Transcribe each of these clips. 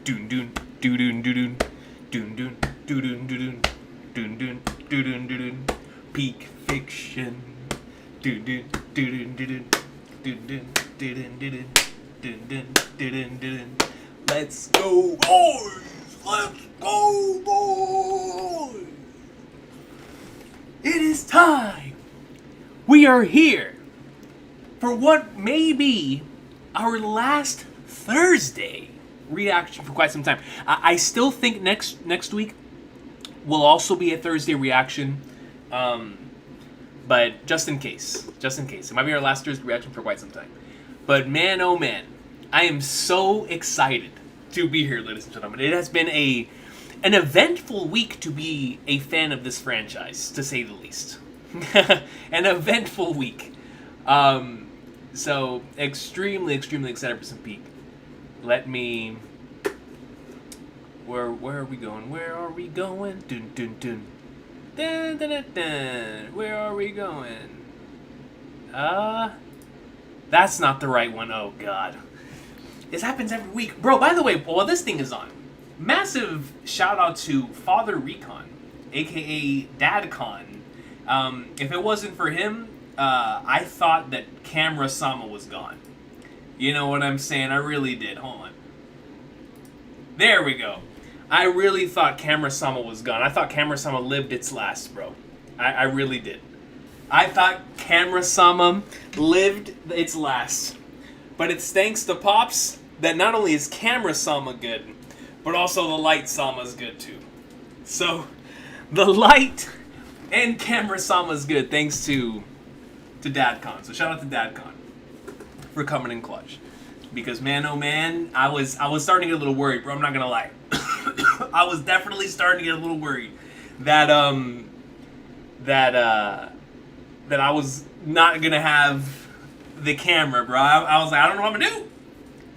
Doon doon doon doon doon doon doon doon doon doon doon doon doon. Peak fiction. Doon doon doon doon doon doon doon doon doon doon doon. Let's go, boys! Let's go, boys! It is time. We are here for what may be our last Thursday reaction for quite some time. I still think next week will also be a Thursday reaction, but just in case, it might be our last Thursday reaction for quite some time. But man, oh man, I am so excited to be here, ladies and gentlemen. It has been an eventful week to be a fan of this franchise, to say the least. An eventful week. So extremely excited for some Peak. Let me. Where are we going? Where are we going? Dun dun dun. Dun dun dun dun. Where are we going? That's not the right one. Oh God. This happens every week. Bro, by the way, while this thing is on, massive shout out to Father Recon, aka Dadcon. If it wasn't for him, I thought that Camera Sama was gone. You know what I'm saying? I really did. Hold on. There we go. I really thought Camera Sama was gone. I thought Camera Sama lived its last, bro. I really did. I thought Camera Sama lived its last. But it's thanks to Pops that not only is Camera Sama good, but also the Light Sama's good too. So, the Light and Camera Sama's good thanks to Dadcon. So shout out to Dadcon for coming in clutch. Because man, oh man, I was starting to get a little worried, bro. I'm not gonna lie. I was definitely starting to get a little worried that that I was not gonna have the camera, bro. I was like, I don't know what I'm gonna do.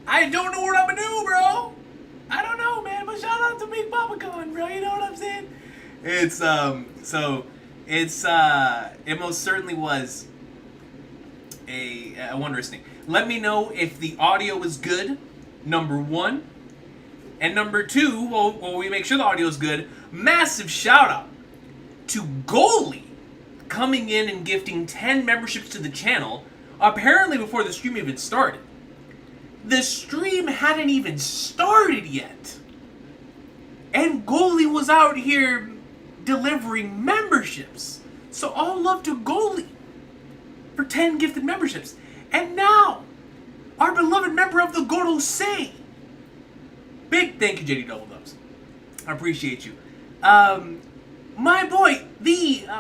I don't know what I'm gonna do, bro. I don't know, man. But shout out to Big Popacon, bro. You know what I'm saying? It's it most certainly was a wondrous thing. Let me know if the audio is good, number one. And number two, while we make sure the audio is good, massive shout out to Goalie coming in and gifting 10 memberships to the channel, apparently before the stream even started. The stream hadn't even started yet. And Goalie was out here delivering memberships. So all love to Goalie for 10 gifted memberships. And now, our beloved member of the Gorosei. Big thank you, JD Double Dubs. I appreciate you. My boy,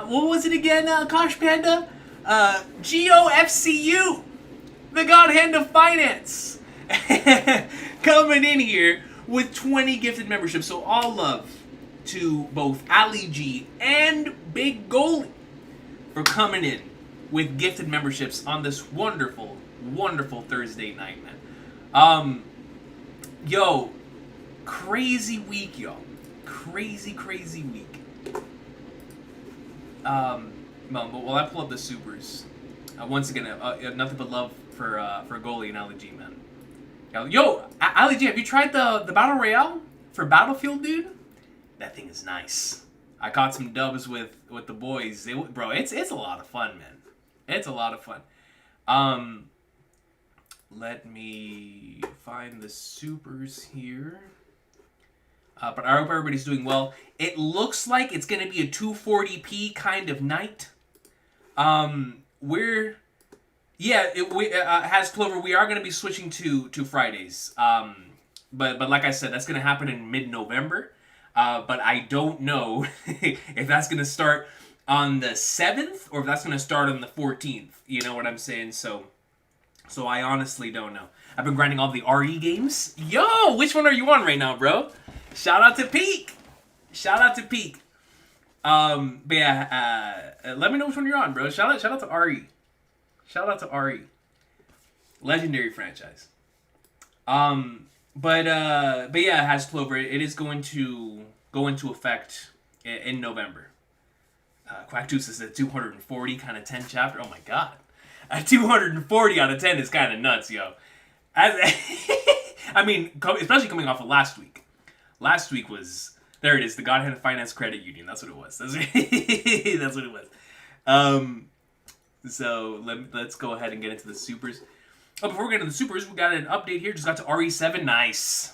what was it again, Kosh Panda? GOFCU, the God Hand of Finance. Coming in here with 20 gifted memberships. So all love to both Ali G and Big Goalie for coming in with gifted memberships on this wonderful, wonderful Thursday night, man. Yo, crazy week, y'all. Crazy week. While I pull up the supers, once again, nothing but love for Goalie and Ali G, man. Yo, Ali G, have you tried the Battle Royale for Battlefield, dude? That thing is nice. I caught some dubs with the boys. Bro, it's a lot of fun, man. It's a lot of fun. Let me find the supers here. But I hope everybody's doing well. It looks like it's going to be a 240p kind of night. Has Clover, we are going to be switching to Fridays. But like I said, that's going to happen in mid-November. But I don't know if that's going to start on the 7th or if that's going to start on the 14th. You know what I'm saying? So I honestly don't know. I've been grinding all the RE games. Yo, which one are you on right now, bro? Shout out to Peak. But yeah, let me know which one you're on, bro. Shout out to RE. Legendary franchise. But yeah, Has Clover, it is going to go into effect in November. Quacktooth is a 240 kind of 10 chapter. Oh my god. A 240 out of 10 is kind of nuts, yo. I mean, especially coming off of last week. Last week was, there it is, the Godhead Finance Credit Union. That's what it was. That's what it was. So let's go ahead and get into the supers. Oh, before we get into the supers, we got an update here. Just got to RE7. Nice.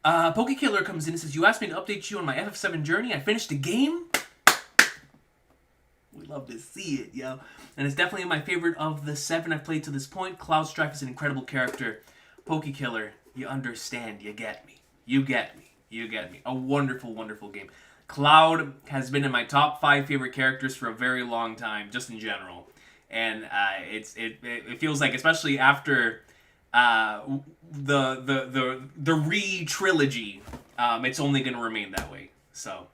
Pokekiller comes in and says, you asked me to update you on my FF7 journey. I finished the game. We love to see it, yo. And it's definitely my favorite of the 7 I've played to this point. Cloud Strife is an incredible character. Pokekiller, you understand. You get me. You get me. A wonderful, wonderful game. Cloud has been in my top 5 favorite characters for a very long time, just in general. And it feels like, especially after the re-trilogy, it's only going to remain that way. So,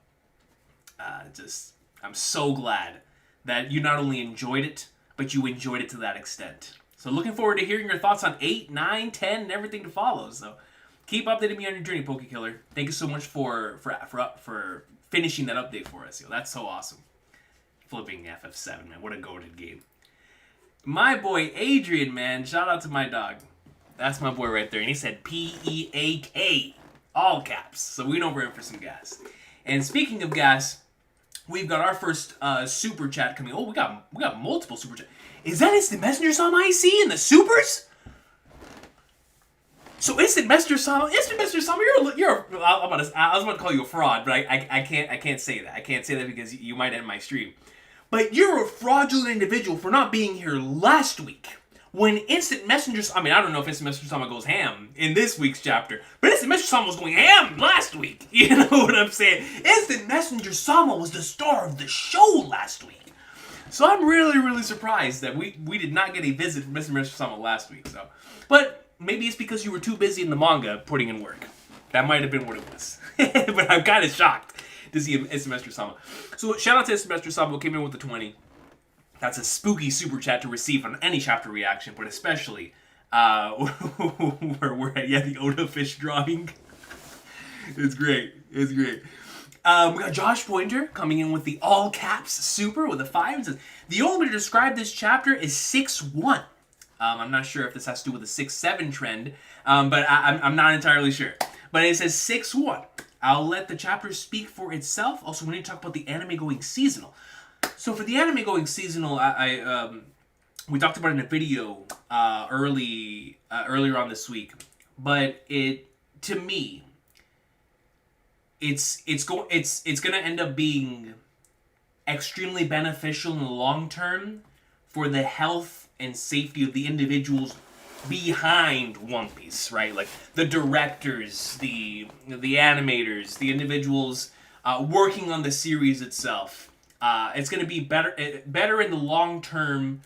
I'm so glad that you not only enjoyed it, but you enjoyed it to that extent. So looking forward to hearing your thoughts on 8, 9, 10, and everything to follow. So keep updating me on your journey, Pokekiller. Thank you so much for finishing that update for us. Yo, that's so awesome. Flipping FF7, man. What a goated game. My boy Adrian, man. Shout out to my dog. That's my boy right there. And he said P-E-A-K. All caps. So we know we're in for some gas. And speaking of gas, we've got our first super chat coming. Oh, we got multiple super chats. Is that Instant Messenger Sama I see in the supers? So Instant Messenger Sama, you're. I was about to call you a fraud, but I can't say that. I can't say that because you might end my stream. But you're a fraudulent individual for not being here last week. When Instant Messenger, I don't know if Instant Messenger Sama goes ham in this week's chapter, but Instant Messenger Sama was going ham last week. You know what I'm saying? Instant Messenger Sama was the star of the show last week. So I'm really, really surprised that we did not get a visit from Instant Messenger Sama last week. So, but maybe it's because you were too busy in the manga putting in work. That might have been what it was. But I'm kind of shocked to see Instant Messenger Sama. So shout out to Instant Messenger Sama who came in with the 20. That's a spooky super chat to receive on any chapter reaction, but especially where we're at the Oda fish drawing. It's great. We got Josh Pointer coming in with the all caps super with a 5. It says, the only way to describe this chapter is 6-1. I'm not sure if this has to do with the 6-7 trend, but I'm not entirely sure. But it says 6-1. I'll let the chapter speak for itself. Also, we need to talk about the anime going seasonal. So for the anime going seasonal, we talked about it in a video earlier on this week, but to me, it's gonna end up being extremely beneficial in the long term for the health and safety of the individuals behind One Piece, right? Like the directors, the animators, the individuals working on the series itself. It's going to be better in the long term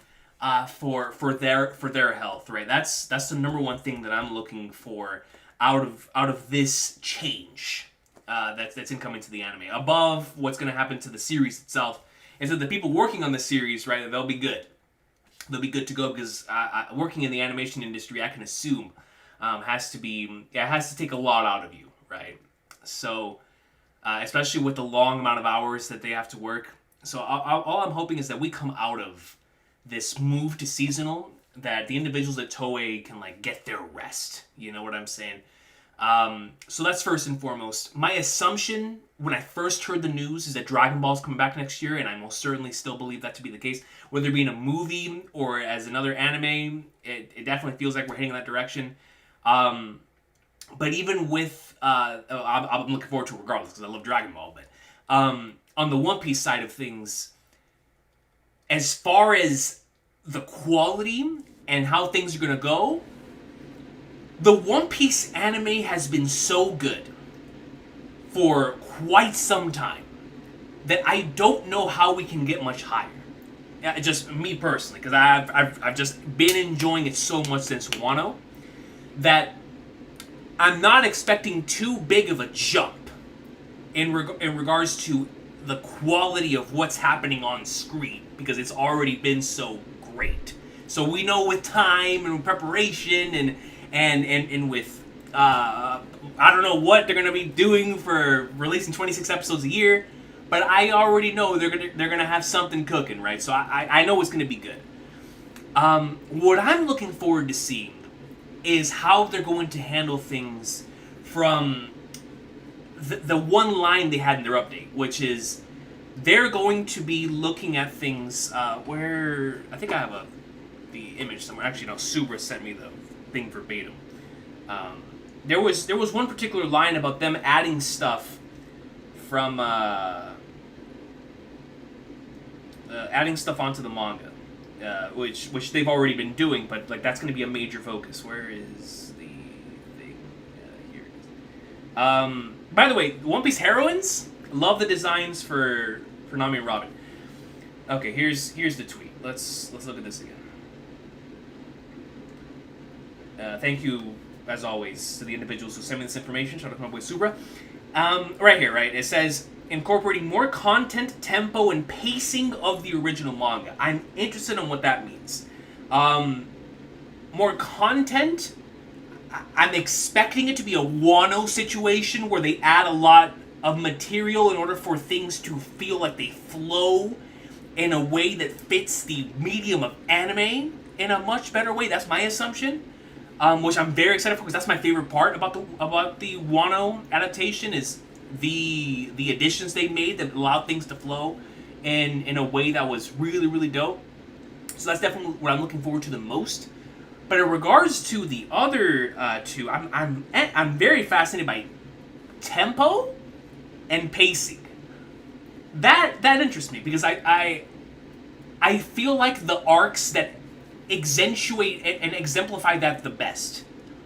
for their health, right? That's the number one thing that I'm looking for out of this change that's incoming to the anime. Above what's going to happen to the series itself, is that the people working on the series, right, they'll be good. They'll be good to go because working in the animation industry, I can assume, has to take a lot out of you, right? So, especially with the long amount of hours that they have to work. So all I'm hoping is that we come out of this move to seasonal, that the individuals at Toei can get their rest. You know what I'm saying? So that's first and foremost. My assumption when I first heard the news is that Dragon Ball's coming back next year, and I most certainly still believe that to be the case. Whether it be in a movie or as another anime, it definitely feels like we're heading in that direction. But even with, I'm looking forward to it regardless because I love Dragon Ball, but on the One Piece side of things, as far as the quality and how things are going to go, the One Piece anime has been so good for quite some time that I don't know how we can get much higher. Just me personally, because I've just been enjoying it so much since Wano that I'm not expecting too big of a jump in regards to the quality of what's happening on screen, because it's already been so great. So we know with time and preparation and with I don't know what they're gonna be doing for releasing 26 episodes a year, but I already know they're gonna have something cooking, right? So I know it's gonna be good. What I'm looking forward to seeing is how they're going to handle things from the one line they had in their update, which is they're going to be looking at things where I think I have the image somewhere. Actually, no, Subra sent me the thing verbatim. There was one particular line about them adding stuff from adding stuff onto the manga, which they've already been doing, but like that's going to be a major focus. Where is the thing? Here it is. By the way, One Piece heroines, love the designs for Nami and Robin. Okay, here's the tweet. Let's look at this again. Thank you, as always, to the individuals who sent me this information. Shout out to my boy Subra. Right here, right? It says, incorporating more content, tempo, and pacing of the original manga. I'm interested in what that means. More content? I'm expecting it to be a Wano situation where they add a lot of material in order for things to feel like they flow in a way that fits the medium of anime in a much better way. That's my assumption. Which I'm very excited for, because that's my favorite part about the Wano adaptation is the additions they made that allowed things to flow in a way that was really, really dope. So that's definitely what I'm looking forward to the most. But in regards to the other two, I'm very fascinated by tempo and pacing. That interests me, because I feel like the arcs that accentuate and exemplify that the best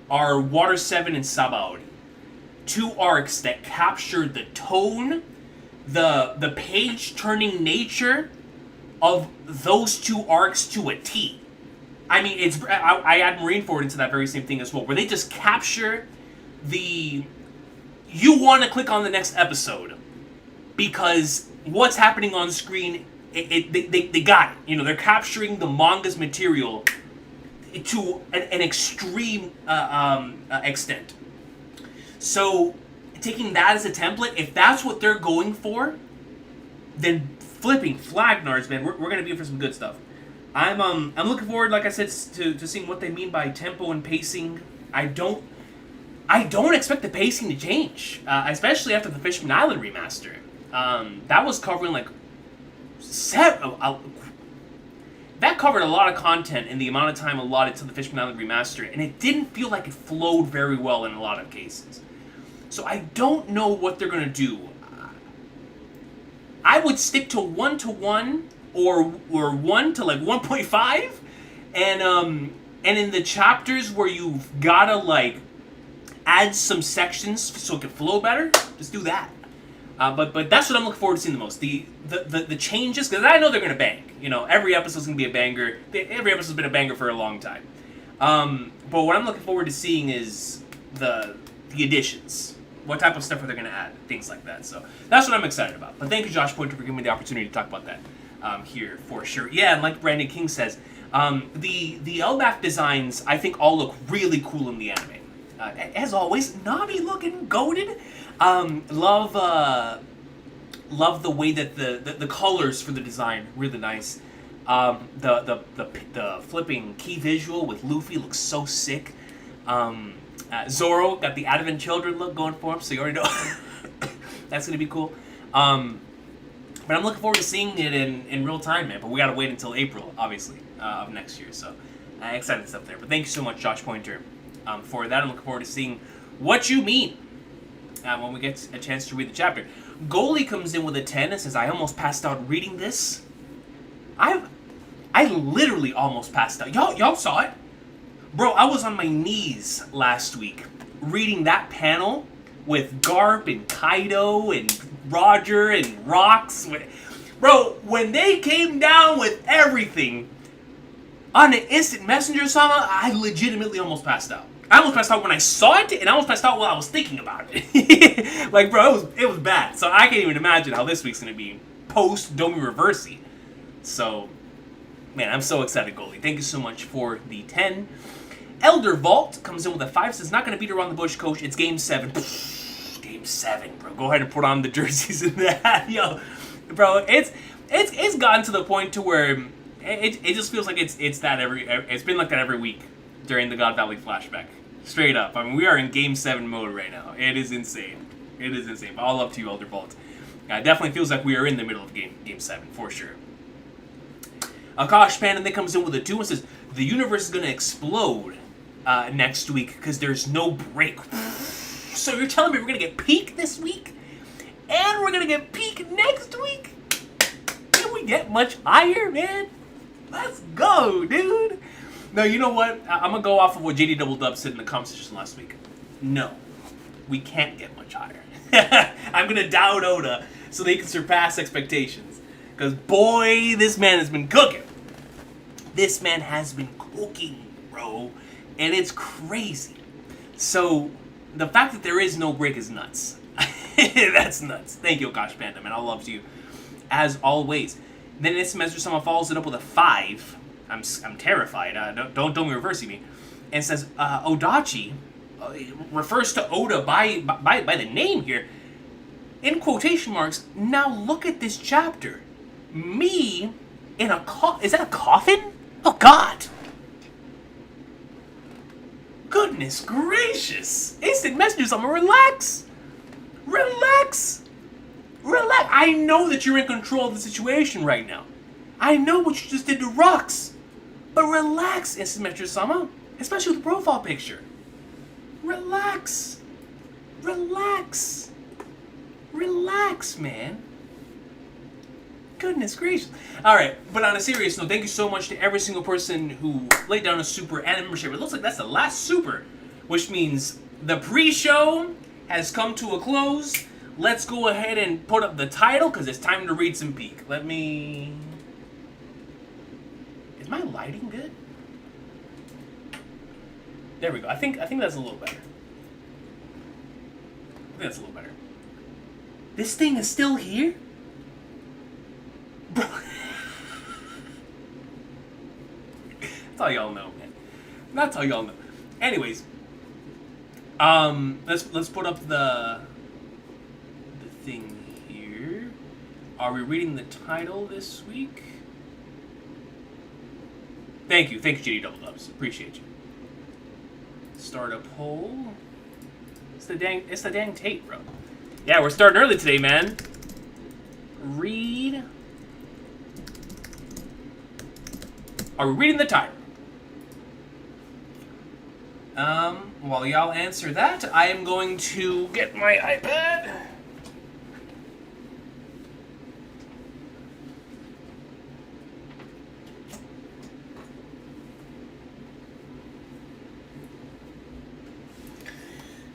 are Water 7 and Sabaody. Two arcs that capture the tone, the page-turning nature of those two arcs to a T. I mean, I add Marineford into that very same thing as well, where they just capture the... You want to click on the next episode, because what's happening on screen... They got it. You know, they're capturing the manga's material to an extreme extent. So, taking that as a template, if that's what they're going for, then flipping flagnards, man, we're gonna be in for some good stuff. I'm looking forward, like I said, to seeing what they mean by tempo and pacing. I don't expect the pacing to change, especially after the Fishman Island remaster. That was covering like that covered a lot of content in the amount of time allotted to the Fishman Island remaster, and it didn't feel like it flowed very well in a lot of cases. So I don't know what they're gonna do. I would stick to 1-to-1 or 1 to like 1.5, and in the chapters where you've gotta like add some sections so it can flow better, just do that. But that's what I'm looking forward to seeing the most. The changes, because I know they're going to bang. You know, every episode's going to be a banger. Every episode's been a banger for a long time. But what I'm looking forward to seeing is the additions. What type of stuff are they going to add? Things like that. So that's what I'm excited about. But thank you, Josh Pointer, for giving me the opportunity to talk about that here for sure. Yeah, and like Brandon King says, the Elbaf designs, I think, all look really cool in the anime. As always, Nami looking goated. Love the way that the colors for the design really nice. The flipping key visual with Luffy looks so sick. Zoro got the Advent Children look going for him, so you already know that's gonna be cool. But I'm looking forward to seeing it in real time, man. But we gotta wait until April, obviously, of next year. So excited stuff there. But thank you so much, Josh Pointer, for that. I'm looking forward to seeing what you mean. When we get a chance to read the chapter. Goalie comes in with a 10 and says, I almost passed out reading this. I literally almost passed out. Y'all saw it? Bro, I was on my knees last week reading that panel with Garp and Kaido and Roger and Rox. Bro, when they came down with everything on an instant messenger, Sama, I legitimately almost passed out. I almost passed out when I saw it, and I almost passed out while I was thinking about it. Like, bro, it was bad. So I can't even imagine how this week's going to be post-Domi Reversi. So, man, I'm so excited, Goalie. Thank you so much for the 10. Elder Vault comes in with a 5, says, not going to beat around the bush, coach. It's Game 7. Game 7, bro. Go ahead and put on the jerseys in that. Yo, bro, it's gotten to the point to where it just feels like it's been like that every week during the God Valley flashback. Straight up. I mean, we are in Game 7 mode right now. It is insane. It is insane. But all up to you, Elder Bolt. It definitely feels like we are in the middle of Game 7, for sure. Akash Panda then comes in with a 2 and says, the universe is going to explode next week because there's no break. So you're telling me we're going to get peak this week? And we're going to get peak next week? Can we get much higher, man? Let's go, dude. No, you know what? I'm going to go off of what JD Double Dub said in the comment section last week. No, we can't get much higher. I'm going to doubt Oda so they can surpass expectations. Because, boy, this man has been cooking. This man has been cooking, bro. And it's crazy. So, the fact that there is no break is nuts. That's nuts. Thank you, Akash Panda, man. I love you. As always. Then this semester, someone follows it up with a 5. I'm terrified. Don't reverse me. And says, Odachi refers to Oda by the name here. In quotation marks, now look at this chapter. Me in a is that a coffin? Oh, God. Goodness gracious. Instant messages, I'm gonna relax. Relax. Relax. I know that you're in control of the situation right now. I know what you just did to Rocks. But relax, Instant Message Sama. Especially with the profile picture. Relax. Relax. Relax, man. Goodness gracious. Alright, but on a serious note, thank you so much to every single person who laid down a super and a membership. It looks like that's the last super, which means the pre-show has come to a close. Let's go ahead and put up the title, because it's time to read some peak. Let me... Is my lighting good? There we go. I think that's a little better. I think that's a little better. This thing is still here? Bro. That's all y'all know, man. That's all y'all know. Anyways, let's put up the thing here. Are we reading the title this week? Thank you, JD Double Dubs. Appreciate you. Start a poll. It's the dang tape, bro. Yeah, we're starting early today, man. Read. Are we reading the title? While y'all answer that, I am going to get my iPad.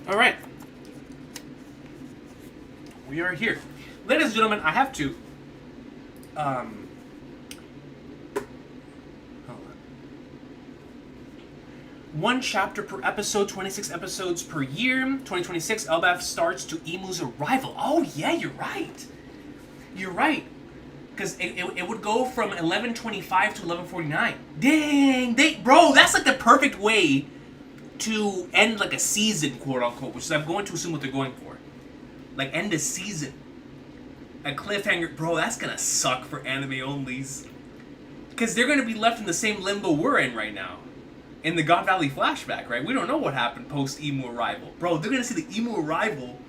All right. We are here. Ladies and gentlemen, I have to... hold on. One chapter per episode, 26 episodes per year. 2026, Elbaf starts to Emu's arrival. Oh, yeah, you're right. You're right. Because it would go from 11:25 to 11:49. Dang! Bro, that's like the perfect way to end like a season, quote unquote, which is I'm going to assume what they're going for. Like, end a season. A cliffhanger. Bro, that's gonna suck for anime onlys. Because they're gonna be left in the same limbo we're in right now. In the God Valley flashback, right? We don't know what happened post-Emu arrival. Bro, they're gonna see the Emu arrival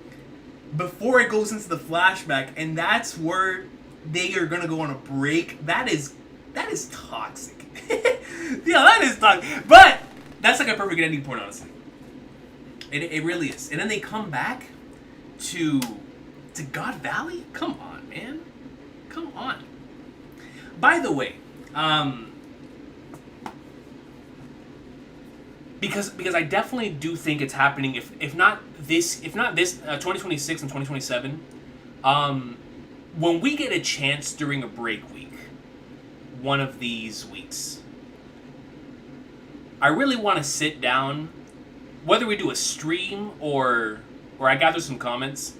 before it goes into the flashback, and that's where they are gonna go on a break. That is toxic. Yeah, that is toxic. But that's like a perfect ending point, honestly. It really is. And then they come back to God Valley? Come on, man. Come on. By the way, because I definitely do think it's happening. If not this 2026 and 2027, when we get a chance during a break week, one of these weeks, I really want to sit down, whether we do a stream or I gather some comments,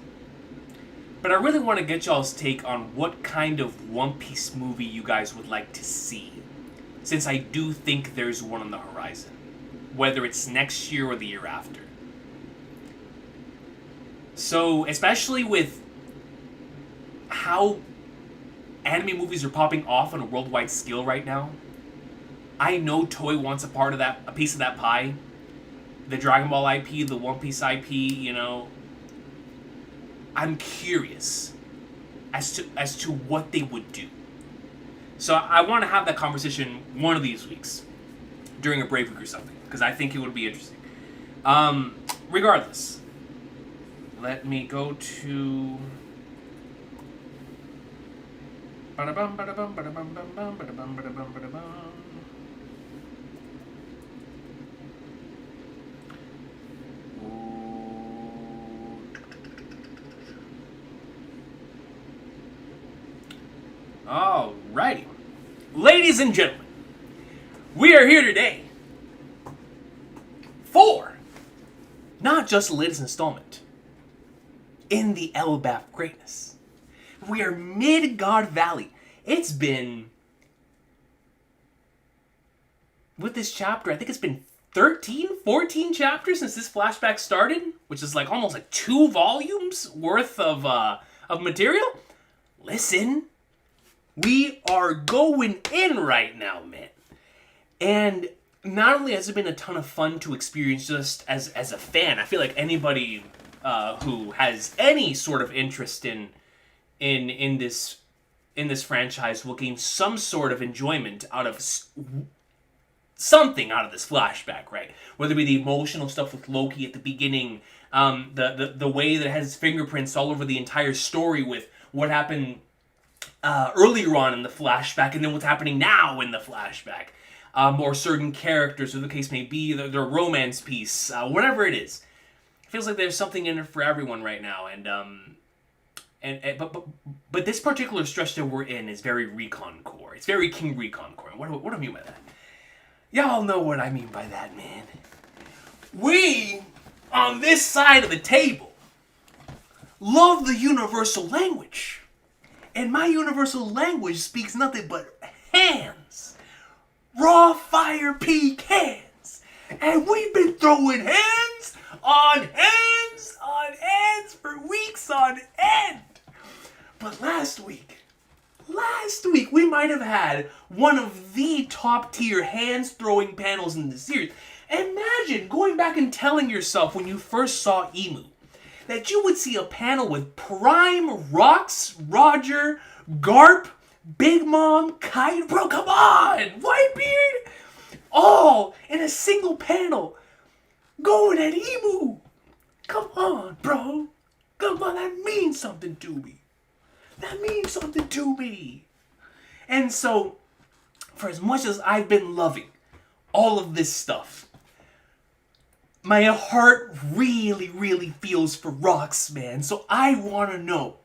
but I really want to get y'all's take on what kind of One Piece movie you guys would like to see, since I do think there's one on the horizon, whether it's next year or the year after. So, especially with how anime movies are popping off on a worldwide scale right now, I know Toei wants a piece of that pie. the Dragon Ball IP, the One Piece IP, I'm curious as to what they would do. So I want to have that conversation one of these weeks during a break week or something, because I think it would be interesting. Regardless, let me go to. Alrighty. Ladies and gentlemen, we are here today for not just the latest installment in the Elbaf greatness. We are mid-God Valley. It's been, with this chapter, I think it's been 13, 14 chapters since this flashback started, which is like almost like 2 volumes worth of material. Listen, we are going in right now, man. And not only has it been a ton of fun to experience just as a fan, I feel like anybody who has any sort of interest in this franchise will gain some sort of enjoyment out of something out of this flashback, right? Whether it be the emotional stuff with Loki at the beginning, the way that it has its fingerprints all over the entire story with what happened earlier on in the flashback, and then what's happening now in the flashback, or certain characters, or the case may be, their romance piece, whatever it is. It feels like there's something in it for everyone right now, but this particular stretch that we're in is very Recon core. It's very King Recon core. What do I mean by that? Y'all know what I mean by that, man. We, on this side of the table, love the universal language. And my universal language speaks nothing but hands. Raw fire peak hands. And we've been throwing hands on hands on hands for weeks on end. But last week, we might have had one of the top tier hands throwing panels in the series. Imagine going back and telling yourself when you first saw Emu that you would see a panel with Prime, Rox, Roger, Garp, Big Mom, Kite, bro, come on! Whitebeard! All in a single panel. Going at Emu! Come on, bro. Come on, that means something to me. That means something to me. And so, for as much as I've been loving all of this stuff, my heart really, really feels for Rox, man. So I want to know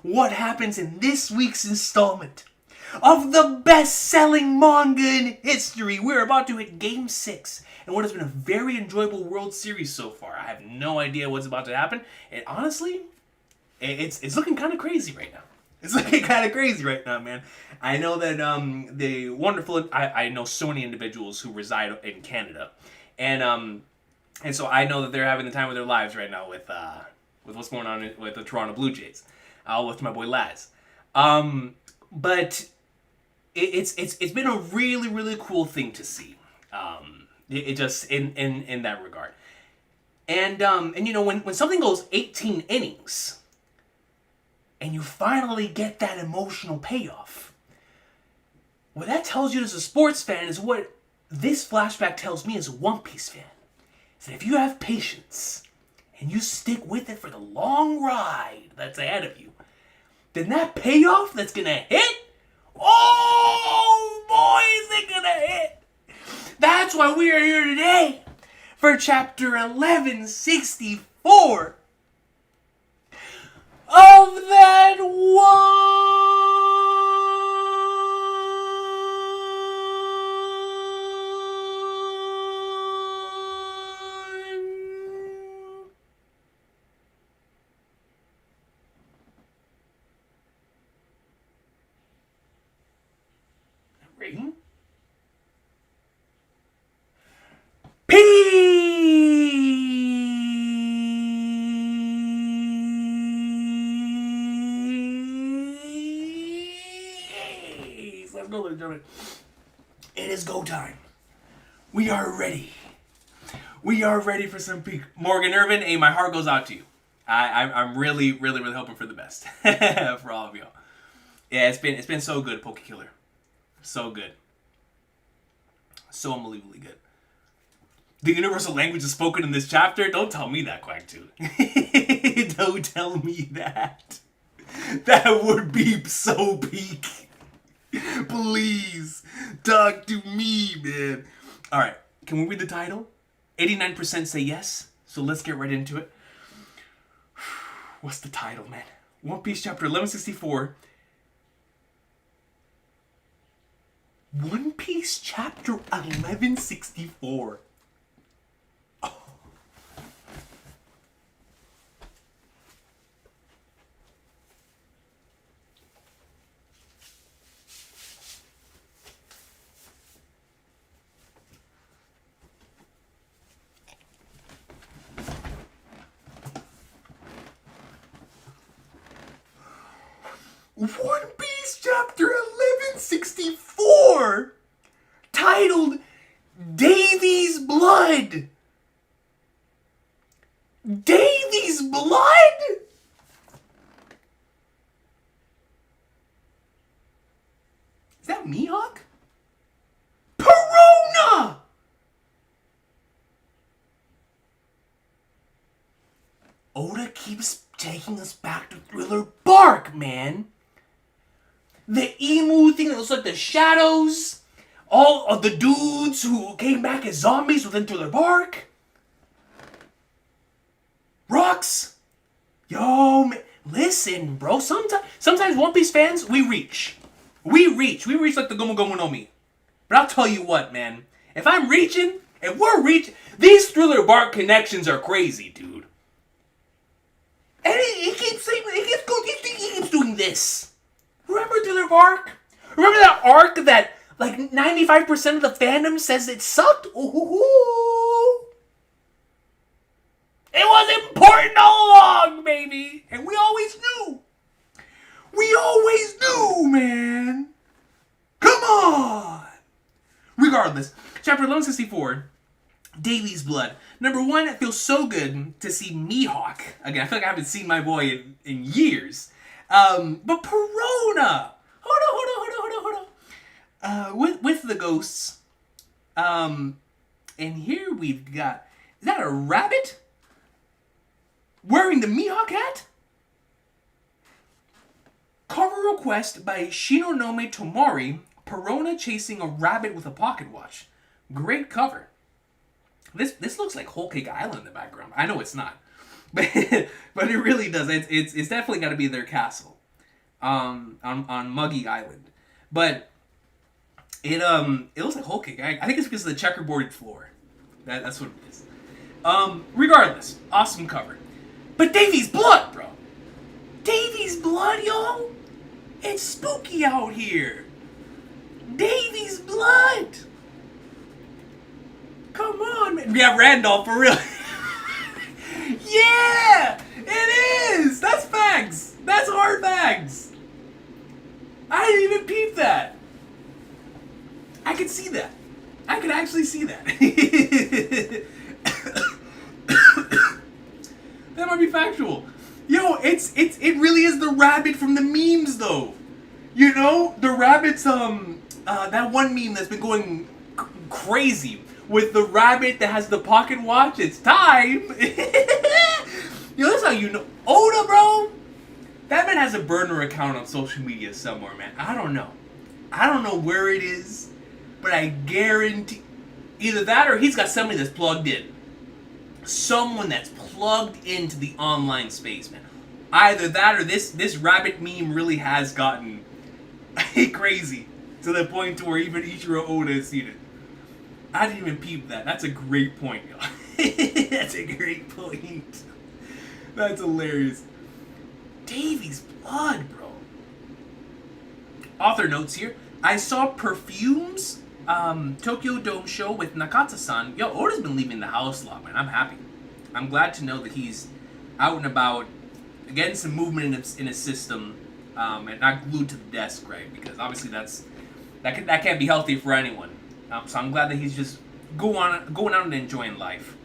what happens in this week's installment of the best-selling manga in history. We're about to hit Game 6 and what has been a very enjoyable World Series so far. I have no idea what's about to happen. And honestly, it's looking kind of crazy right now. It's looking kind of crazy right now, man. I know that the wonderful... I know so many individuals who reside in Canada. And so I know that they're having the time of their lives right now with what's going on with the Toronto Blue Jays. I'll lift my boy Laz. But it's been a really, really cool thing to see. It just in that regard. And when something goes 18 innings and you finally get that emotional payoff, what that tells you as a sports fan is what this flashback tells me as a One Piece fan. So if you have patience and you stick with it for the long ride that's ahead of you, then that payoff that's gonna hit, oh boy, is it gonna hit! That's why we are here today for chapter 1164 of that one. Ring. Peace. Let's go, ladies and gentlemen. It is go time. We are ready. We are ready for some peak. Morgan Irvin, hey, my heart goes out to you. I'm really, really, really hoping for the best for all of y'all. Yeah, it's been so good, Poke Killer. So good. So unbelievably good. The universal language is spoken in this chapter? Don't tell me that, Quack 2. Don't tell me that. That would be so peak. Please, talk to me, man. Alright, can we read the title? 89% say yes, so let's get right into it. What's the title, man? One Piece chapter 1164. One Piece chapter 1164. One Piece chapter 1164, titled Davy's Blood. Davy's Blood? Is that Mihawk? Perona! Oda keeps taking us back to Thriller Bark, man. The emu thing that looks like the shadows. All of the dudes who came back as zombies within Thriller Bark. Rocks. Yo, man. Listen, bro. Sometimes One Piece fans, we reach. We reach like the Gomu Gomu no Mi. But I'll tell you what, man. If we're reaching, these Thriller Bark connections are crazy, dude. And he keeps saying, he keeps doing this. Remember Thriller Bark? Remember that arc that like 95% of the fandom says it sucked? Ooh. It was important all along, baby. And we always knew. We always knew, man. Come on. Regardless, chapter 1164, Davy's Blood. Number one, it feels so good to see Mihawk. Again, I feel like I haven't seen my boy in years. But Perona! Hold on. With the ghosts. And here we've got... Is that a rabbit? Wearing the Mihawk hat? Cover request by Shinonome Tomori. Perona chasing a rabbit with a pocket watch. Great cover. This looks like Whole Cake Island in the background. I know it's not. But it really does. It's definitely got to be their castle, on Muggy Island. But it looks like Whole Cake. I think it's because of the checkerboarded floor. That's what it is. Regardless, awesome cover. But Davy's Blood, bro. Davy's Blood, yo. It's spooky out here. Davy's Blood. Come on, man. We have Randolph for real. Yeah! It is! That's facts! That's hard facts! I didn't even peep that. I could see that. I could actually see that. That might be factual. Yo, it really is the rabbit from the memes though. You know? The rabbit's that one meme that's been going crazy. With the rabbit that has the pocket watch, it's time! Yo, that's how you know. Oda, bro! That man has a burner account on social media somewhere, man. I don't know. I don't know where it is, but I guarantee... Either that or he's got somebody that's plugged in. Someone that's plugged into the online space, man. Either that or this rabbit meme really has gotten crazy. To the point to where even Ichiro Oda has seen it. I didn't even peep that. That's a great point, yo. That's a great point. That's hilarious. Davy's Blood, bro. Author notes here. I saw Perfume's Tokyo Dome show with Nakata-san. Yo, Oda's been leaving the house a lot, man. I'm happy. I'm glad to know that he's out and about, getting some movement in his system, and not glued to the desk, right? Because obviously that can't be healthy for anyone. So I'm glad that he's just going out and enjoying life.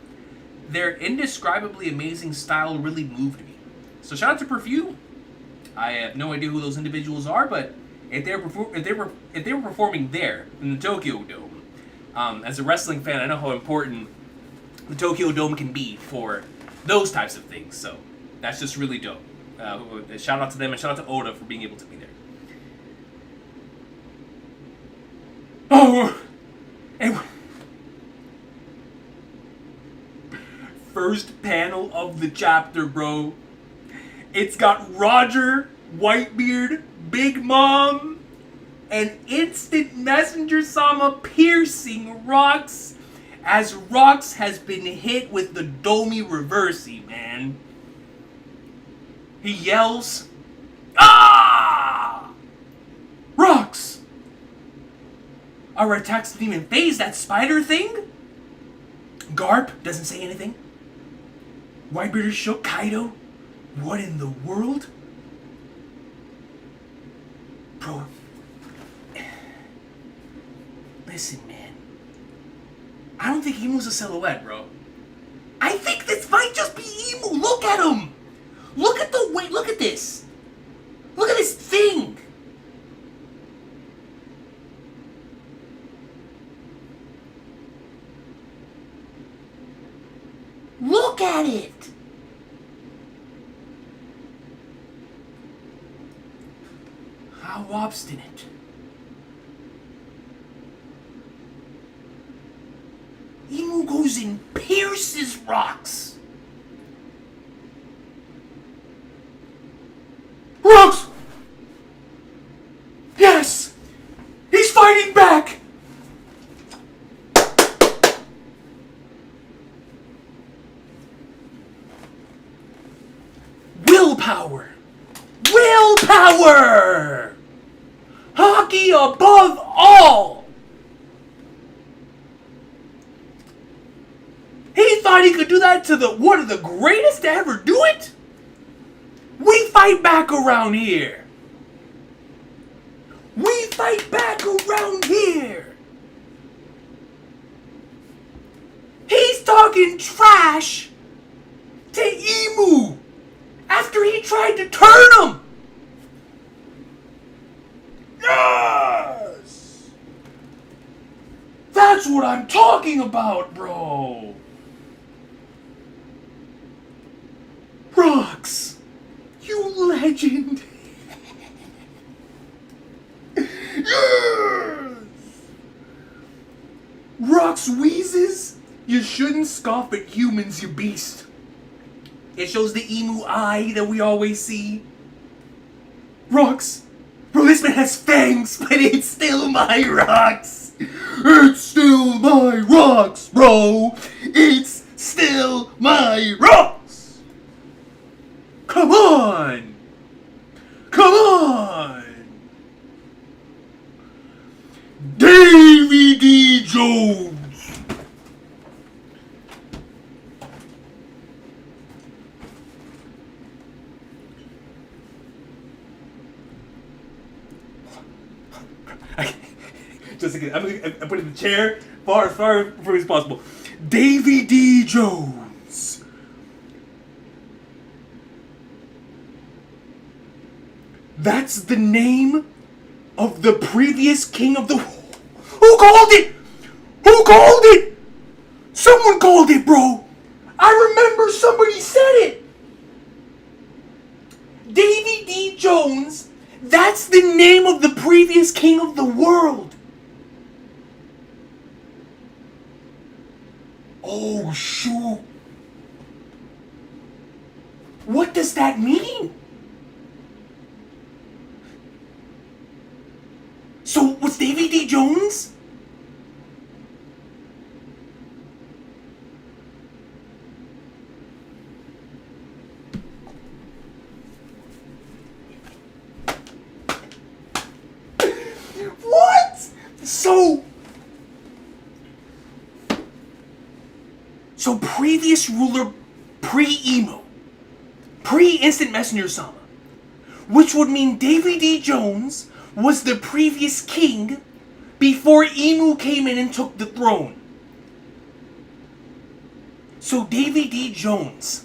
Their indescribably amazing style really moved me. So shout out to Perfume. I have no idea who those individuals are, but if they were performing there in the Tokyo Dome, as a wrestling fan, I know how important the Tokyo Dome can be for those types of things. So that's just really dope. Shout out to them and shout out to Oda for being able to be there. Oh, and first panel of the chapter, bro. It's got Roger, Whitebeard, Big Mom, and Instant Messenger Sama piercing Rocks as Rocks has been hit with the Domi Reversi, man. He yells, "Ah! Rocks!" Our attacks didn't even phase that spider thing. Garp doesn't say anything. Whitebeard is shook. Kaido, what in the world? Bro, listen, man. I don't think Imu's a silhouette, bro. I think this might just be Imu. Look at him. Look at the weight. Look at this. Look at this thing. Look at it. How obstinate. Imu goes and pierces Rocks. Rocks! Yes! He's fighting back! Willpower! Willpower! Hockey above all! He thought he could do that to one of the greatest to ever do it? We fight back around here. We fight back around here. He's talking trash to Imu after he tried to turn him. Yes! That's what I'm talking about, bro. Rocks, you legend. Yes! Rocks wheezes. You shouldn't scoff at humans, you beast. It shows the Emu eye that we always see. Rocks. Bro, this man has fangs, but it's still my Rocks. It's still my Rocks, bro. It's still my Rocks. Come on. Come on. Davy D. Jones. Just again, I'm putting the chair far from as possible. Davy D. Jones. That's the name of the previous king of the... Who called it? Who called it? Someone called it, bro. I remember somebody said it. Davy D. Jones. That's the name of the previous king of the world. Oh, shoot. What does that mean? So, was Davy D. Jones? What? So previous ruler, pre-Emo, pre-Instant Messenger Sama, which would mean Davy D. Jones was the previous king before Emu came in and took the throne. So Davy D. Jones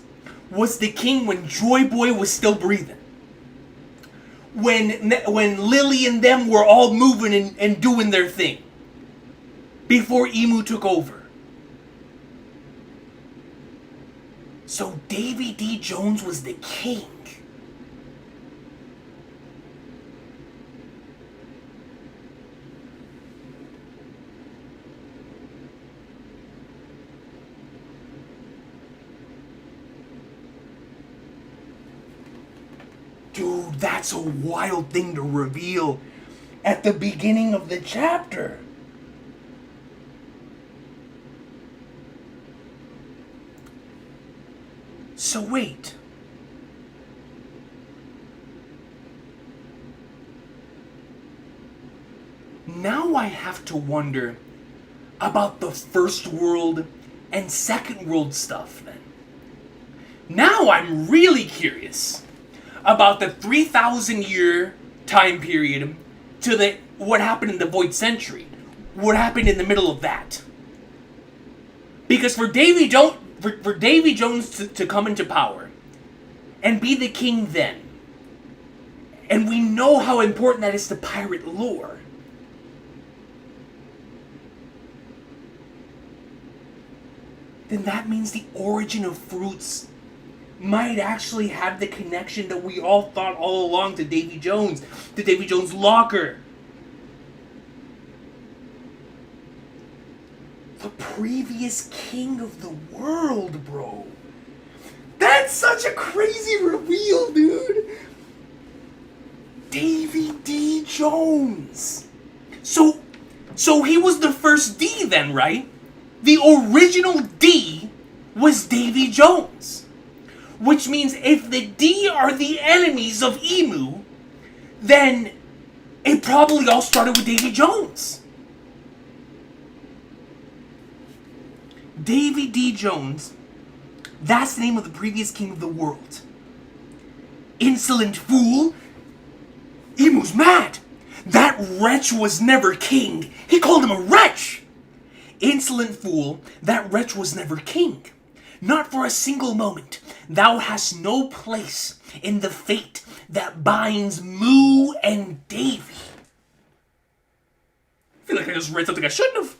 was the king when Joy Boy was still breathing. When Lily and them were all moving and doing their thing. Before Emu took over. So Davy D. Jones was the king. Dude, that's a wild thing to reveal at the beginning of the chapter. So wait. Now I have to wonder about the first world and second world stuff then. Now I'm really curious about the 3,000 year time period to what happened in the Void Century. What happened in the middle of that? Because for Davy Jones to come into power and be the king then, and we know how important that is to pirate lore, then that means the origin of fruits might actually have the connection that we all thought all along to Davy Jones, to Davy Jones' locker. The previous king of the world, bro. That's such a crazy reveal, dude. Davy D. Jones. So he was the first D then, right? The original D was Davy Jones. Which means if the D are the enemies of Emu, then it probably all started with Davy Jones. Davy D. Jones, that's the name of the previous king of the world. Insolent fool. Emu's mad. That wretch was never king. He called him a wretch. Insolent fool, that wretch was never king. Not for a single moment. Thou hast no place in the fate that binds Moo and Davy. I feel like I just read something I shouldn't have.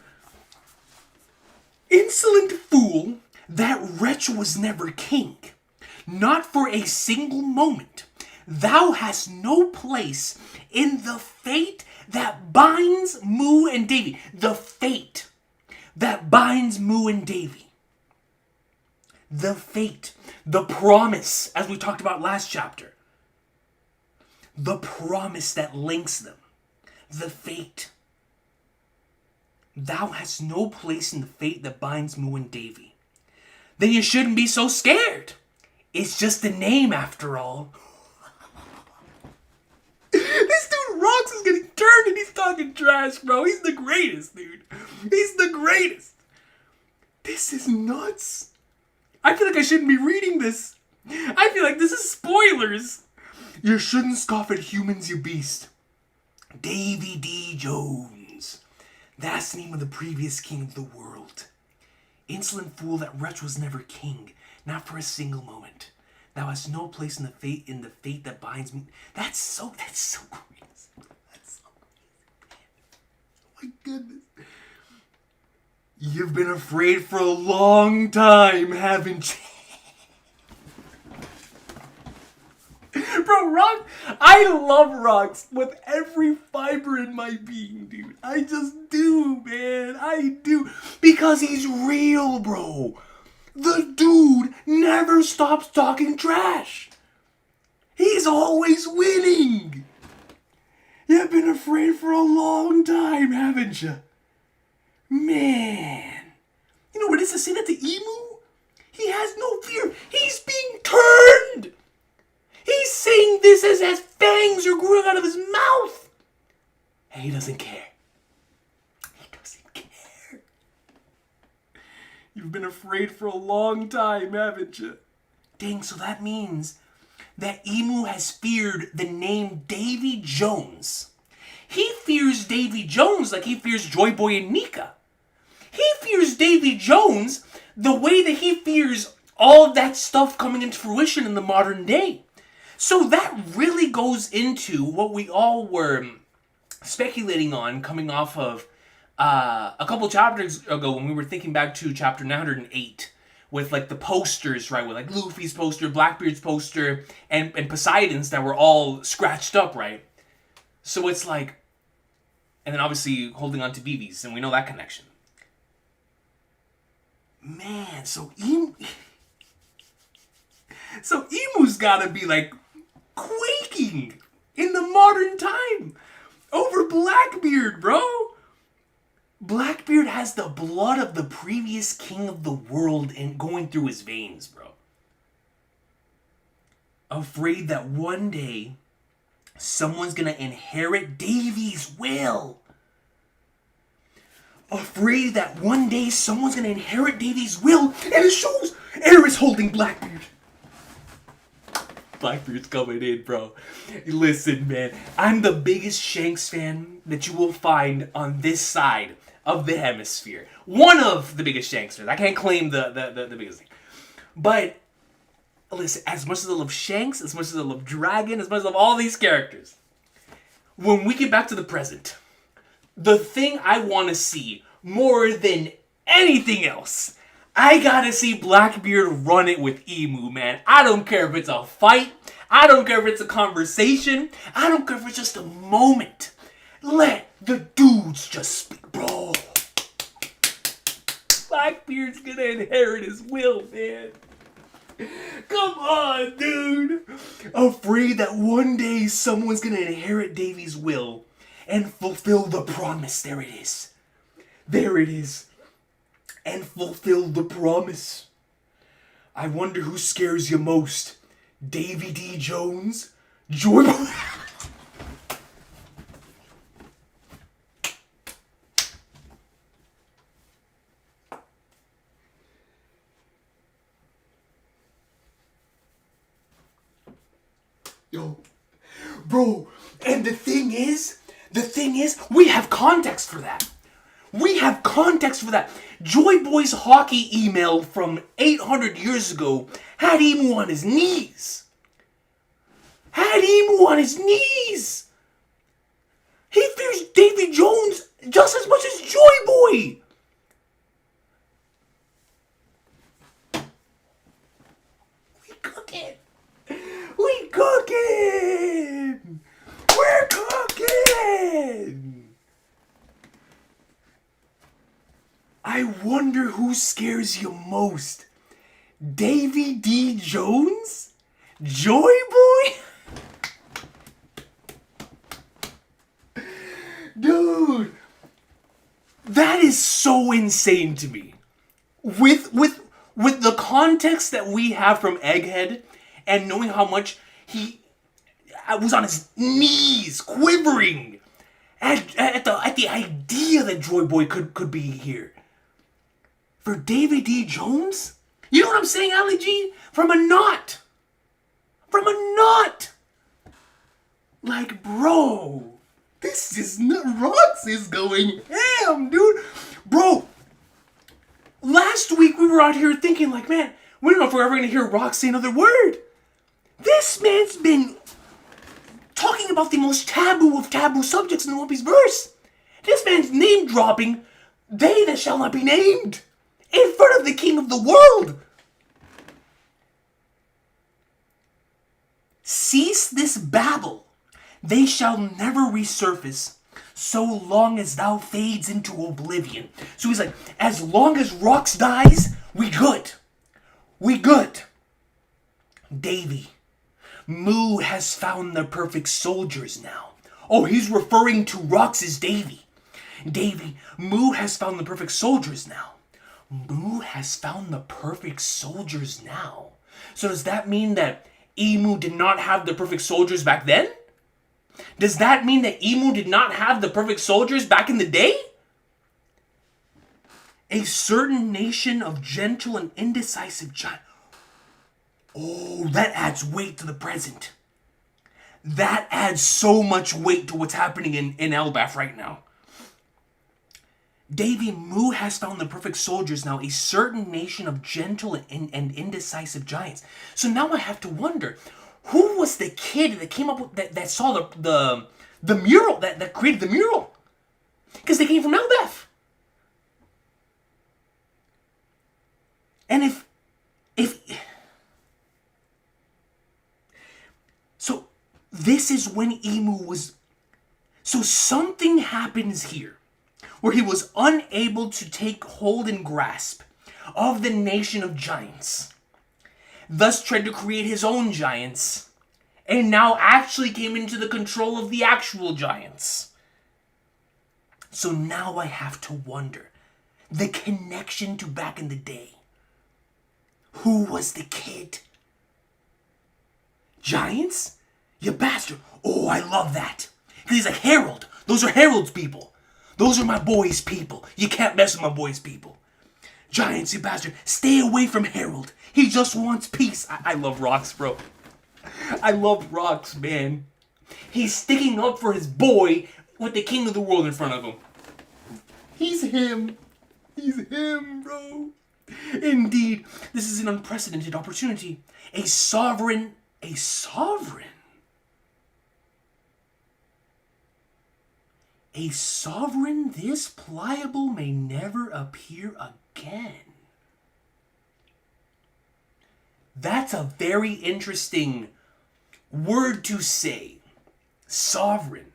Insolent fool, that wretch was never king. Not for a single moment. Thou hast no place in the fate that binds Moo and Davy. The fate that binds Moo and Davy. The fate, the promise, as we talked about last chapter. The promise that links them. The fate. Thou hast no place in the fate that binds Moo and Davy. Then you shouldn't be so scared. It's just a name after all. This dude Rocks is getting turned and he's talking trash, bro. He's the greatest, dude. He's the greatest. This is nuts. I feel like I shouldn't be reading this. I feel like this is spoilers. You shouldn't scoff at humans, you beast. Davy D. Jones. That's the name of the previous king of the world. Insolent fool, that wretch was never king. Not for a single moment. Thou hast no place in the fate that binds me. That's so crazy. That's so crazy, man. Oh my goodness. You've been afraid for a long time, haven't you? Bro, I love Rocks with every fiber in my being, dude. I just do, man. I do. Because he's real, bro. The dude never stops talking trash. He's always winning. You've been afraid for a long time, haven't you? Man. You know what is to say that to Emu? He has no fear. He's being turned. He's saying this as fangs are growing out of his mouth. And he doesn't care. He doesn't care. You've been afraid for a long time, haven't you? Dang, so that means that Emu has feared the name Davy Jones. He fears Davy Jones like he fears Joy Boy and Nika. He fears Davy Jones the way that he fears all of that stuff coming into fruition in the modern day. So that really goes into what we all were speculating on coming off of a couple chapters ago when we were thinking back to chapter 908 with like the posters, right? With like Luffy's poster, Blackbeard's poster, and Poseidon's that were all scratched up, right? So it's like, and then obviously holding on to Vivi's, and we know that connection. Man, so Emu's gotta be like quaking in the modern time over Blackbeard, bro. Blackbeard has the blood of the previous king of the world going through his veins, bro. Afraid that one day someone's gonna inherit Davy's will. Afraid that one day someone's gonna inherit Davy's will, and it shows Aerith holding Blackbeard. Blackbeard's coming in, bro. Listen, man, I'm the biggest Shanks fan that you will find on this side of the hemisphere. One of the biggest Shanks fans. I can't claim the biggest thing. But, listen, as much as I love Shanks, as much as I love Dragon, as much as I love all these characters, when we get back to the present, the thing I want to see more than anything else, I gotta see Blackbeard run it with Emu, man. I don't care if it's a fight. I don't care if it's a conversation. I don't care if it's just a moment. Let the dudes just speak, bro. Blackbeard's gonna inherit his will, man. Come on, dude. Afraid that one day someone's gonna inherit Davy's will and fulfill the promise. There it is. There it is. And fulfill the promise. I wonder who scares you most. Davy D. Jones? Joy Boy? Yo. Bro, and the thing is, we have context for that. We have context for that. Joy Boy's hockey email from 800 years ago had Emu on his knees. Had Emu on his knees. He fears Davy Jones just as much as Joy Boy. We cooking. We cooking. We're cooking. I wonder who scares you most. Davy D. Jones? Joy Boy? Dude, that is so insane to me. With the context that we have from Egghead and knowing how much he was on his knees, quivering at the idea that Joy Boy could be here. For Davy D. Jones? You know what I'm saying, Ali G? From a knot. From a knot. Like, bro, this is not... Roxy's going ham, dude. Bro, last week we were out here thinking like, man, we don't know if we're ever going to hear Roxy say another word. This man's been talking about the most taboo of taboo subjects in the One Piece verse. This man's name dropping they that shall not be named in front of the king of the world. Cease this babble. They shall never resurface so long as thou fades into oblivion. So he's like, as long as Rox dies, we good. We good. Davy, Mu has found the perfect soldiers now. Oh, he's referring to Rox's Davy. Davy, Mu has found the perfect soldiers now. Mu has found the perfect soldiers now. So does that mean that Emu did not have the perfect soldiers back then? Does that mean that Emu did not have the perfect soldiers back in the day? A certain nation of gentle and indecisive giants. Oh, that adds weight to the present. That adds so much weight to what's happening in Elbaf right now. Davy Moo has found the perfect soldiers now, a certain nation of gentle and indecisive giants. So now I have to wonder, who was the kid that came up with that saw the mural that created the mural? Because they came from Elbeth. And if so, this is when Emu was. So something happens here, where he was unable to take hold and grasp of the nation of giants, thus tried to create his own giants, and now actually came into the control of the actual giants. So now I have to wonder, the connection to back in the day. Who was the kid? Giants? You bastard. Oh, I love that. Because he's like, Harold. Those are Harold's people. Those are my boy's people. You can't mess with my boy's people. Giants, you bastard. Stay away from Harold. He just wants peace. I love Rocks, bro. I love Rocks, man. He's sticking up for his boy with the king of the world in front of him. He's him. He's him, bro. Indeed, this is an unprecedented opportunity. A sovereign, this pliable may never appear again. That's a very interesting word to say. Sovereign.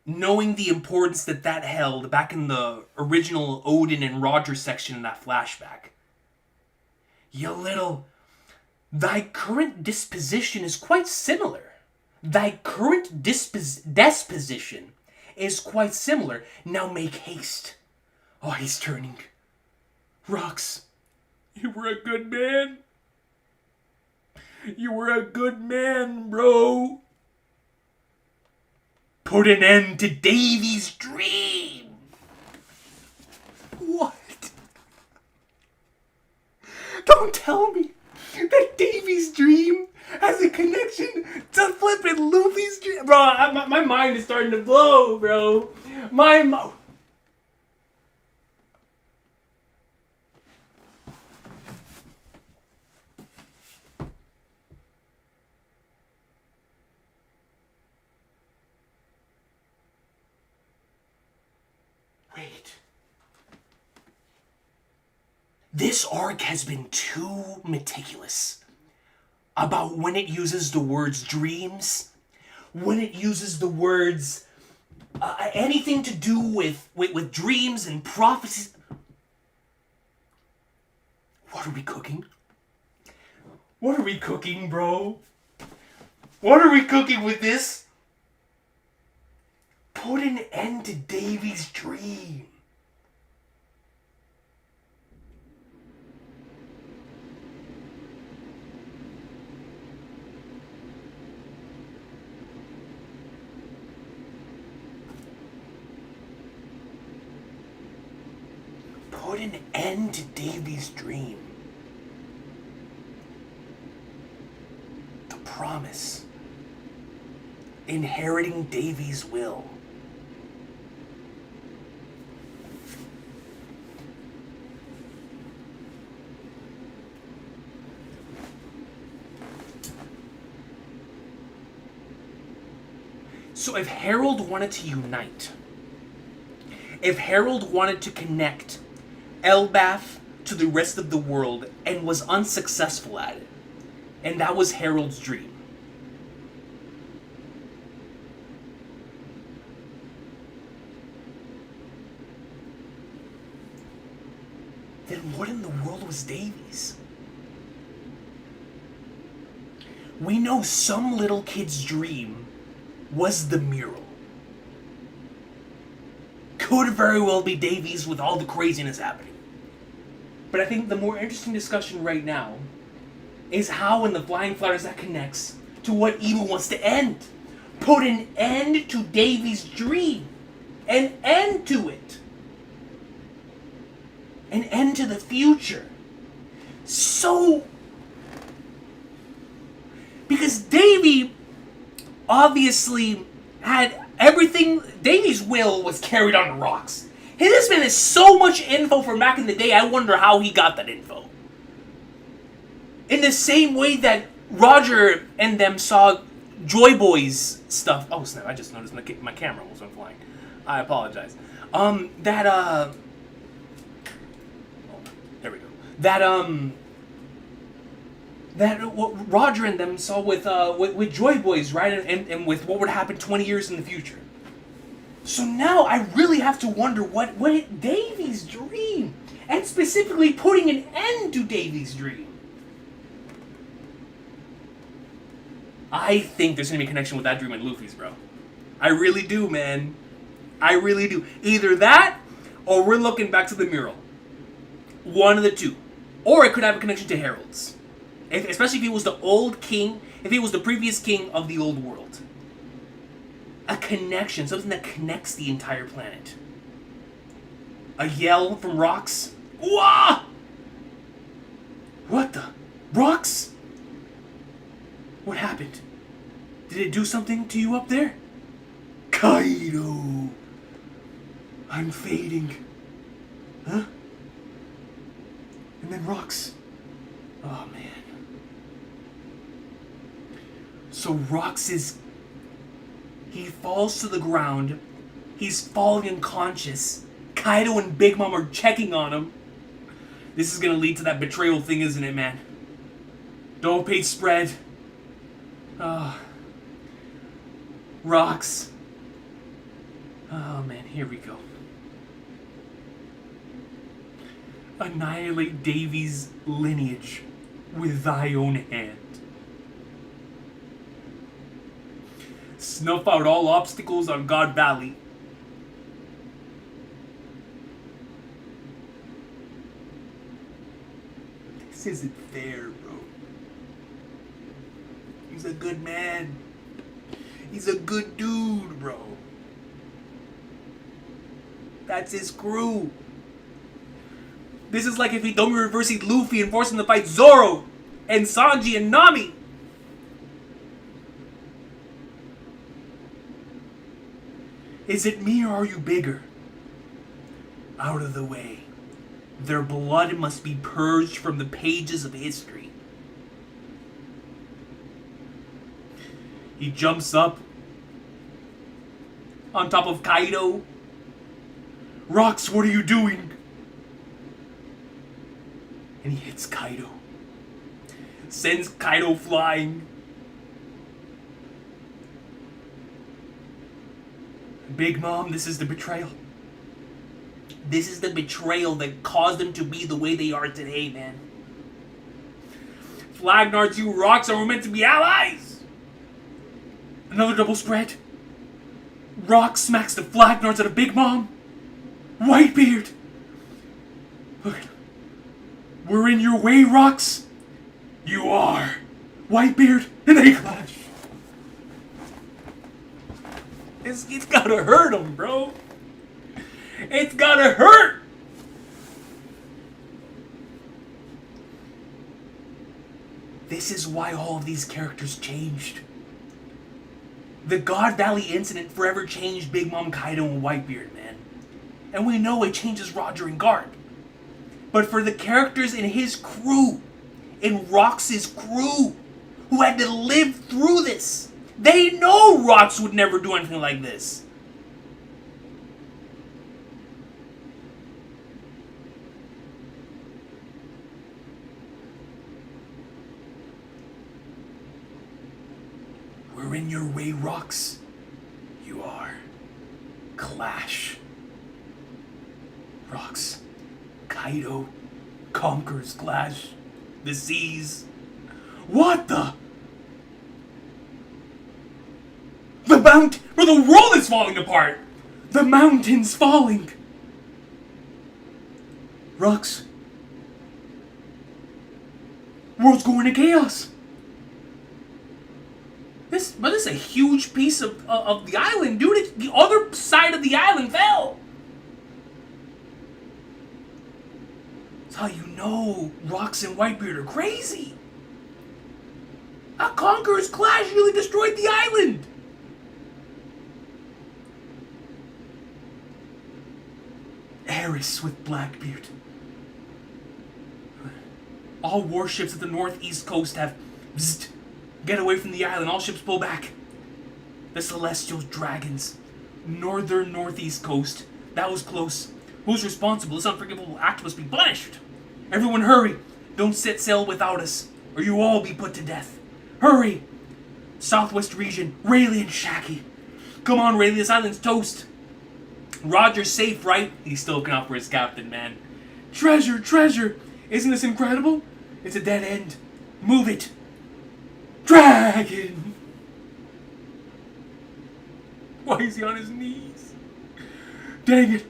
Knowing the importance that held back in the original Odin and Roger section in that flashback. Thy current disposition is quite similar. Thy current disposition is quite similar. Now make haste. Oh, he's turning. Rocks, you were a good man. You were a good man, bro. Put an end to Davy's dream. What? Don't tell me that Davy's dream has a connection to flippin' Luffy's dream. Bro, my mind is starting to blow, bro. Wait. This arc has been too meticulous about when it uses the words dreams, when it uses the words anything to do with dreams and prophecies. What are we cooking? What are we cooking, bro? What are we cooking with this? Put an end to Davy's dream. Put an end to Davy's dream. The promise. Inheriting Davy's will. So if Harold wanted to unite, if Harold wanted to connect Elbaf to the rest of the world and was unsuccessful at it, and that was Harold's dream, then what in the world was Davy's? We know some little kid's dream was the mural. Could very well be Davy's with all the craziness happening. But I think the more interesting discussion right now is how in the Flying Flowers that connects to what Emu wants to end. Put an end to Davy's dream. An end to it. An end to the future. So, because Davy obviously had everything. Davy's will was carried on the rocks. Hey, this man has so much info from back in the day, I wonder how he got that info. In the same way that Roger and them saw Joy Boy's stuff. Oh snap, I just noticed my camera almost went flying. I apologize. Oh, there we go. That what Roger and them saw with Joy Boys, right? And with what would happen 20 years in the future. So now I really have to wonder what Davy's dream, and specifically putting an end to Davy's dream. I think there's gonna be a connection with that dream and Luffy's, bro. I really do, man. I really do. Either that, or we're looking back to the mural. One of the two. Or it could have a connection to Harold's. Especially if he was the old king, if he was the previous king of the old world. A connection, something that connects the entire planet. A yell from Rocks. Wah! What the? Rocks? What happened? Did it do something to you up there? Kaido! I'm fading. Huh? And then Rocks. Oh, man. So Rocks is... He falls to the ground. He's falling unconscious. Kaido and Big Mom are checking on him. This is gonna lead to that betrayal thing, isn't it, man? Double page spread. Rocks. Oh, man, here we go. Annihilate Davy's lineage with thy own hand. Snuff out all obstacles on God Valley. This isn't fair, bro. He's a good man. He's a good dude, bro. That's his crew. This is like if Hitomi reversing Luffy and forced him to fight Zoro and Sanji and Nami. Is it me or are you bigger? Out of the way. Their blood must be purged from the pages of history. He jumps up on top of Kaido. Rocks, what are you doing? And he hits Kaido. Sends Kaido flying. Big Mom, this is the betrayal. This is the betrayal that caused them to be the way they are today, man. Flagnards, you Rocks are meant to be allies! Another double spread. Rock smacks the Flagnards out of Big Mom. Whitebeard! Look. We're in your way, Rocks. You are. Whitebeard, and they clash. It's gotta hurt him, bro. It's gotta hurt. This is why all of these characters changed. The God Valley incident forever changed Big Mom, Kaido, and Whitebeard, man. And we know it changes Roger and Garp. But for the characters in his crew, in Rocks' crew, who had to live through this, they know Rocks would never do anything like this. We're in your way, Rocks. You are. Clash. Rocks. Kaido conquers Clash. The seas. What the? The mountain, where the world is falling apart. The mountain's falling. Rocks. World's going to chaos. This is a huge piece of the island, dude. The other side of the island fell. That's how you know Rocks and Whitebeard are crazy. A Conqueror's Clash nearly destroyed the island. perish with Blackbeard. All warships at the northeast coast have... Bzzzt, get away from the island. All ships pull back. The Celestial Dragons. Northern northeast coast. That was close. Who's responsible? This unforgivable act must be punished. Everyone hurry. Don't set sail without us, or you all be put to death. Hurry! Southwest region, Rayleigh and Shacky. Come on, Rayleigh, this island's toast. Roger's safe, right? He's still looking out for his captain, man. Treasure, treasure! Isn't this incredible? It's a dead end. Move it. Dragon! Why is he on his knees? Dang it.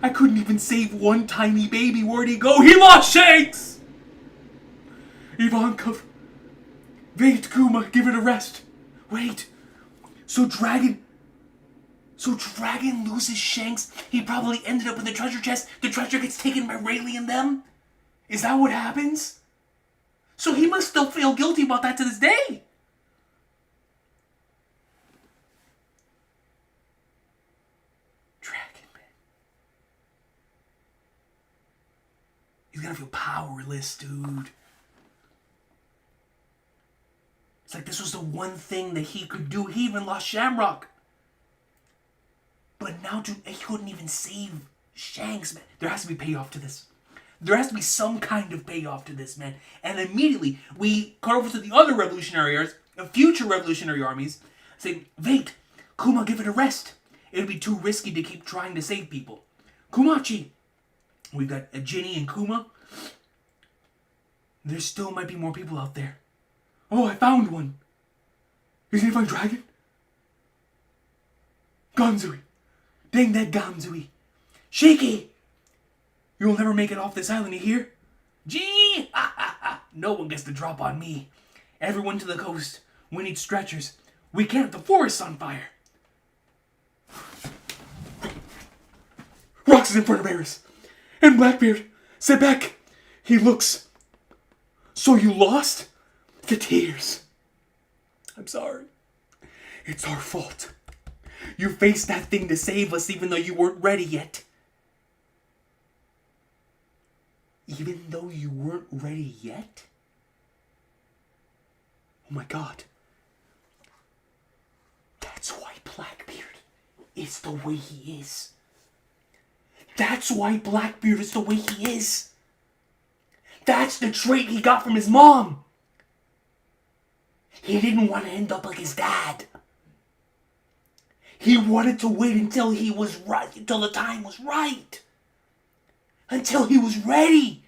I couldn't even save one tiny baby. Where'd he go? He lost Shanks! Ivankov. Wait, Kuma, give it a rest. Wait. So Dragon loses Shanks. He probably ended up in the treasure chest. The treasure gets taken by Rayleigh and them? Is that what happens? So he must still feel guilty about that to this day. Dragon, man. He's gonna feel powerless, dude. It's like this was the one thing that he could do. He even lost Shamrock. But now, dude, he couldn't even save Shanks, man. There has to be payoff to this. There has to be some kind of payoff to this, man. And immediately, we cut over to the other revolutionary armies, future revolutionary armies, saying, wait, Kuma, give it a rest. It would be too risky to keep trying to save people. Kumachi. We've got Ginny and Kuma. There still might be more people out there. Oh, I found one. Is it my dragon? Gonzui. Dang that Gonzui. Shaky! You'll never make it off this island, you hear? Gee! Ha ha ha! No one gets to drop on me. Everyone to the coast. We need stretchers. We can't. The forest's on fire. Rox is in front of Eris. And Blackbeard. Sebek. He looks. So you lost? The tears. I'm sorry. It's our fault. You faced that thing to save us even though you weren't ready yet. Even though you weren't ready yet? Oh my god. That's why Blackbeard is the way he is. That's why Blackbeard is the way he is. That's the trait he got from his mom. He didn't want to end up like his dad. He wanted to wait until he was right, until the time was right. Until he was ready.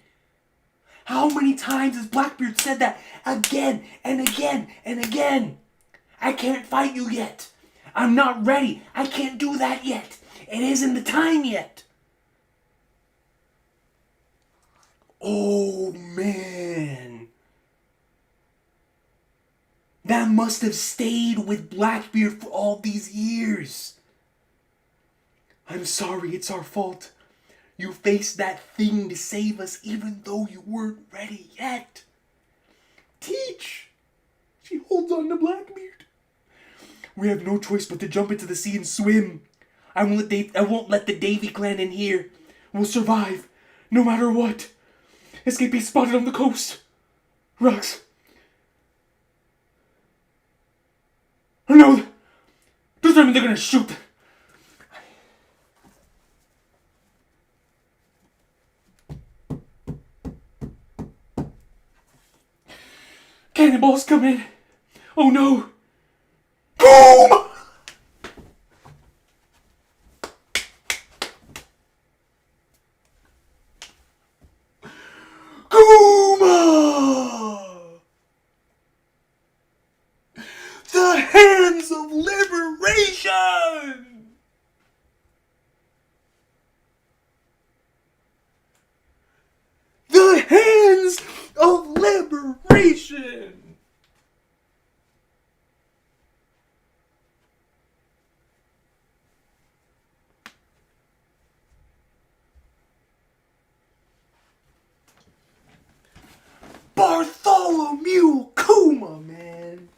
How many times has Blackbeard said that? Again and again and again. I can't fight you yet. I'm not ready. I can't do that yet. It isn't the time yet. Oh, man. That must have stayed with Blackbeard for all these years. I'm sorry, it's our fault. You faced that thing to save us even though you weren't ready yet. Teach! She holds on to Blackbeard. We have no choice but to jump into the sea and swim. I won't let the Davy clan in here. We'll survive, no matter what. Escapees spotted on the coast. Rox. Oh no! Does that mean they're gonna shoot? Cannonballs come in. Oh no! Boom! The hands of liberation! The hands of liberation! Bartholomew Kuma, man.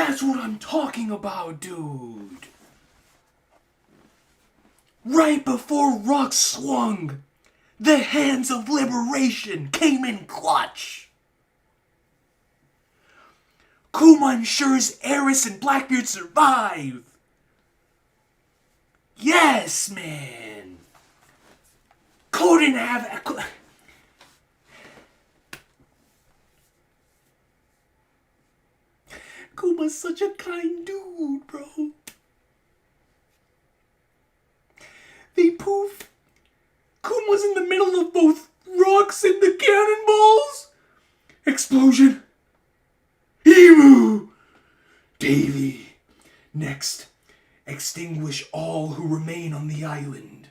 That's what I'm talking about, dude. Right before Rock swung, the hands of liberation came in clutch. Kuma ensures Eris and Blackbeard survive. Yes, man. Couldn't have... Kuma's such a kind dude, bro. They poof. Kuma's in the middle of both rocks and the cannonballs. Explosion. Emu. Davy. Next, extinguish all who remain on the island.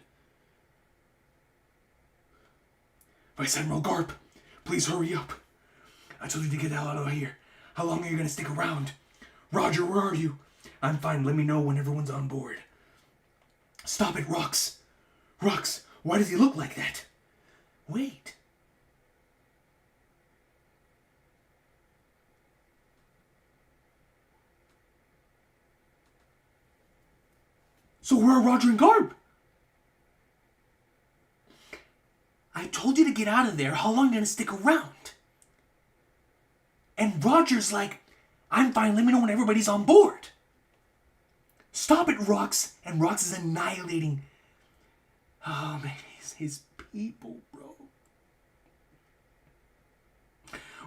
Vice Admiral Garp, please hurry up. I told you to get the hell out of here. How long are you gonna stick around? Roger, where are you? I'm fine. Let me know when everyone's on board. Stop it, Rox. Rox, why does he look like that? Wait. So where are Roger and Garb? I told you to get out of there. How long are you gonna stick around? And Roger's like, I'm fine, let me know when everybody's on board. Stop it, Rox. And Rox is annihilating. Oh, man, his people, bro.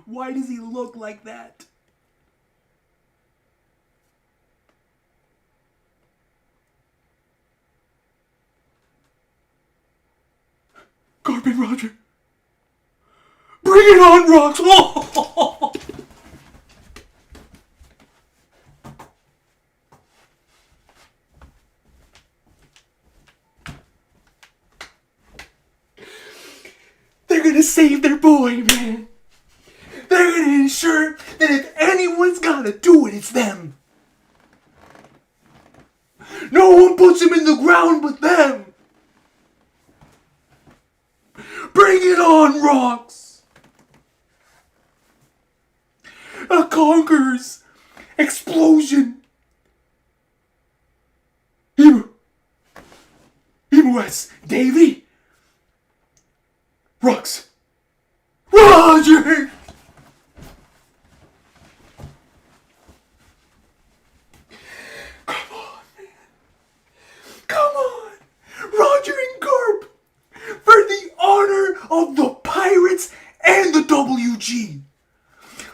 Why does he look like that? Garp and Roger. Bring it on, Rox. Oh! They're gonna save their boy, man. They're gonna ensure that if anyone's gotta do it, it's them. No one puts him in the ground but them. Bring it on, Rox. A conquerors. Explosion. Emu S. Davy. Rox. Roger! Come on, man. Come on. Roger and Garp. For the honor of the Pirates and the WG.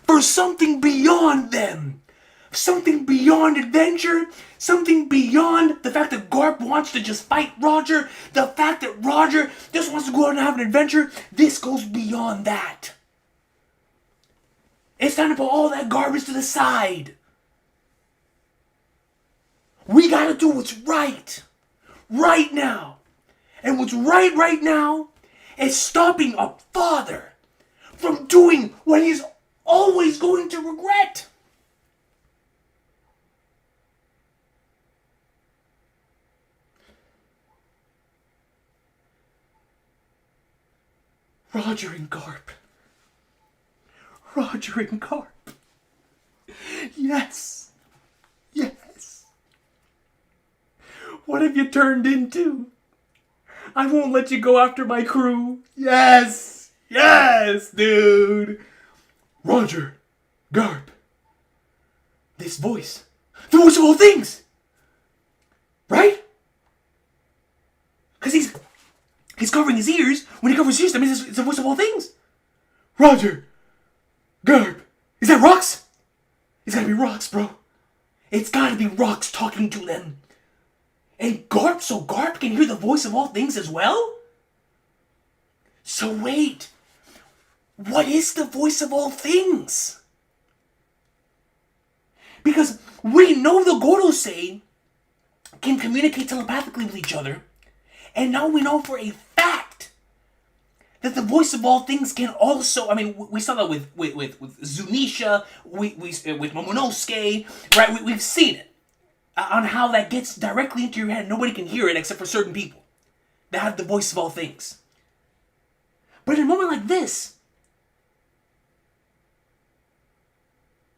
For something beyond them. Something beyond adventure. Something beyond the fact that Garp wants to just fight Roger. The fact that Roger just wants to go out and have an adventure. This goes beyond that. It's time to put all that garbage to the side. We gotta do what's right. Right now. And what's right now is stopping a father from doing what he's always going to regret. Roger and Garp. Roger and Garp. Yes. Yes. What have you turned into? I won't let you go after my crew. Yes. Yes, dude. Roger. Garp. This voice. The voice of all things. Right? Because he's covering his ears. When he covers his ears, that means it's the voice of all things. Roger. Garp. Is that Rox? It's gotta be Rox, bro. It's gotta be Rox talking to them. And Garp, so Garp can hear the voice of all things as well? So wait. What is the voice of all things? Because we know the Gorosei can communicate telepathically with each other. And now we know for a fact that the voice of all things can also... I mean, we saw that with Zunisha, with Momonosuke, right? We've seen it. On how that gets directly into your head. Nobody can hear it except for certain people that have the voice of all things. But in a moment like this,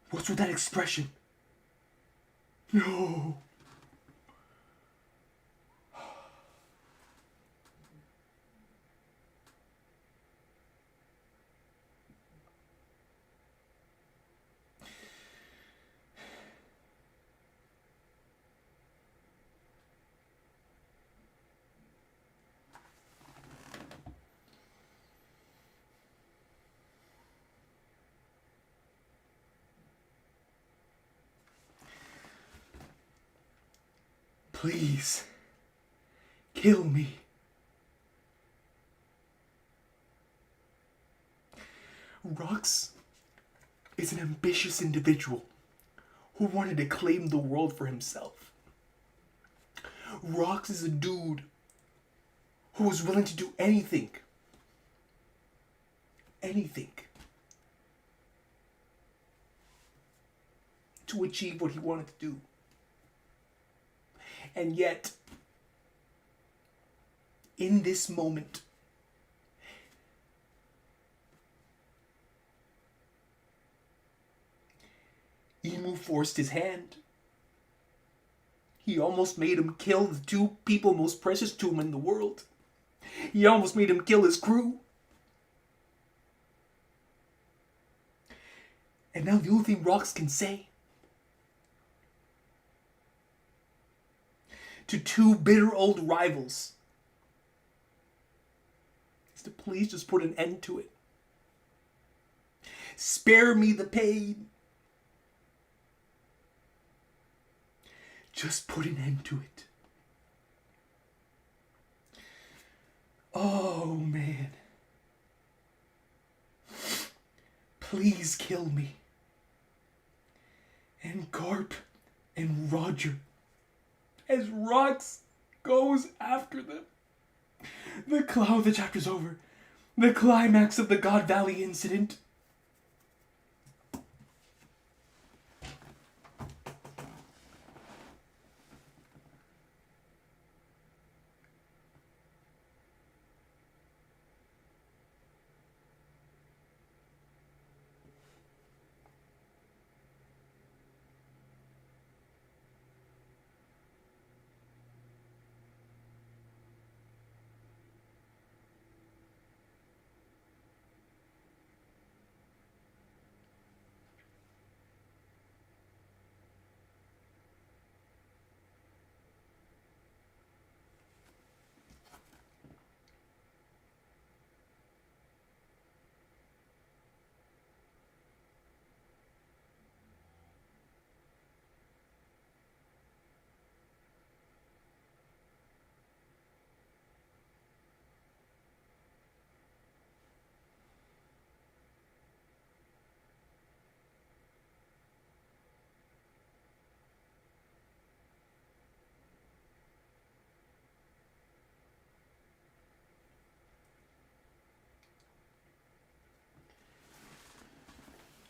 what's with that expression? No. Please, kill me. Rox is an ambitious individual who wanted to claim the world for himself. Rox is a dude who was willing to do anything. Anything. To achieve what he wanted to do. And yet, in this moment, Emu forced his hand. He almost made him kill the two people most precious to him in the world. He almost made him kill his crew. And now the only thing Rox can say to two bitter old rivals is to please just put an end to it. Spare me the pain. Just put an end to it. Oh, man. Please kill me. And Garp and Roger, as Rox goes after them. The chapter's over. The climax of the God Valley incident.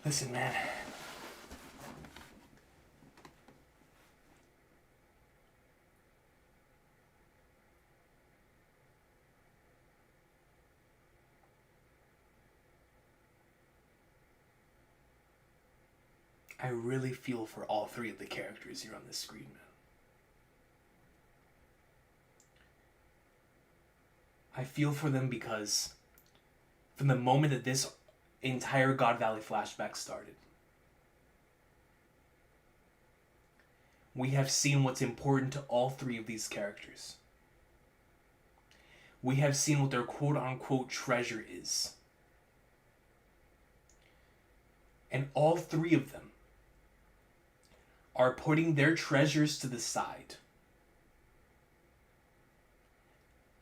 Listen, man. I really feel for all three of the characters here on this screen, man. I feel for them because from the moment that this entire God Valley flashback started, we have seen what's important to all three of these characters. We have seen what their quote-unquote treasure is. And all three of them are putting their treasures to the side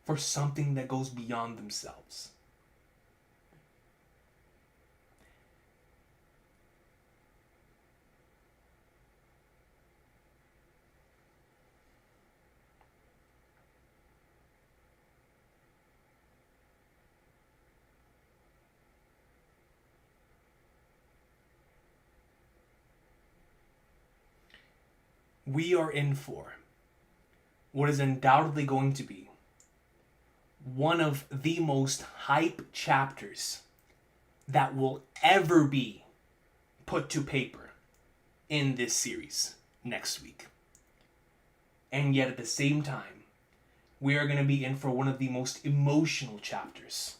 for something that goes beyond themselves. We are in for what is undoubtedly going to be one of the most hype chapters that will ever be put to paper in this series next week. And yet at the same time, we are going to be in for one of the most emotional chapters.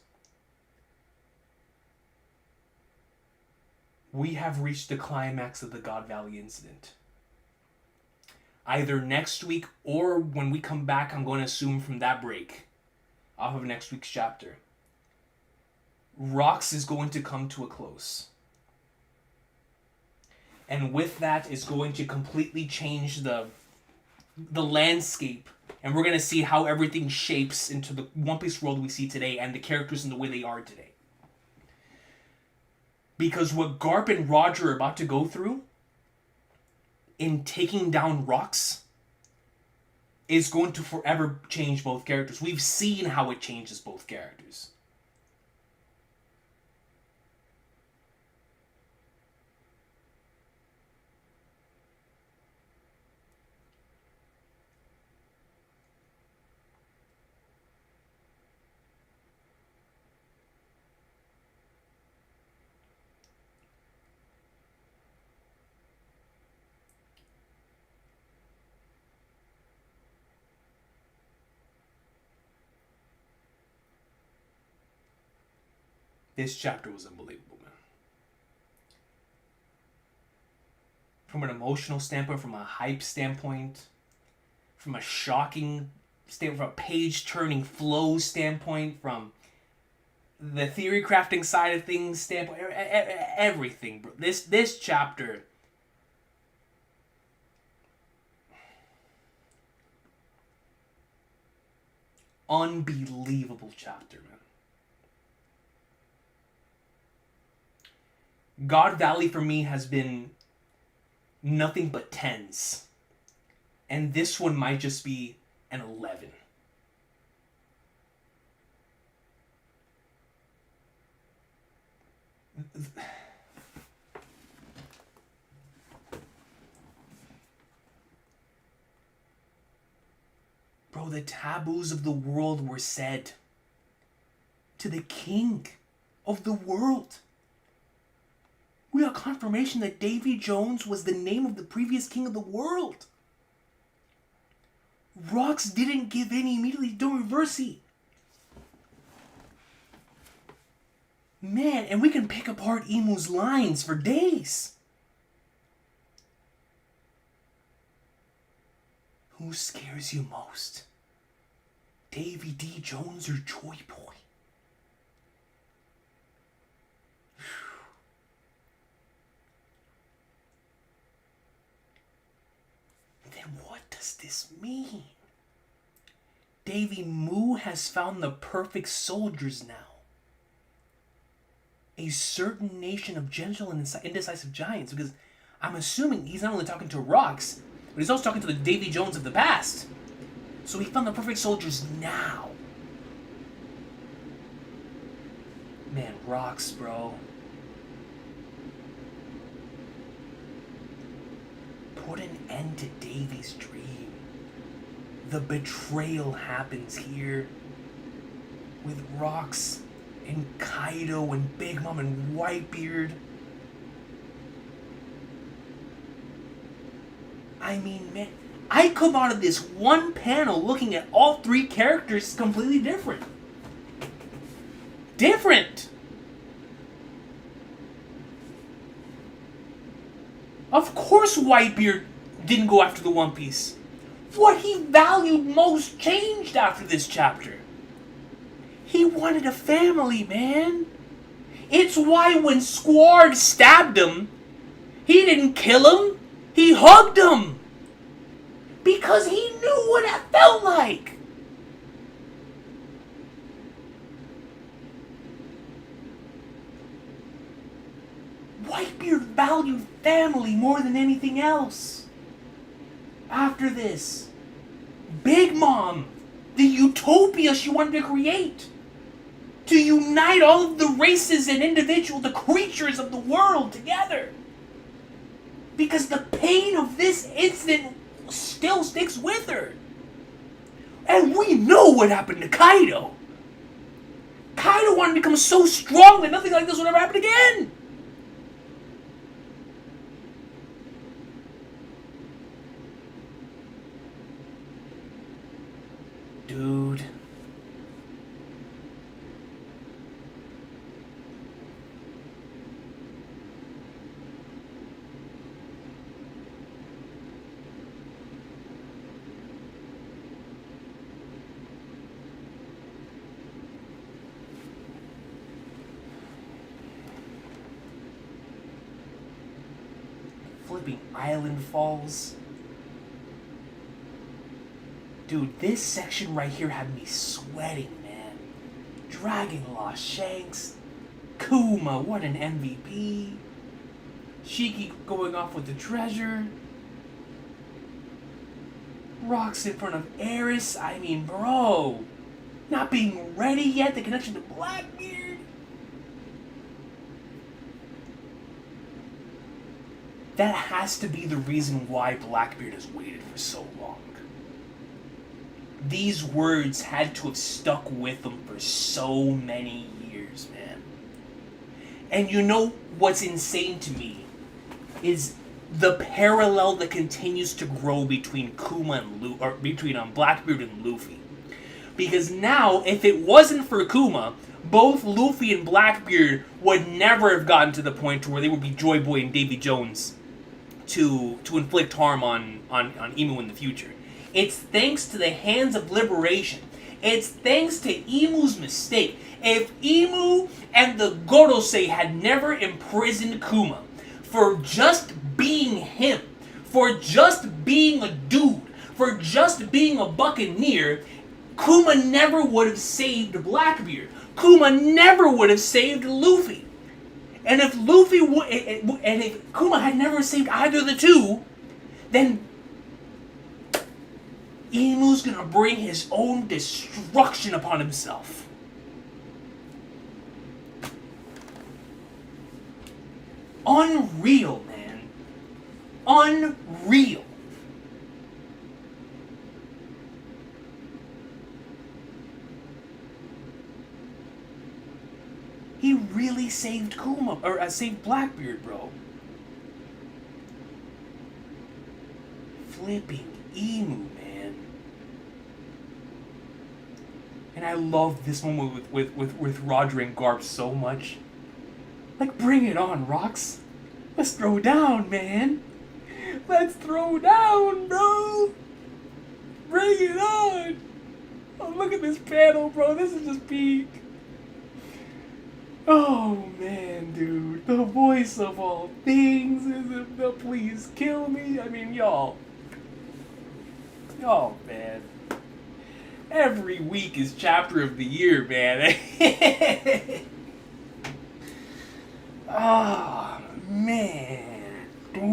We have reached the climax of the God Valley incident. Either next week or when we come back, I'm going to assume from that break, off of next week's chapter, Rox is going to come to a close. And with that is going to completely change the landscape. And we're going to see how everything shapes into the One Piece world we see today and the characters and the way they are today. Because what Garp and Roger are about to go through in taking down Rox is going to forever change both characters. We've seen how it changes both characters. This chapter was unbelievable, man. From an emotional standpoint, from a hype standpoint, from a shocking standpoint, from a page-turning flow standpoint, from the theory crafting side of things standpoint, everything, bro. This chapter, unbelievable chapter, man. God Valley for me has been nothing but 10s. And this one might just be an 11. Bro, the taboos of the world were said to the king of the world. We got confirmation that Davy Jones was the name of the previous king of the world. Rox didn't give in immediately during Reversi. Man, and we can pick apart Emu's lines for days. Who scares you most? Davy D. Jones or Joy Boy? What does this mean? Davy Moo has found the perfect soldiers now. A certain nation of gentle and indecisive giants, because I'm assuming he's not only talking to Rox, but he's also talking to the Davy Jones of the past. So he found the perfect soldiers now. Man, Rox, bro. Put an end to Davy's dream. The betrayal happens here with Rox and Kaido and Big Mom and Whitebeard. I mean, man, I come out of this one panel looking at all three characters completely different. Different! Of course Whitebeard didn't go after the One Piece. What he valued most changed after this chapter. He wanted a family, man. It's why when Squard stabbed him, he didn't kill him, he hugged him. Because he knew what it felt like. Whitebeard valued family more than anything else. After this, Big Mom, the utopia she wanted to create, to unite all of the races and the creatures of the world together. Because the pain of this incident still sticks with her. And we know what happened to Kaido. Kaido wanted to become so strong that nothing like this would ever happen again. Sleeping Island falls. Dude, this section right here had me sweating, man. Dragon lost Shanks. Kuma, what an MVP. Shiki going off with the treasure. Rocks in front of Eris. I mean, bro. Not being ready yet. The connection to Blackbeard. That has to be the reason why Blackbeard has waited for so long. These words had to have stuck with him for so many years, man. And you know what's insane to me is the parallel that continues to grow between Kuma and between Blackbeard and Luffy. Because now, if it wasn't for Kuma, both Luffy and Blackbeard would never have gotten to the point where they would be Joy Boy and Davy Jones to inflict harm on Imu in the future. It's thanks to the Hands of Liberation. It's thanks to Imu's mistake. If Imu and the Gorosei had never imprisoned Kuma for just being him, for just being a dude, for just being a buccaneer, Kuma never would have saved Blackbeard. Kuma never would have saved Luffy. And if if Kuma had never saved either of the two, then Imu's gonna bring his own destruction upon himself. Unreal, man. Unreal. He really saved Kuma, or saved Blackbeard, bro. Flipping Imu, man. And I love this moment with Roger and Garp so much. Like, bring it on, Rocks. Let's throw down, man. Let's throw down, bro. Bring it on. Oh, look at this panel, bro. This is just peak. Oh, man, dude. The voice of all things is the please kill me. I mean, y'all. Y'all, man. Every week is chapter of the year, man. Oh, man. Dude.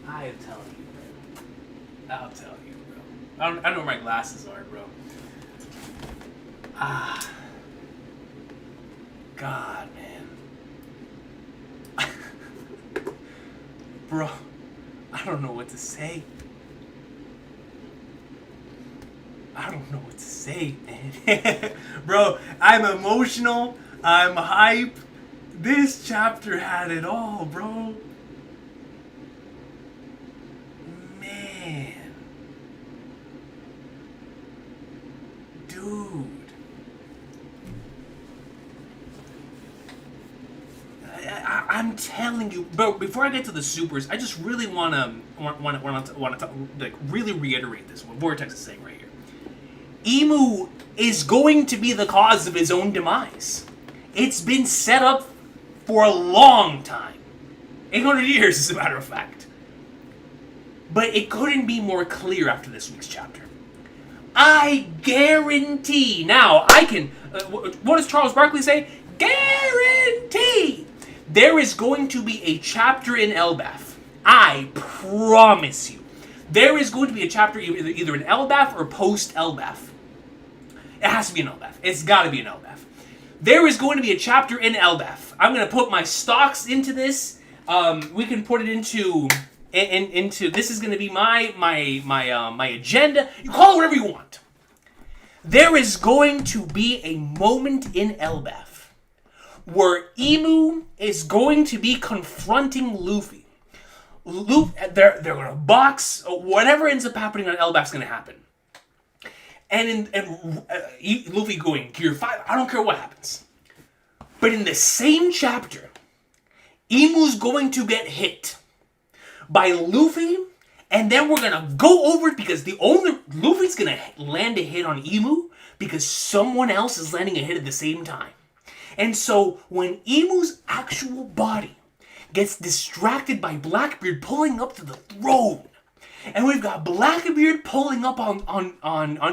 I tell you, bro. I'll tell you, bro. I don't know where my glasses are, bro. Ah. God, man. Bro, I don't know what to say. I don't know what to say, man. Bro, I'm emotional. I'm hype. This chapter had it all, bro. Man. Dude. I'm telling you, bro. Before I get to the supers, I just really want to like really reiterate this. What Vortex is saying right here. Imu is going to be the cause of his own demise. It's been set up for a long time, 800 years, as a matter of fact. But it couldn't be more clear after this week's chapter. I guarantee. Now I can. What does Charles Barkley say? Guarantee. There is going to be a chapter in Elbaf. I promise you. There is going to be a chapter either in Elbaf or post-Elbaf. It has to be in Elbaf. It's got to be in Elbaf. There is going to be a chapter in Elbaf. I'm going to put my stocks into this. We can put it into this is going to be my agenda. You call it whatever you want. There is going to be a moment in Elbaf where Imu is going to be confronting Luffy. They're going to box. Whatever ends up happening on Elbaf's going to happen. And Luffy going Gear 5. I don't care what happens. But in the same chapter, Imu's going to get hit by Luffy. And then we're going to go over it because Luffy's going to land a hit on Imu because someone else is landing a hit at the same time. And so when Emu's actual body gets distracted by Blackbeard pulling up to the throne, and we've got Blackbeard pulling up on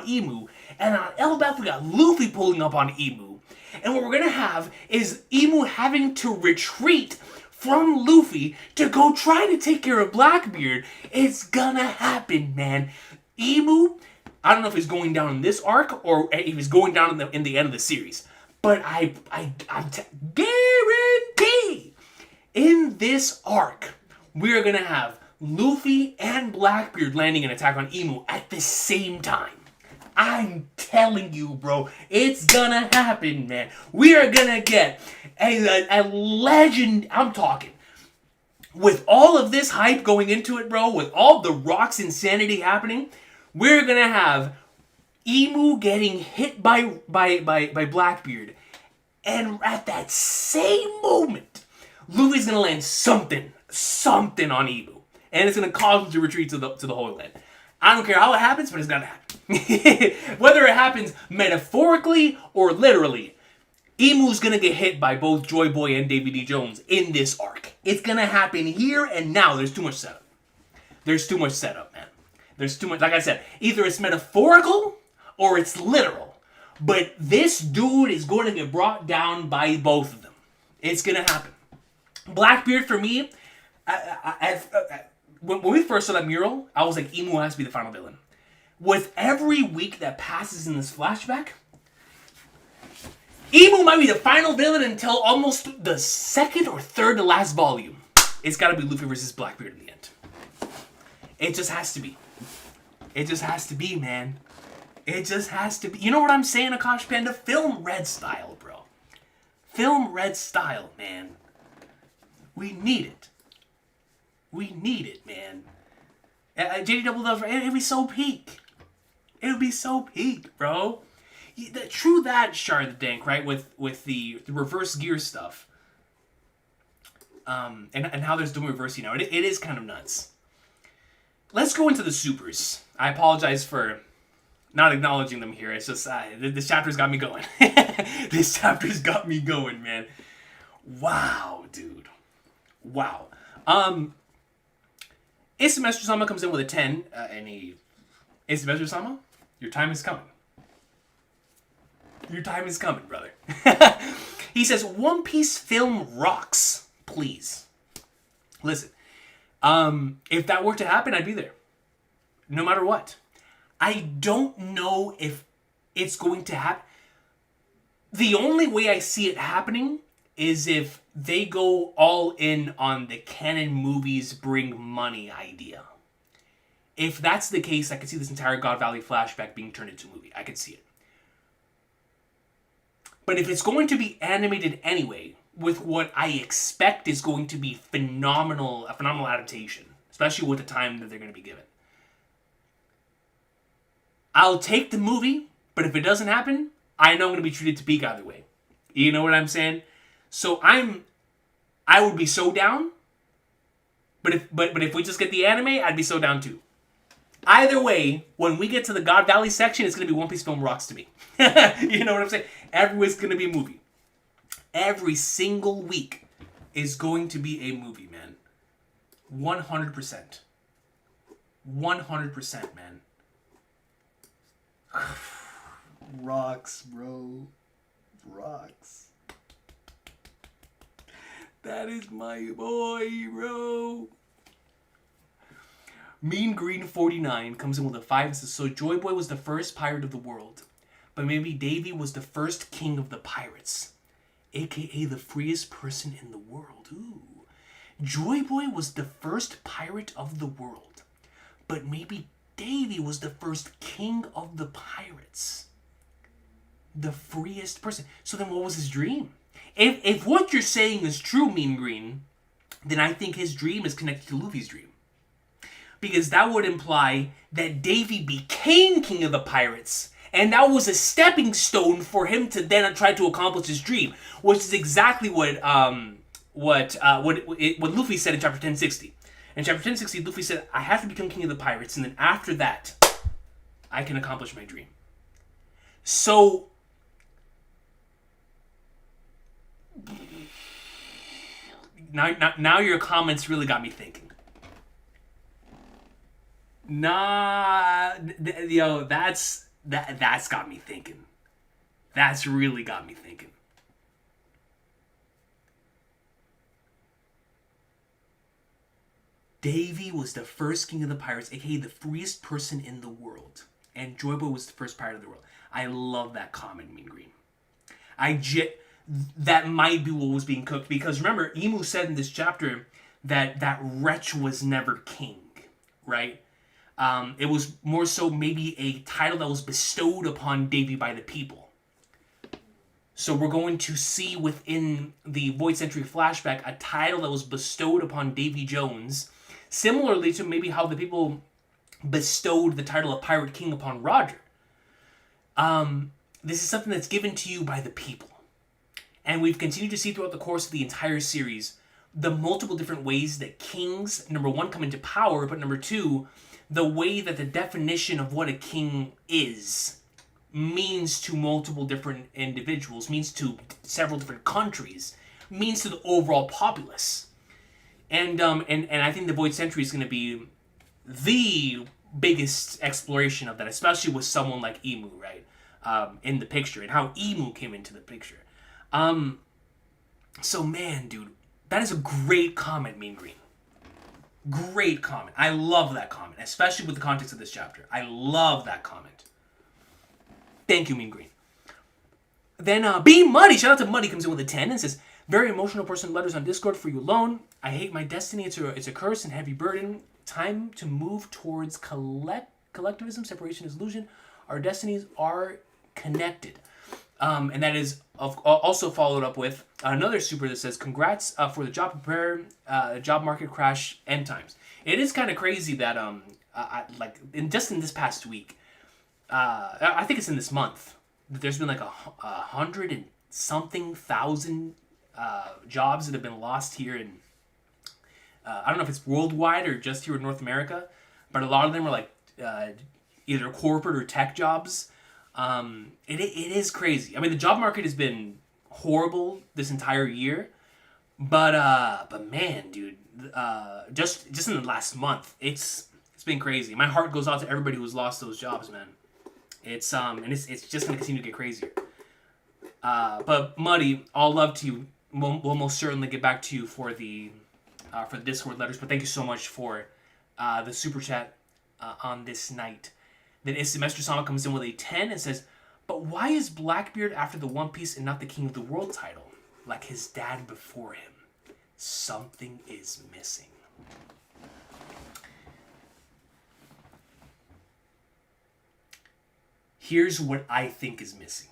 Emu, and on Elbaf we got Luffy pulling up on Emu, and what we're gonna have is Emu having to retreat from Luffy to go try to take care of Blackbeard. It's gonna happen, man. Emu, I don't know if he's going down in this arc or if he's going down in the end of the series, but I guarantee in this arc we're gonna have Luffy and Blackbeard landing an attack on Emu at the same time. I'm telling you, bro, it's gonna happen, man. We are gonna get a legend. I'm talking. With all of this hype going into it, bro, with all the Rock's insanity happening, we're gonna have Emu getting hit by Blackbeard, and at that same moment, Luffy's gonna land something on Emu, and it's gonna cause him to retreat to the Holy Land. I don't care how it happens, but it's gonna happen. Whether it happens metaphorically or literally, Emu's gonna get hit by both Joy Boy and Davy D. Jones in this arc. It's gonna happen here and now. There's too much setup. There's too much setup, man. There's too much. Like I said, either it's metaphorical or it's literal. But this dude is going to get brought down by both of them. It's gonna happen. Blackbeard, for me, when we first saw that mural, I was like, Emu has to be the final villain. With every week that passes in this flashback, Emu might be the final villain until almost the second or third to last volume. It's got to be Luffy versus Blackbeard in the end. It just has to be. It just has to be, man. It just has to be. You know what I'm saying, Akash Panda? Film Red style, bro. Film Red style, man. We need it. We need it, man. JD Double Dove, it'd be so peak. It would be so peak, bro. True that, Shard the Dank, right? With the reverse gear stuff. And how there's doing reverse, it is kind of nuts. Let's go into the supers. I apologize for not acknowledging them here. It's just, this chapter's got me going. This chapter's got me going, man. Wow, dude. Wow. Semester-sama comes in with a 10, and Semester-sama, your time is coming. Your time is coming, brother. He says, One Piece film rocks, please. Listen, if that were to happen, I'd be there. No matter what. I don't know if it's going to happen. The only way I see it happening is if they go all in on the canon movies bring money idea. If that's the case, I could see this entire God Valley flashback being turned into a movie. I could see it. But if it's going to be animated anyway, with what I expect is going to be a phenomenal adaptation, especially with the time that they're going to be given, I'll take the movie, but if it doesn't happen, I know I'm going to be treated to peak either way. You know what I'm saying? So I would be so down, but if we just get the anime, I'd be so down too. Either way, when we get to the God Valley section, it's going to be One Piece film rocks to me. You know what I'm saying? Every week's going to be a movie. Every single week is going to be a movie, man. 100%. 100%, man. Rocks, bro. Rocks. That is my boy, bro. Mean Green 49 comes in with a 5 and says, so Joy Boy was the first pirate of the world, but maybe Davy was the first king of the pirates, aka the freest person in the world. Ooh. Joy Boy was the first pirate of the world, but maybe Davy was the first king of the pirates. The freest person. So then what was his dream? If what you're saying is true, Mean Green, then I think his dream is connected to Luffy's dream. Because that would imply that Davy became king of the pirates, and that was a stepping stone for him to then try to accomplish his dream, which is exactly what Luffy said in chapter 1060. In chapter 1060, Luffy said, I have to become king of the pirates, and then after that, I can accomplish my dream. So now your comments really got me thinking. Yo, that's got me thinking. That's really got me thinking. Davy was the first king of the pirates, aka the freest person in the world. And Joy Boy was the first pirate of the world. I love that comment, Mean Green. That might be what was being cooked, because remember, Emu said in this chapter that that wretch was never king, right? It was more so maybe a title that was bestowed upon Davy by the people. So we're going to see within the Void Century flashback a title that was bestowed upon Davy Jones, similarly to maybe how the people bestowed the title of Pirate King upon Roger. This is something that's given to you by the people. And we've continued to see throughout the course of the entire series the multiple different ways that kings, number one, come into power, but number two, the way that the definition of what a king is means to multiple different individuals, means to several different countries, means to the overall populace. And I think the Void Century is going to be the biggest exploration of that, especially with someone like Emu, right? In the picture, and how Emu came into the picture. So man, dude, that is a great comment, Mean Green. Great comment. I love that comment, especially with the context of this chapter. I love that comment. Thank you, Mean Green. Then B Muddy, shout out to Muddy, comes in with a 10 and says, very emotional person, letters on Discord for you alone. I hate my destiny. It's a curse and heavy burden. Time to move towards collectivism, separation is illusion. Our destinies are connected. And that is also followed up with another super that says, congrats for the job prepare, job market crash, end times. It is kind of crazy that, just in this past week, I think it's in this month, there's been like a 100 and something thousand jobs that have been lost here in, I don't know if it's worldwide or just here in North America, but a lot of them are like either corporate or tech jobs. It is crazy. I mean, the job market has been horrible this entire year, but man, dude, just in the last month, it's been crazy. My heart goes out to everybody who's lost those jobs, man. It's just gonna continue to get crazier. But Muddy, all love to you. We'll most certainly get back to you for the Discord letters. But thank you so much for the super chat on this night. Then Semester Sama comes in with a 10 and says, but why is Blackbeard after the One Piece and not the King of the World title? Like his dad before him. Something is missing. Here's what I think is missing.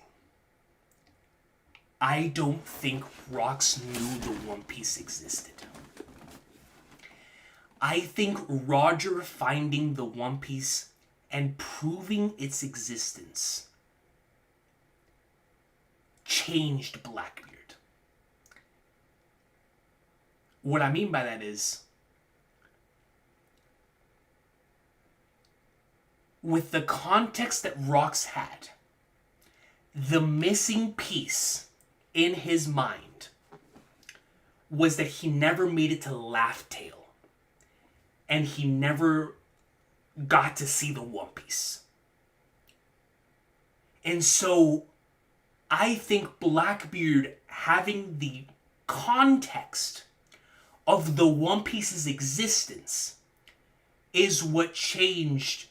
I don't think Rox knew the One Piece existed. I think Roger finding the One Piece and proving its existence changed Blackbeard. What I mean by that is, with the context that Rox had, the missing piece in his mind was that he never made it to Laugh Tale, and he never got to see the One Piece. And so I think Blackbeard having the context of the One Piece's existence is what changed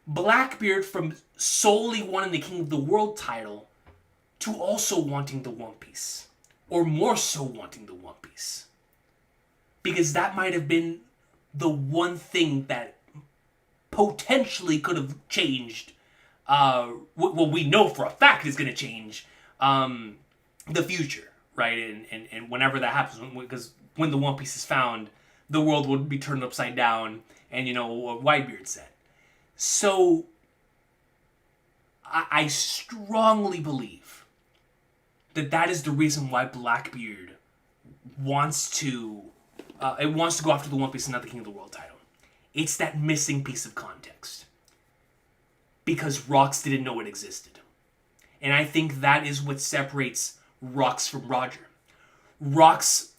Blackbeard from solely wanting the King of the World title to also wanting the One Piece. Or more so wanting the One Piece. Because that might have been the one thing that potentially could have changed, well, we know for a fact is going to change the future, right? And whenever that happens, because when the One Piece is found, the world would be turned upside down, and you know what Whitebeard said. So, I strongly believe that is the reason why Blackbeard wants to go after the One Piece and not the King of the World title. It's that missing piece of context. because Rox didn't know it existed. And I think that is what separates Rox from Roger. Rox,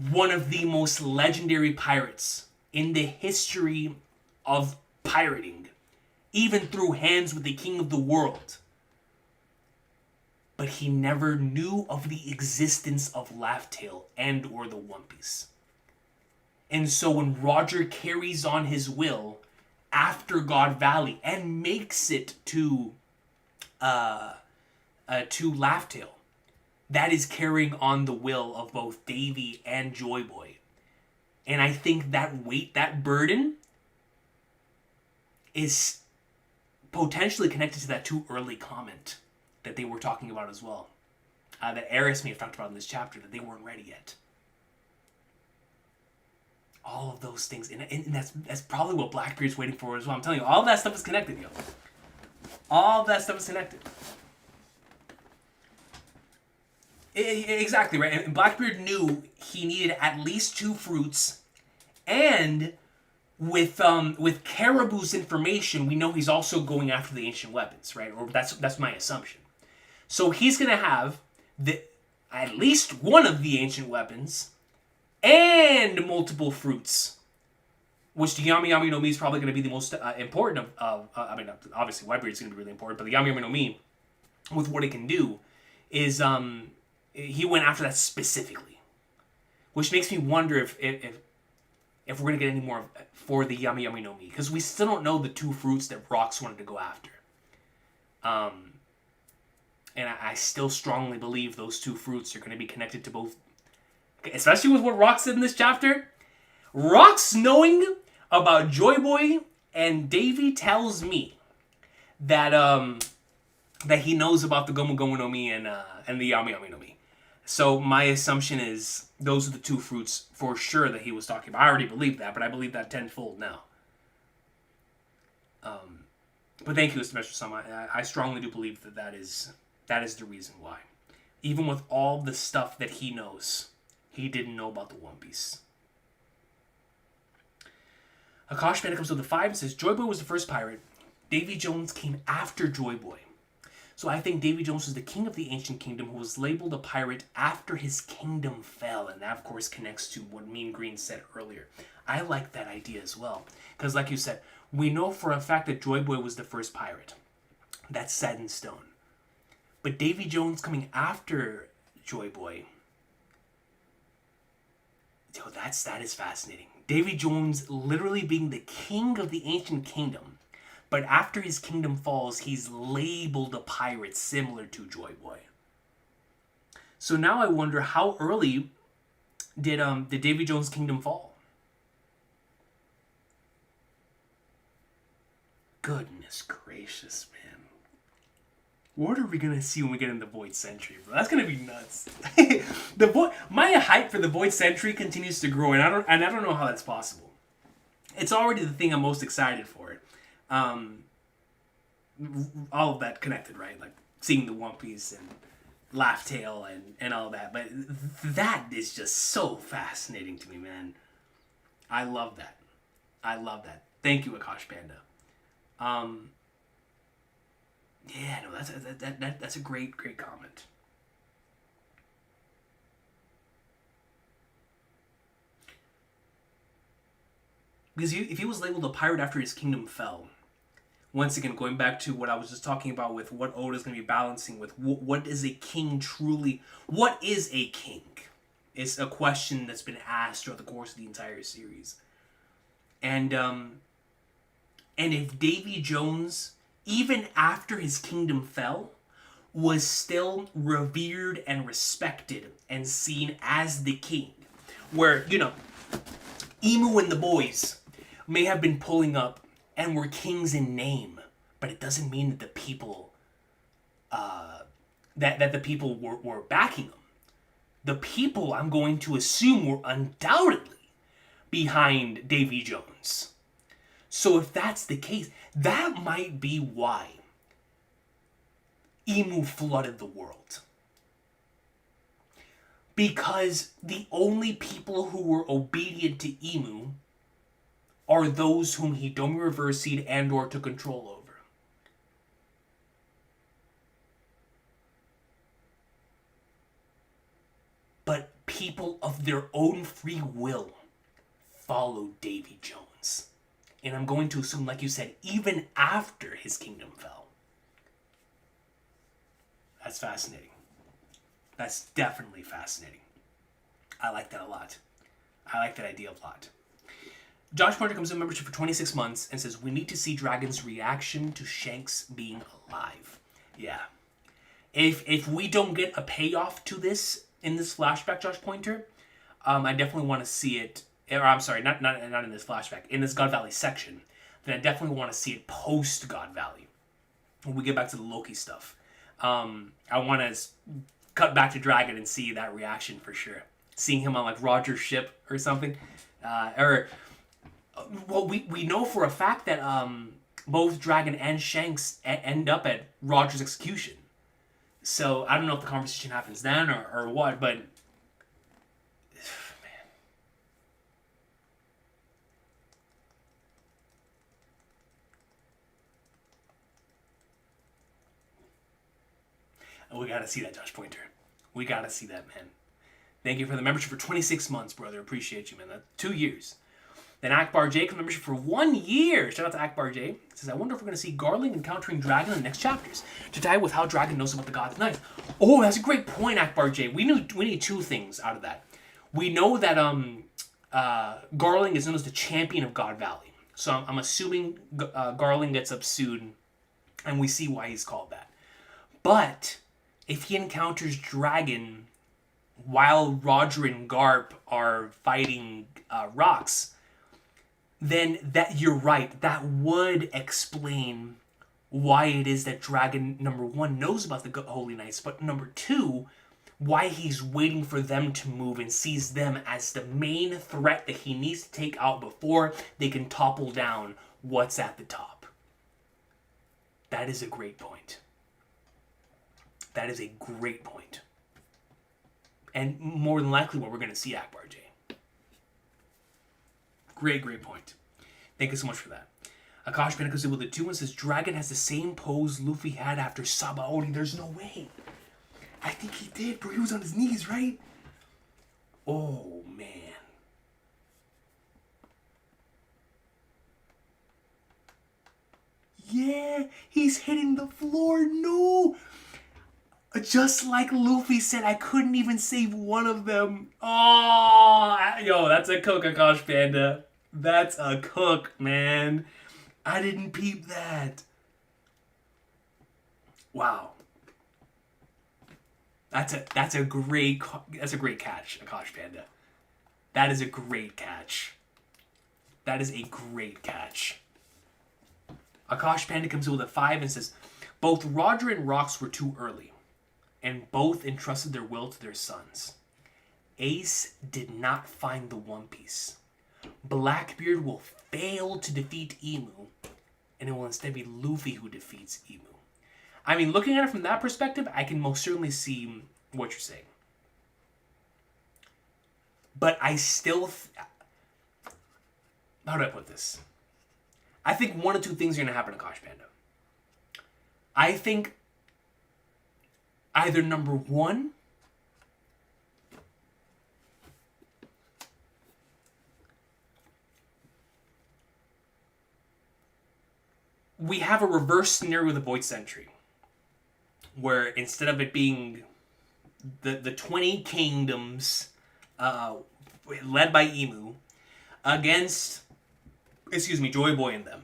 one of the most legendary pirates in the history of pirating, even through hands with the king of the world. But he never knew of the existence of Laughtail and or the One Piece. And so when Roger carries on his will after God Valley and makes it to Laughtail, that is carrying on the will of both Davy and Joy Boy. And I think that weight, that burden, is potentially connected to that too early comment that they were talking about as well. That Eris may have talked about in this chapter, that they weren't ready yet. All of those things, and that's probably what Blackbeard's waiting for as well. I'm telling you, all of that stuff is connected, yo. All of that stuff is connected. Exactly, right? And Blackbeard knew he needed at least 2 fruits, and with Caribou's information, we know he's also going after the ancient weapons, right? Or that's my assumption. So he's gonna have at least one of the ancient weapons and multiple fruits, which the Yami Yami no Mi is probably going to be the most important of. I mean, obviously Whitebeard's going to be really important, but the Yami Yami no Mi, with what it can do, is he went after that specifically, which makes me wonder if we're going to get any more for the Yami Yami no Mi, because we still don't know the 2 fruits that Rox wanted to go after. And I still strongly believe those 2 fruits are going to be connected to both. Especially with what Rox said in this chapter. Rox knowing about Joy Boy and Davy tells me that that he knows about the Gomu Gomu no Mi and the Yami Yami no Mi. So my assumption is those are the 2 fruits for sure that he was talking about. I already believe that, but I believe that tenfold now. But thank you, Mr. Sama. I strongly do believe that is the reason why. Even with all the stuff that he knows, he didn't know about the One Piece. Akash Panda comes to the 5 and says, Joy Boy was the first pirate. Davy Jones came after Joy Boy. So I think Davy Jones was the king of the ancient kingdom who was labeled a pirate after his kingdom fell. And that, of course, connects to what Mean Green said earlier. I like that idea as well. Because like you said, we know for a fact that Joy Boy was the first pirate. That's set in stone. But Davy Jones coming after Joy Boy, yo, that is fascinating. Davy Jones literally being the king of the ancient kingdom, but after his kingdom falls, he's labeled a pirate similar to Joy Boy. So now I wonder, how early did Davy Jones' kingdom fall? Goodness gracious, man. What are we gonna see when we get in the Void Century, bro? That's gonna be nuts. My hype for the Void Century continues to grow, and I don't know how that's possible. It's already the thing I'm most excited for. All of that connected, right? Like seeing the One Piece and Laughtail and all that. But that is just so fascinating to me, man. I love that. Thank you, Akash Panda. Yeah, no, that's a great comment. Because if he was labeled a pirate after his kingdom fell, once again, going back to what I was just talking about with what Oda's going to be balancing with, what is a king truly? What is a king? It's a question that's been asked throughout the course of the entire series. And if Davy Jones, even after his kingdom fell, was still revered and respected and seen as the king, where, Emu and the boys may have been pulling up and were kings in name, but it doesn't mean that the people that the people were backing them. The people, I'm going to assume, were undoubtedly behind Davy Jones. So if that's the case, that might be why Emu flooded the world. Because the only people who were obedient to Emu are those whom Hitomi reversied and or took control over. people of their own free will followed Davy Jones. And I'm going to assume, like you said, even after his kingdom fell. That's fascinating. That's definitely fascinating. I like that a lot. I like that idea a lot. Josh Pointer comes in membership for 26 months and says, we need to see Dragon's reaction to Shanks being alive. Yeah. If we don't get a payoff to this in this flashback, Josh Pointer, I definitely want to see it. Or I'm sorry, not in this flashback, in this God Valley section. Then I definitely want to see it post God Valley. When we get back to the Loki stuff, I want to cut back to Dragon and see that reaction for sure. Seeing him on like Roger's ship or something, well, we know for a fact that both Dragon and Shanks end up at Roger's execution. So I don't know if the conversation happens then or what, but man. We gotta see that, Josh Pointer. We gotta see that, man. Thank you for the membership for 26 months, brother. Appreciate you, man. That's 2 years. Then Akbar J comes membership for 1 year. Shout out to Akbar J. He says, I wonder if we're going to see Garling encountering Dragon in the next chapters to tie with how Dragon knows about the God's Knife. Oh, that's a great point, Akbar J. We need 2 things out of that. We know that Garling is known as the champion of God Valley. So I'm assuming Garling gets up soon, and we see why he's called that. But if he encounters Dragon while Roger and Garp are fighting Rocks, then that you're right. That would explain why it is that Dragon, number 1, knows about the Holy Knights, but number 2, why he's waiting for them to move and sees them as the main threat that he needs to take out before they can topple down what's at the top. That is a great point. That is a great point. And more than likely what we're going to see Akbar J. Great point. Thank you so much for that. Akash Panda goes in with the 2 and says, Dragon has the same pose Luffy had after Sabaody. There's no way. I think he did, bro. He was on his knees, right? Oh, man. Yeah, he's hitting the floor. No. Just like Luffy said, I couldn't even save one of them. Oh, yo, that's a cook, Akash Panda. That's a cook, man. I didn't peep that. Wow. That's a great catch, Akash Panda. That is a great catch. That is a great catch. Akash Panda comes in with a 5 and says, both Roger and Rocks were too early, and both entrusted their will to their sons. Ace did not find the One Piece. Blackbeard will fail to defeat Emu, and it will instead be Luffy who defeats Emu. I mean, looking at it from that perspective, I can most certainly see what you're saying. But I still... how do I put this? I think one of 2 things are going to happen to Akash Panda. I think either number 1... we have a reverse scenario with the Void Sentry, where instead of it being the 20 kingdoms led by Emu against, Joy Boy and them,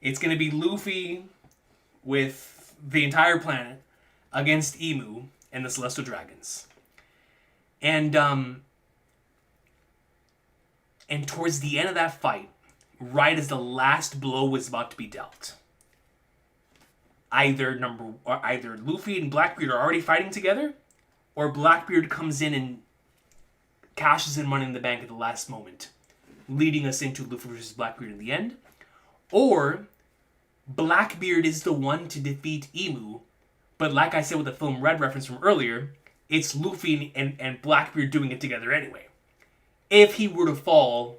it's going to be Luffy with the entire planet against Emu and the Celestial Dragons. And towards the end of that fight, right as the last blow was about to be dealt, either Luffy and Blackbeard are already fighting together, or Blackbeard comes in and cashes in Money in the Bank at the last moment, leading us into Luffy versus Blackbeard in the end, or Blackbeard is the one to defeat Emu, but like I said with the film Red reference from earlier, it's Luffy and Blackbeard doing it together anyway. If he were to fall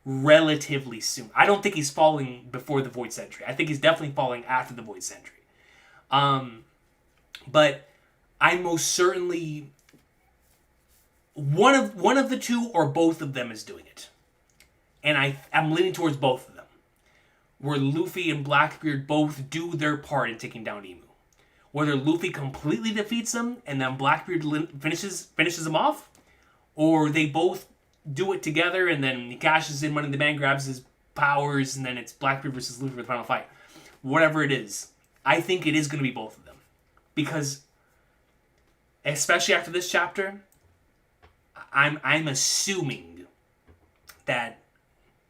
relatively soon. I don't think he's falling before the Void Sentry. I think he's definitely falling after the Void Sentry. But I most certainly one of the two or both of them is doing it. And I'm leaning towards both of them. Where Luffy and Blackbeard both do their part in taking down Emu. Whether Luffy completely defeats him and then Blackbeard finishes him off, or they both do it together and then he cashes in Money in the Bank, grabs his powers, and then it's Blackbeard versus Luffy for the final fight. Whatever it is, I think it is going to be both of them. Because, especially after this chapter, I'm assuming that,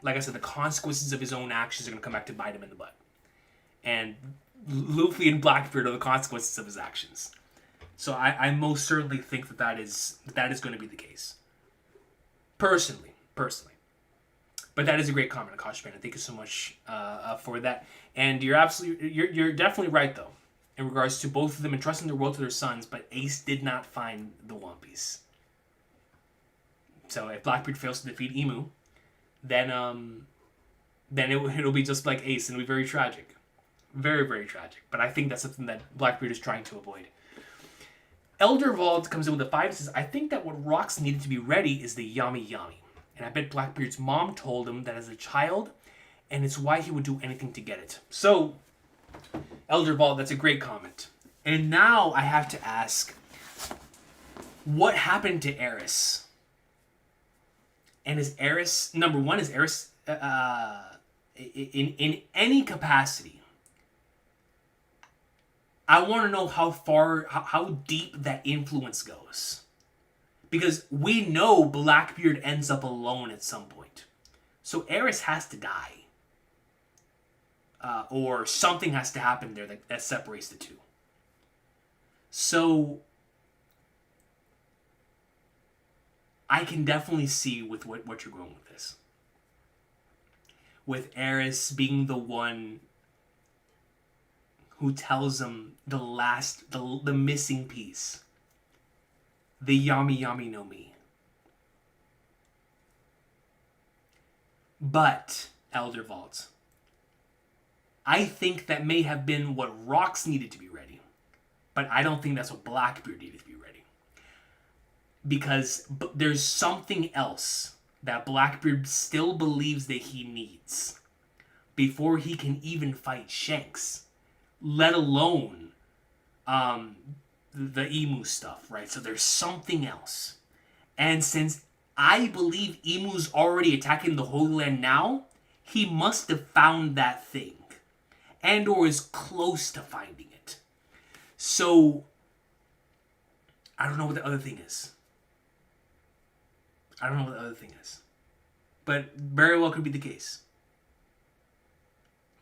like I said, the consequences of his own actions are going to come back to bite him in the butt. And Luffy and Blackbeard are the consequences of his actions. So I most certainly think that is going to be the case. Personally. But that is a great comment, Akash Panda. Thank you so much for that. And you're definitely right, though, in regards to both of them entrusting their world to their sons, but Ace did not find the One Piece. So if Blackbeard fails to defeat Emu, then it'll be just like Ace, and it'll be very tragic. Very, very tragic. But I think that's something that Blackbeard is trying to avoid. Elder Vault comes in with a 5 and says, I think that what Rocks needed to be ready is the Yami Yami. And I bet Blackbeard's mom told him that as a child, and it's why he would do anything to get it. So, Elder Vault, that's a great comment. And now I have to ask, what happened to Eris? And is Eris, number one, is Eris in any capacity? I want to know how deep that influence goes. Because we know Blackbeard ends up alone at some point. So Eris has to die. Or something has to happen there that separates the two. So I can definitely see with what you're going with this. With Eris being the one who tells him the missing piece. The Yami Yami no Mi. But, Elder Vault, I think that may have been what Rocks needed to be ready. But I don't think that's what Blackbeard needed to be ready. Because there's something else that Blackbeard still believes that he needs before he can even fight Shanks. Let alone the Emu stuff, right? So there's something else. And since I believe Emu's already attacking the Holy Land now, he must have found that thing. And or is close to finding it. So, I don't know what the other thing is. But very well could be the case.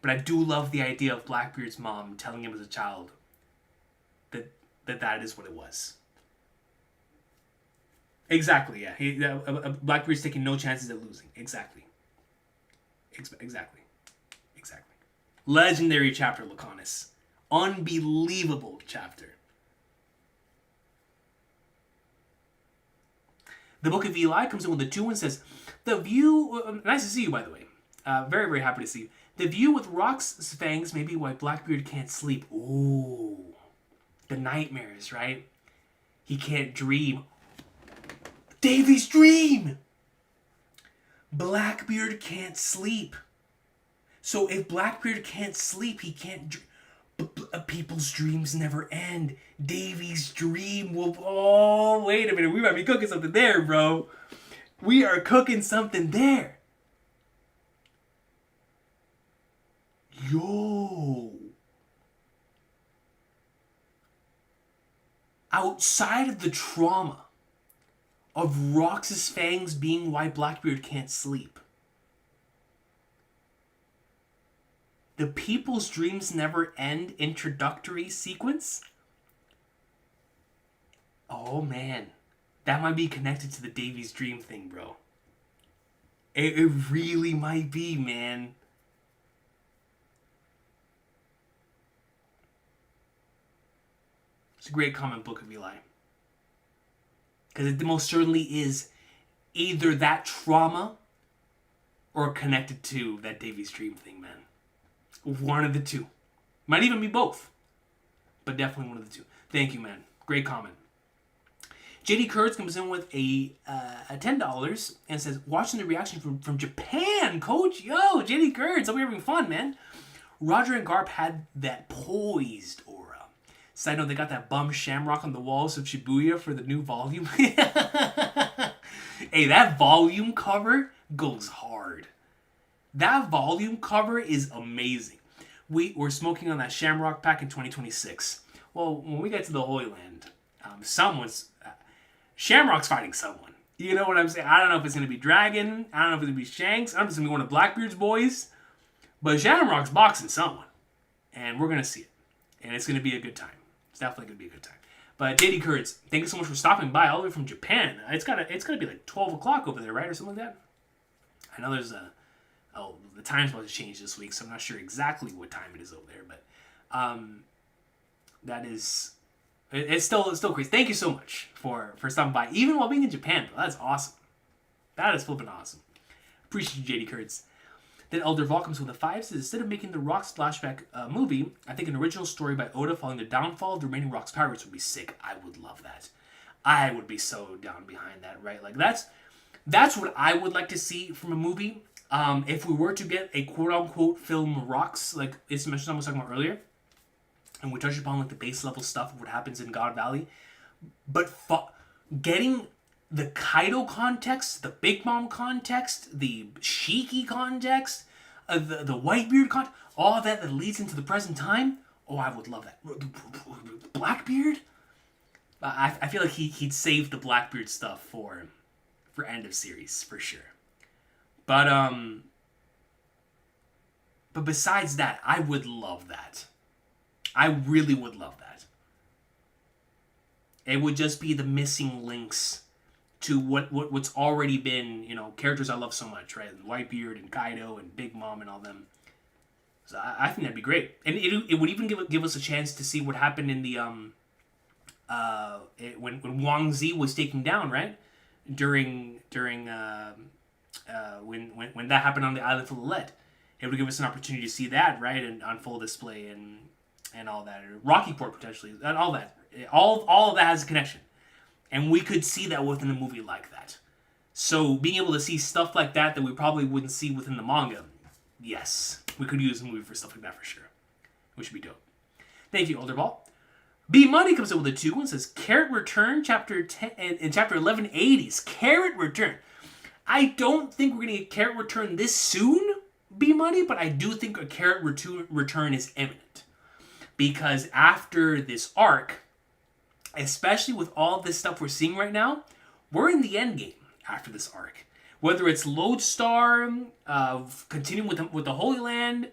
But I do love the idea of Blackbeard's mom telling him as a child that is what it was. Exactly, yeah. Blackbeard's taking no chances at losing. Exactly. Legendary chapter, Laconis. Unbelievable chapter. The Book of Eli comes in with a 2 and says, the view... nice to see you, by the way. Very, very happy to see you. The view with Rock's fangs may be why Blackbeard can't sleep. Ooh. The nightmares, right? He can't dream. Davy's dream! Blackbeard can't sleep. So if Blackbeard can't sleep, he can't... people's dreams never end. Davy's dream will... Oh, wait a minute. We might be cooking something there, bro. We are cooking something there. Yo. Outside of the trauma of Rox's fangs being why Blackbeard can't sleep, the People's Dreams Never End introductory sequence? Oh man, that might be connected to the Davy's dream thing, bro. It really might be, man. It's a great comment, Book of Eli. Because it most certainly is either that trauma or connected to that Davy's dream thing, man. One of the two. Might even be both. But definitely one of the two. Thank you, man. Great comment. JD Kurtz comes in with a $10 and says, watching the reaction from Japan, coach. Yo, JD Kurtz, hope you're having fun, man. Roger and Garp had that poised aura. Side note, they got that bum shamrock on the walls of Shibuya for the new volume. Hey, that volume cover goes hard. That volume cover is amazing. We're smoking on that shamrock pack in 2026. Well, when we get to the Holy Land, Shamrock's fighting someone. You know what I'm saying? I don't know if it's going to be Dragon. I don't know if it's going to be Shanks. I don't know if it's going to be one of Blackbeard's boys. But Shamrock's boxing someone. And we're going to see it. And it's going to be a good time. It's definitely going to be a good time. But JD Kurtz, thank you so much for stopping by all the way from Japan. It's got to be like 12 o'clock over there, right? Or something like that? I know there's the time's about to change this week, so I'm not sure exactly what time it is over there. But that is... It's still crazy. Thank you so much for stopping by, even while being in Japan, bro. That's awesome. That is flipping awesome. Appreciate you, JD Kurtz. Then Elder Vol comes with a 5, says, instead of making the Rocks flashback movie, I think an original story by Oda following the downfall of the remaining Rocks pirates would be sick. I would love that. I would be so down behind that, right? Like, that's what I would like to see from a movie. If we were to get a quote-unquote film Rocks, like it's mentioned I was talking about earlier, and we touched upon like the base level stuff of what happens in God Valley, but getting the Kaido context, the Big Mom context, the Shiki context, the Whitebeard context, all that leads into the present time. Oh, I would love that. Blackbeard? I feel like he'd save the Blackbeard stuff for end of series for sure. But besides that, I would love that. I really would love that. It would just be the missing links to what's already been, you know, characters I love so much, right? Whitebeard and Kaido and Big Mom and all them. So I think that'd be great, and it would even give us a chance to see what happened in the when Wang Zi was taken down, right? During when that happened on the island of Lillet, it would give us an opportunity to see that, right, and on full display and all that, or Rocky Port potentially, and all that, all of that has a connection, and we could see that within a movie like that. So being able to see stuff like that we probably wouldn't see within the manga, yes, we could use a movie for stuff like that for sure, which would be dope. Thank you, Older Ball. B Money comes in with a 2 and says Carrot Return chapter 10 in chapter 1180s. Carrot Return. I don't think we're gonna get Carrot Return this soon, B Money, but I do think a Carrot Return is imminent. Because after this arc, especially with all this stuff we're seeing right now, we're in the end game after this arc. Whether it's Lodestar, continuing with the Holy Land,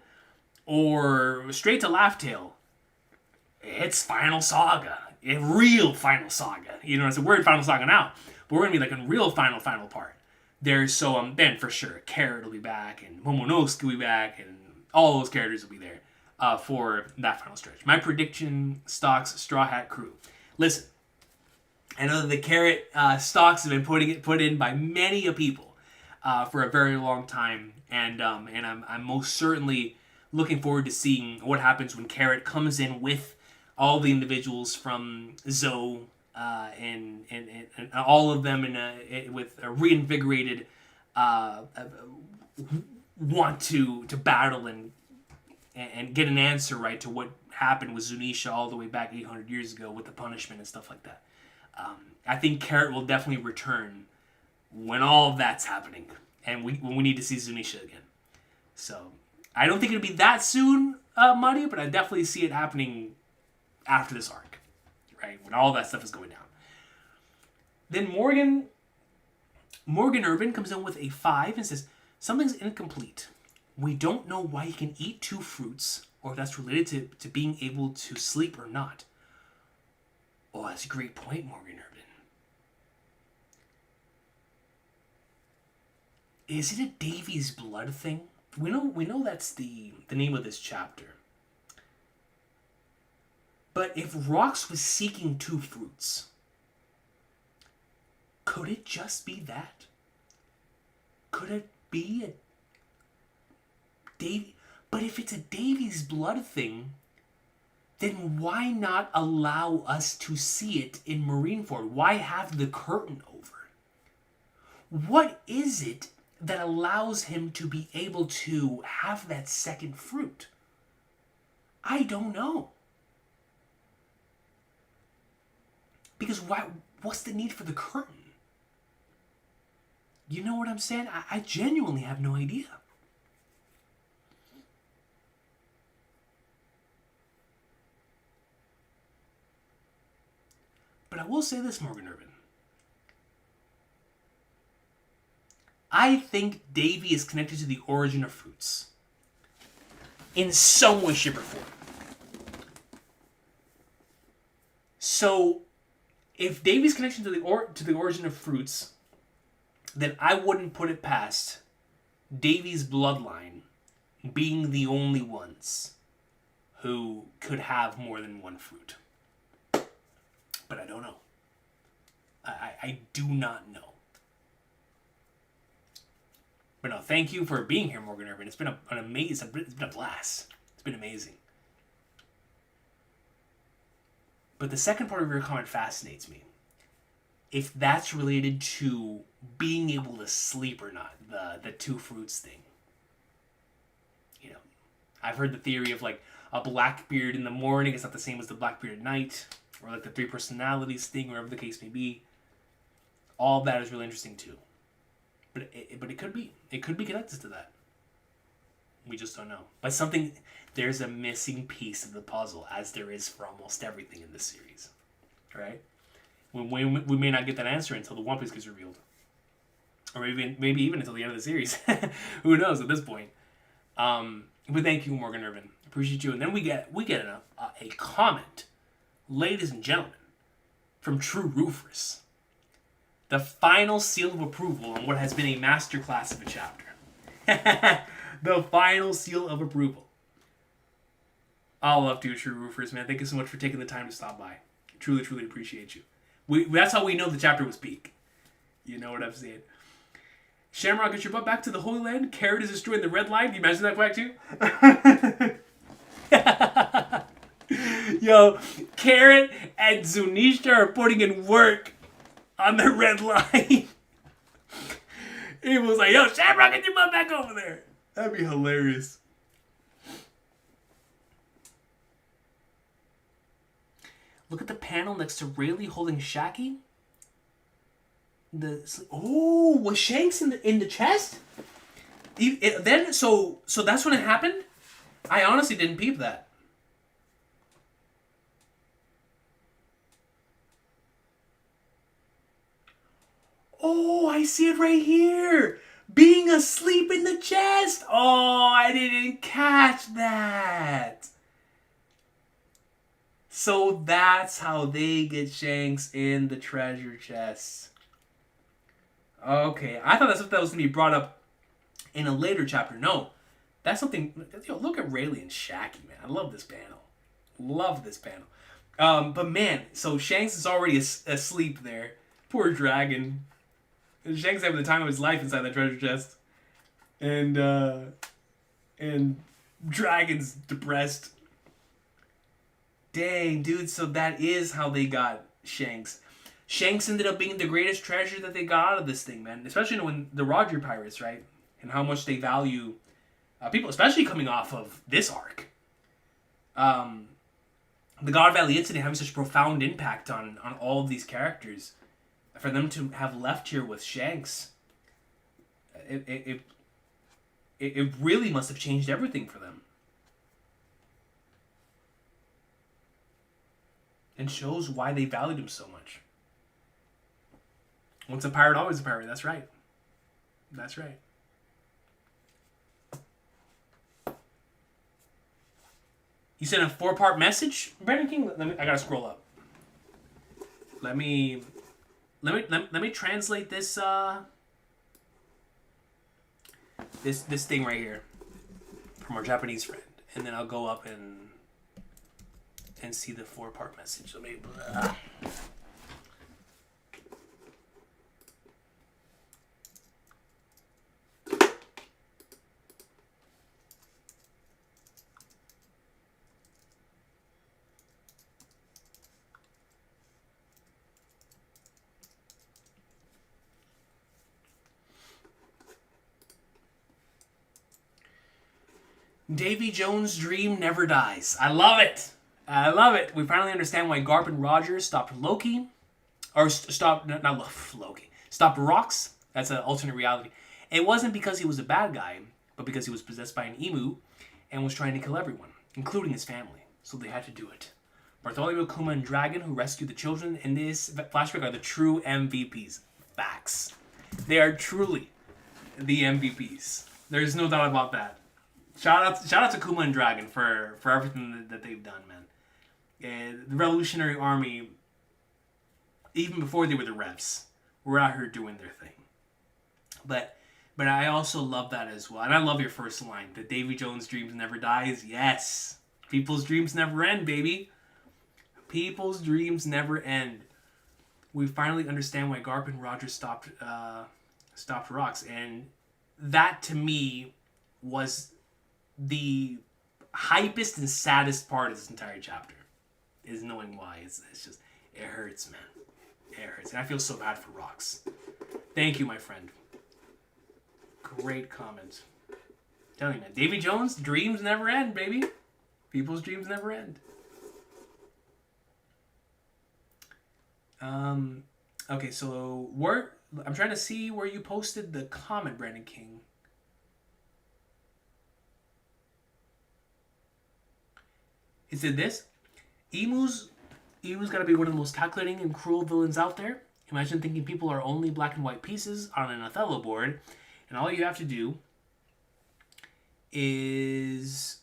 or straight to Laugh Tale, it's Final Saga. A real Final Saga. You know, it's a word Final Saga now, but we're going to be like a real final part. There's then for sure, Carrot will be back, and Momonosuke will be back, and all those characters will be there for that final stretch. My prediction, stocks, Straw Hat Crew. Listen, I know that the Carrot stocks have been put in by many a people for a very long time, and I'm most certainly looking forward to seeing what happens when Carrot comes in with all the individuals from Zoe and all of them with a reinvigorated want to battle and get an answer right to what happened with Zunisha all the way back 800 years ago with the punishment and stuff like that. I think Carrot will definitely return when all of that's happening, and when we need to see Zunisha again. So I don't think it'll be that soon, Muddy, but I definitely see it happening after this arc, right? When all that stuff is going down. Then Morgan Irvin comes in with a 5 and says, something's incomplete. We don't know why he can eat 2 fruits, or if that's related to being able to sleep or not. Oh, that's a great point, Morgan Irvin. Is it a Davy's blood thing? We know that's the name of this chapter. But if Rox was seeking 2 fruits, could it just be that? Could it be a Davy? But if it's a Davy's blood thing, then why not allow us to see it in Marineford? Why have the curtain over? What is it that allows him to be able to have that second fruit? I don't know. Because what's the need for the curtain? You know what I'm saying? I genuinely have no idea. But I will say this, Morgan Urban. I think Davy is connected to the origin of fruits. In some way, shape, or form. So, if Davy's connection to the origin of fruits, then I wouldn't put it past Davy's bloodline being the only ones who could have more than one fruit. But I don't know. I do not know. But no, thank you for being here, Morgan Urban. It's been an amazing, it's been a blast. It's been amazing. But the second part of your comment fascinates me. If that's related to being able to sleep or not, the two fruits thing. You know, I've heard the theory of like a Blackbeard in the morning is not the same as the Blackbeard at night, or like the three personalities thing, whatever the case may be. All of that is really interesting too. But it could be. It could be connected to that. We just don't know. But there's a missing piece of the puzzle, as there is for almost everything in this series. Right? We may not get that answer until the One Piece gets revealed. Or maybe even until the end of the series. Who knows at this point. But thank you, Morgan Urban. Appreciate you. And then we get a comment, ladies and gentlemen, from True Roofers. The final seal of approval on what has been a masterclass of a chapter. The final seal of approval. I'll love to, True Roofers, man. Thank you so much for taking the time to stop by. Truly, truly appreciate you. That's how we know the chapter was peak. You know what I'm saying? Shamrock, get your butt back to the Holy Land. Carrot is destroying the Red Line. Can you imagine that quack too? Yo, Carrot and Zunisha are putting in work on the Red Line. He was like, yo, Shamrock, get your butt back over there. That'd be hilarious. Look at the panel next to Rayleigh holding Shaki. Was Shanks in the chest? So that's when it happened? I honestly didn't peep that. Oh, I see it right here. Being asleep in the chest. Oh, I didn't catch that. So that's how they get Shanks in the treasure chest. Okay, I thought that's what that was going to be brought up in a later chapter. No, that's something. Yo, look at Rayleigh and Shaki, man. I love this panel. Love this panel. But man, so Shanks is already asleep there. Poor dragon. Shanks having the time of his life inside that treasure chest, and Dragon's depressed. Dang, dude. So that is how they got Shanks. Shanks ended up being the greatest treasure that they got out of this thing, man. Especially when the Roger Pirates, right, and how much they value people, especially coming off of this arc. The God Valley incident having such a profound impact on all of these characters. For them to have left here with Shanks, it really must have changed everything for them. And shows why they valued him so much. Once a pirate, always a pirate. That's right. That's right. You sent a 4-part message, Brandon King? I gotta scroll up. Let me translate this this thing right here from our Japanese friend, and then I'll go up and see the 4-part message. Let me. Davy Jones' dream never dies. I love it. I love it. We finally understand why Garp and Rogers stopped Loki, or stopped not Loki. Stopped Rox. That's an alternate reality. It wasn't because he was a bad guy, but because he was possessed by an emu, and was trying to kill everyone, including his family. So they had to do it. Bartholomew, Kuma, and Dragon, who rescued the children in this flashback, are the true MVPs. Facts. They are truly the MVPs. There's no doubt about that. Shout out to Kuma and Dragon for everything that they've done, man. And the Revolutionary Army, even before they were the Revs, were out here doing their thing. But I also love that as well. And I love your first line, that Davy Jones' dreams never dies. Yes. People's dreams never end, baby. People's dreams never end. We finally understand why Garp and Rogers stopped Rox. And that, to me, was the hypest and saddest part of this entire chapter. Is knowing why. It's just, it hurts, man. It hurts. And I feel so bad for Rox. Thank you, my friend. Great comment. I'm telling you, man. Davy Jones, dreams never end, baby. People's dreams never end. Okay, so I'm trying to see where you posted the comment, Brandon King. Is it this? Emu's gotta be one of the most calculating and cruel villains out there. Imagine thinking people are only black and white pieces on an Othello board, and all you have to do is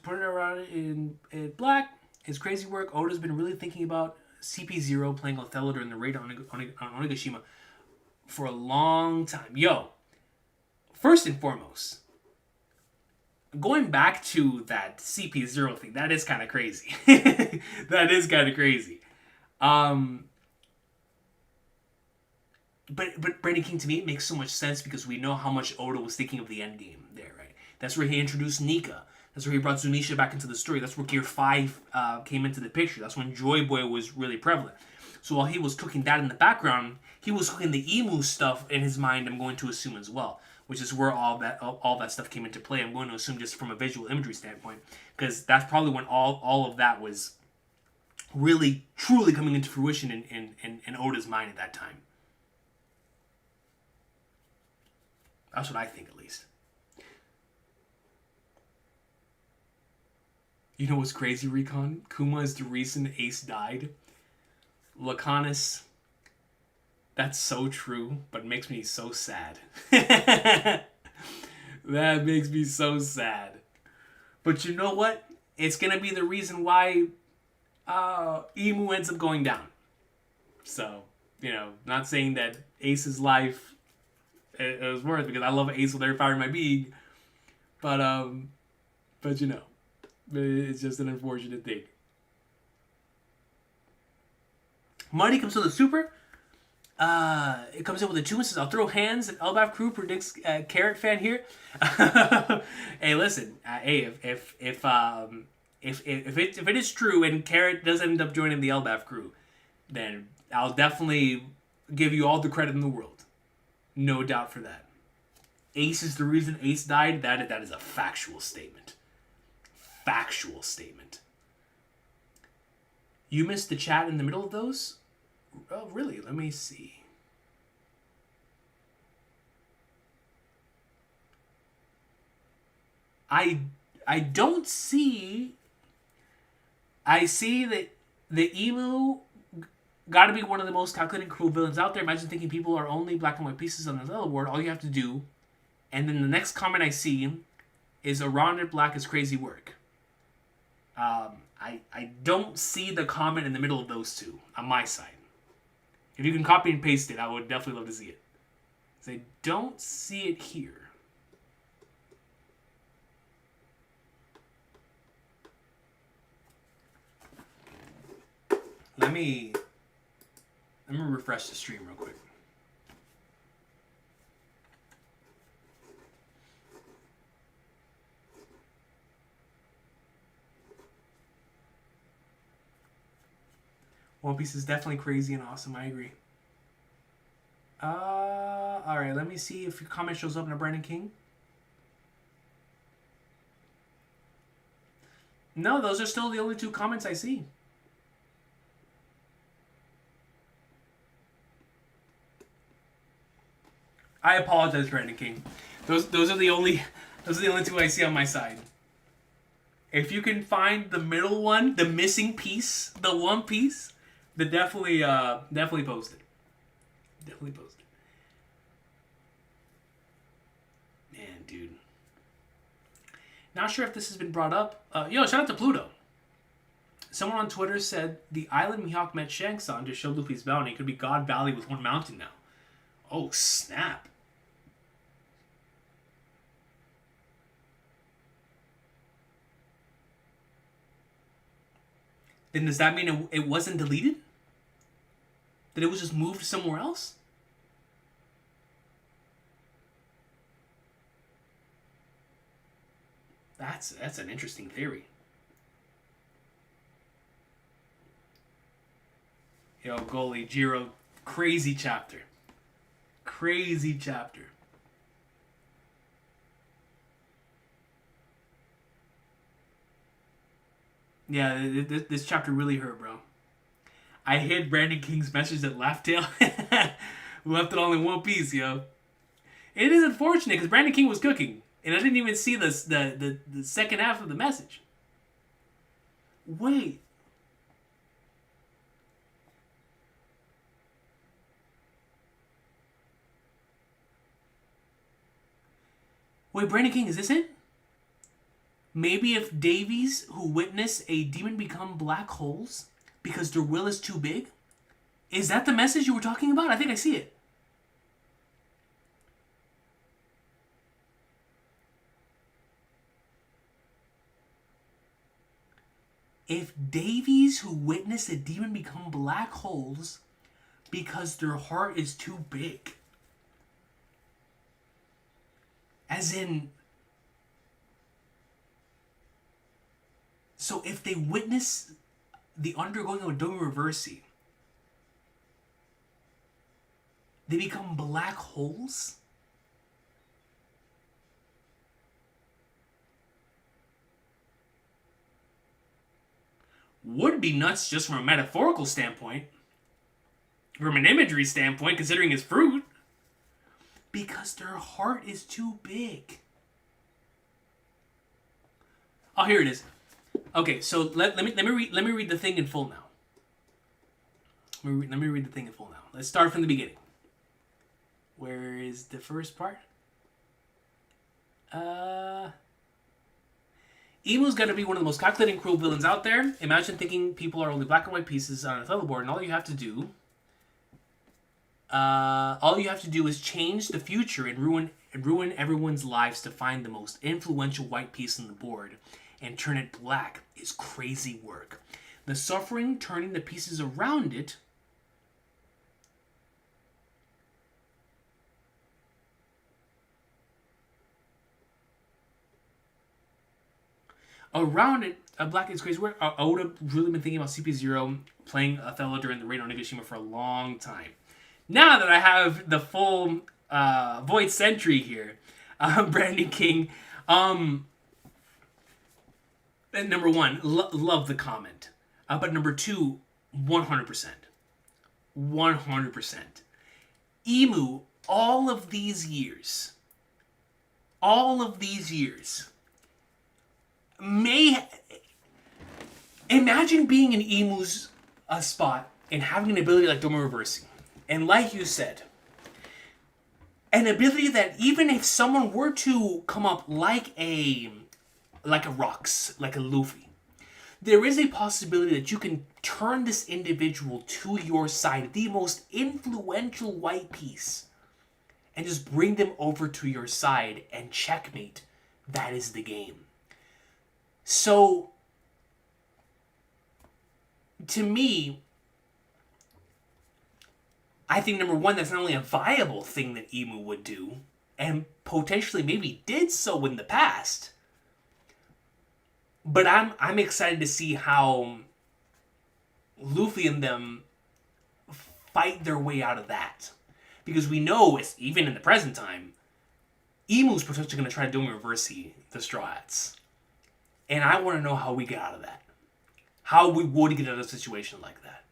put it around in black. His crazy work. Oda's been really thinking about CP0 playing Othello during the raid on Onigashima for a long time. Yo, first and foremost, going back to that CP0 thing, that is kind of crazy. That is kind of crazy. But Brandon King, to me, it makes so much sense because we know how much Oda was thinking of the end game there, right? That's where he introduced Nika. That's where he brought Zunisha back into the story. That's where Gear 5 came into the picture. That's when Joy Boy was really prevalent. So while he was cooking that in the background, he was cooking the emu stuff in his mind, I'm going to assume as well, which is where all that stuff came into play. I'm going to assume just from a visual imagery standpoint, because that's probably when all of that was really, truly coming into fruition in Oda's mind at that time. That's what I think, at least. You know what's crazy, Recon? Kuma is the reason Ace died. Laconis, that's so true, but it makes me so sad. That makes me so sad. But you know what? It's going to be the reason why Emu ends up going down. So, not saying that Ace's life it was worth, because I love Ace with every fiber in my being. But it's just an unfortunate thing. Marty comes to the super. It comes in with a 2 and says, "I'll throw hands." And Elbaf crew predicts Carrot fan here. Hey, listen. If it is true and Carrot does end up joining the Elbaf crew, then I'll definitely give you all the credit in the world. No doubt for that. Ace is the reason Ace died. That is a factual statement. Factual statement. You missed the chat in the middle of those? Oh, really? Let me see. I don't see... I see that the emu got to be one of the most calculating, cruel villains out there. Imagine thinking people are only black and white pieces on the other board. All you have to do... And then the next comment I see is around it black is crazy work. I don't see the comment in the middle of those two on my side. If you can copy and paste it, I would definitely love to see it. So I don't see it here. Let me refresh the stream real quick. One Piece is definitely crazy and awesome. I agree. All right. Let me see if your comment shows up in a Brandon King. No, those are still the only two comments I see. I apologize, Brandon King. Those are the only two I see on my side. If you can find the middle one, the missing piece, the one piece, then definitely post it. Definitely post it. Man, dude. Not sure if this has been brought up. Shout out to Pluto. Someone on Twitter said the island Mihawk met Shanks on to show Luffy's bounty could be God Valley with one mountain now. Oh, snap. Then does that mean it wasn't deleted? That it was just moved somewhere else? That's an interesting theory. Yo, goalie, Jiro, crazy chapter. Crazy chapter. Yeah, this chapter really hurt, bro. I hid Brandon King's message that Laughtail left it all in one piece, yo. It is unfortunate because Brandon King was cooking, and I didn't even see the second half of the message. Wait. Wait, Brandon King, is this it? Maybe if Davies who witness a demon become black holes because their will is too big? Is that the message you were talking about? I think I see it. If Davies who witness a demon become black holes because their heart is too big. As in... So if they witness the undergoing of a Domi Reversi, they become black holes? Would be nuts just from a metaphorical standpoint. From an imagery standpoint, considering it's fruit. Because their heart is too big. Oh, here it is. Okay, so let me read the thing in full now. Let me read the thing in full now. Let's start from the beginning. Where is the first part? Emu's got to be one of the most calculating and cruel villains out there. Imagine thinking people are only black and white pieces on a board, and all you have to do is change the future and ruin everyone's lives to find the most influential white piece on the board and turn it black is crazy work. The suffering turning the pieces around it black is crazy work. I would have really been thinking about CP0 playing Othello during the Reign of Nagashima for a long time. Now that I have the full Void Sentry here, Brandon King, number one, love the comment. But number two, 100%. 100%. Emu, all of these years, imagine being in Emu's spot and having an ability like Domo Reversi. And like you said, an ability that even if someone were to come up like a Rux, like a Luffy, there is a possibility that you can turn this individual to your side, the most influential white piece, and just bring them over to your side and checkmate. That is the game. So, to me, I think, number one, that's not only a viable thing that Emu would do, and potentially maybe did so in the past, but I'm excited to see how Luffy and them fight their way out of that. Because we know, even in the present time, Emu's potentially going to try to do Reversi the Straw Hats. And I want to know how we get out of that. How we would get out of a situation like that.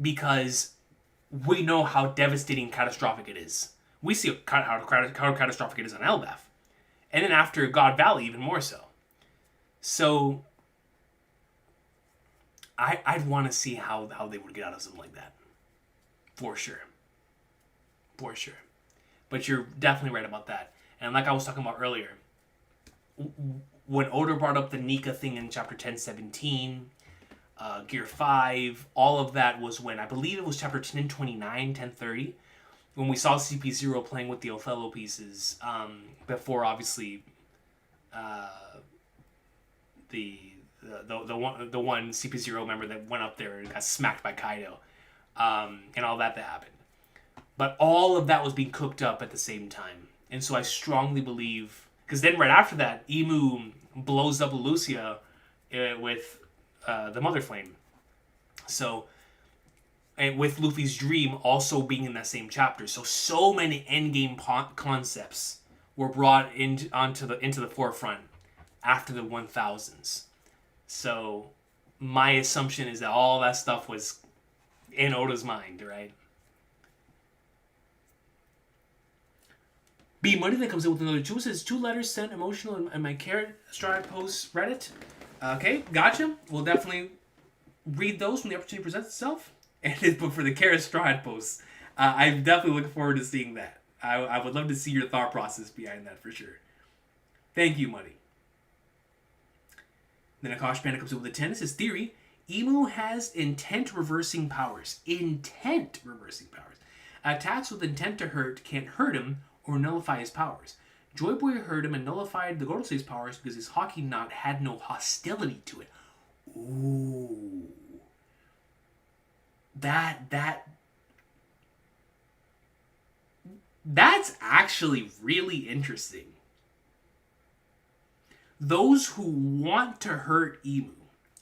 Because we know how devastating, catastrophic it is. We see how catastrophic it is on Elbaf. And then after God Valley, even more so. So, I'd want to see how they would get out of something like that. For sure. For sure. But you're definitely right about that. And like I was talking about earlier, when Oda brought up the Nika thing in chapter 1017, Gear 5, all of that was when, I believe it was chapter 1029, 1030, when we saw CP0 playing with the Othello pieces, before obviously the one CP0 member that went up there and got smacked by Kaido, and all that happened. But all of that was being cooked up at the same time. And so I strongly believe, because then right after that, Imu blows up Lucia with the Mother Flame. So, and with Luffy's dream also being in that same chapter. So many endgame concepts were brought into the forefront after the 1000s. So, my assumption is that all that stuff was in Oda's mind, right? B Money that comes in with another 2 says 2 letters sent emotional in my Carrot Stride post Reddit. Okay, gotcha. We'll definitely read those when the opportunity presents itself. But for the Carrot Stride posts, I'm definitely looking forward to seeing that. I would love to see your thought process behind that for sure. Thank you, Money. Then Akash Panda comes in with a 10. It says, theory, Imu has intent reversing powers. Intent reversing powers. Attacks with intent to hurt can't hurt him or nullify his powers. Joy Boy hurt him and nullified the Gorosei's powers because his hockey knot had no hostility to it. Ooh. That's actually really interesting. Those who want to hurt Imu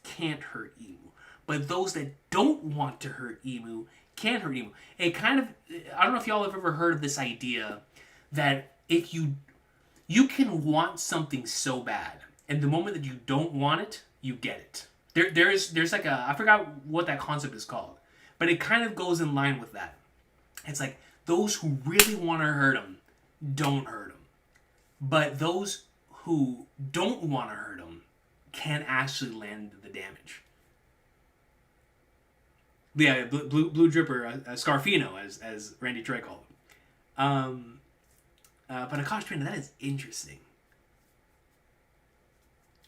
can't hurt Imu. But those that don't want to hurt Imu can hurt Imu. It kind of, I don't know if y'all have ever heard of this idea that if you can want something so bad, and the moment that you don't want it, you get it. There's like I forgot what that concept is called, but it kind of goes in line with that. It's like those who really want to hurt him don't hurt him, but those who don't want to hurt him can actually land the damage. Yeah, blue dripper, Scarfino, as Randy Trey called him. But Akash Panda, that is interesting.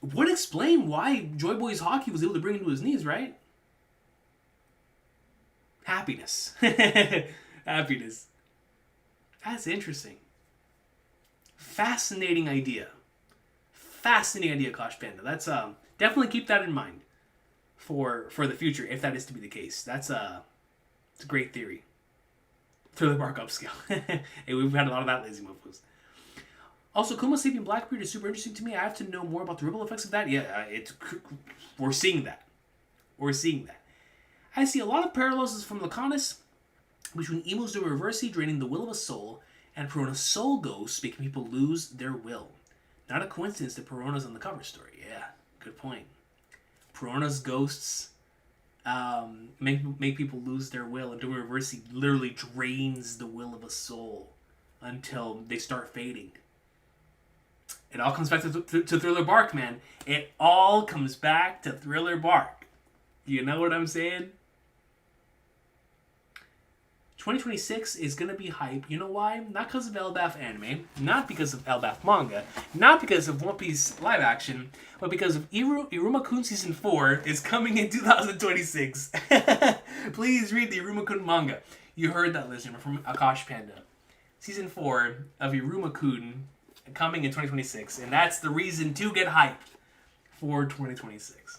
Would explain why Joy Boy's hockey was able to bring him to his knees, right? Happiness. Happiness. That's interesting. Fascinating idea. Fascinating idea, Akash Panda. That's definitely keep that in mind for the future, if that is to be the case. It's a great theory. Thriller Bark upscale. Hey, we've had a lot of that lazy mofos. Also, Kuma Sleeping Blackbeard is super interesting to me. I have to know more about the ripple effects of that. Yeah, we're seeing that. We're seeing that. I see a lot of parallels from Laconis between Imu's the Reversi draining the will of a soul and Perona's soul ghosts making people lose their will. Not a coincidence that Perona's on the cover story. Yeah, good point. Perona's ghosts make people lose their will, and Doom Reversi literally drains the will of a soul until they start fading. It all comes back to Thriller Bark, man. It all comes back to Thriller Bark. You know what I'm saying? 2026 is going to be hype. You know why? Not because of Elbaf anime, not because of Elbaf manga, not because of One Piece live action, but because of Iruma-kun Season 4 is coming in 2026. Please read the Iruma-kun manga. You heard that, listener, from Akash Panda. Season 4 of Iruma-kun coming in 2026, and that's the reason to get hyped for 2026.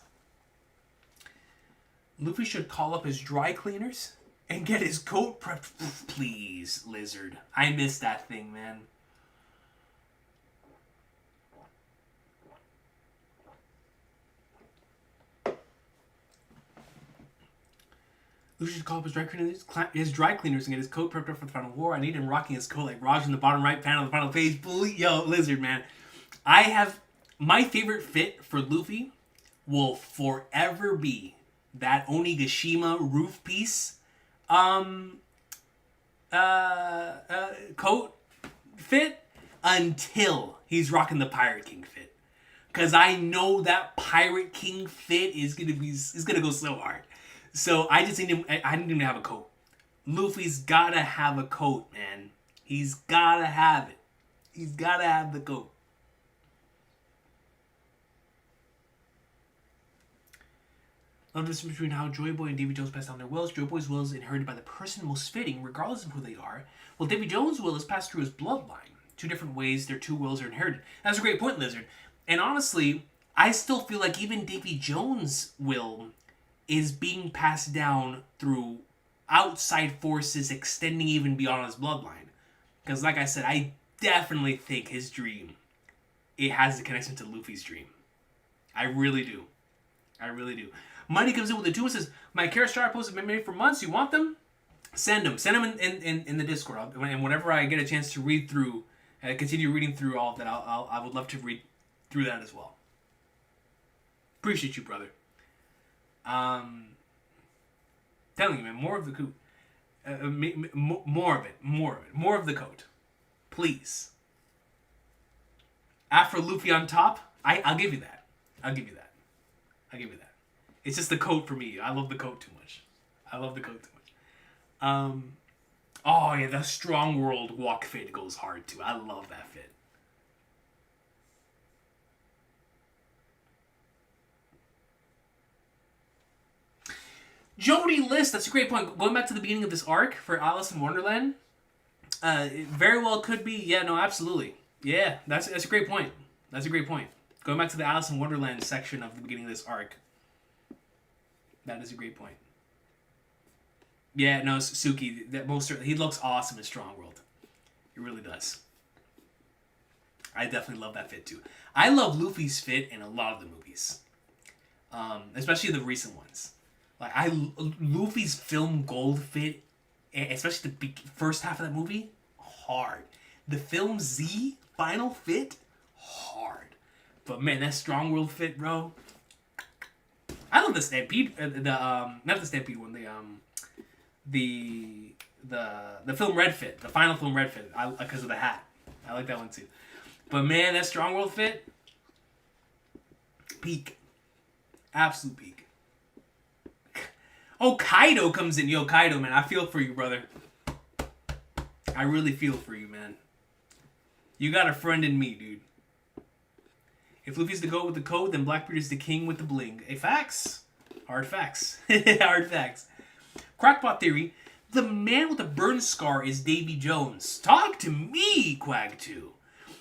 Luffy should call up his dry cleaners and get his coat prepped. Please, Lizard. I miss that thing, man. Luffy should call up his dry cleaners and get his coat prepped up for the final war. I need him rocking his coat like Raj in the bottom right panel of the final page. Yo, Lizard, man. I have My favorite fit for Luffy will forever be that Onigashima roof piece coat fit until he's rocking the Pirate King fit. Cause I know that Pirate King fit is gonna go so hard. So I just need him. I need him to have a coat. Luffy's gotta have a coat, man. He's gotta have it. He's gotta have the coat. Love the difference between how Joy Boy and Davy Jones pass down their wills. Joy Boy's will is inherited by the person most fitting, regardless of who they are. Well, Davy Jones' will is passed through his bloodline. Two different ways their two wills are inherited. That's a great point, Lizard. And honestly, I still feel like even Davy Jones' will is being passed down through outside forces extending even beyond his bloodline. Because like I said, I definitely think his dream, it has a connection to Luffy's dream. I really do. I really do. Money comes in with the 2 and says, my character star posts have been made for months. You want them? Send them. Send them in the Discord. And whenever I get a chance to read through, continue reading through all of that, I would love to read through that as well. Appreciate you, brother. Telling you, man, more of the coat. More of it. More of the coat. Please. After Luffy on top, I'll give you that. I'll give you that. It's just the coat for me. I love the coat too much. Oh yeah, the Strong World walk fit goes hard too. I love that fit. Jody List, that's a great point. Going back to the beginning of this arc for Alice in Wonderland, it very well could be. Yeah, no, absolutely. Yeah, that's a great point. Going back to the Alice in Wonderland section of the beginning of this arc, that is a great point. Yeah, no, Suki, that most certainly, he looks awesome in Strong World. He really does. I definitely love that fit too. I love Luffy's fit in a lot of the movies, especially the recent ones. Like Luffy's film gold fit, especially the first half of that movie, hard. The film Z final fit, hard. But man, that Strong World fit, bro. I love the Stampede. Not the Stampede one. The film Red fit. The final film Red fit. Because of the hat. I like that one too. But man, that Strong World fit, peak. Absolute peak. Oh, Kaido comes in. Yo, Kaido, man, I feel for you, brother. I really feel for you, man. You got a friend in me, dude. If Luffy's the GOAT with the code, then Blackbeard is the king with the bling. Hey, facts. Hard facts. Hard facts. Crackpot theory. The man with the burn scar is Davy Jones. Talk to me, Quag2.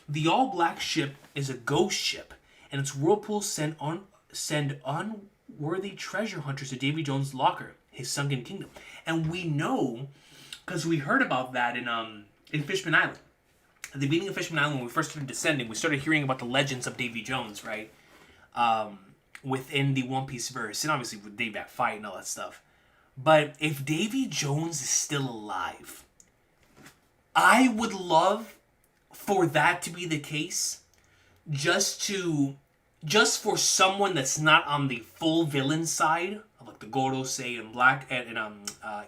The all-black ship is a ghost ship, and its whirlpools send unworthy treasure hunters to Davy Jones' locker, his sunken kingdom. And we know, because we heard about that in Fishman Island. At the beginning of Fishman Island, when we first started descending, we started hearing about the legends of Davy Jones, right? Within the One Piece verse, and obviously with Davy that fight and all that stuff. But if Davy Jones is still alive, I would love for that to be the case, just for someone that's not on the full villain side, like the Gorosei and Black and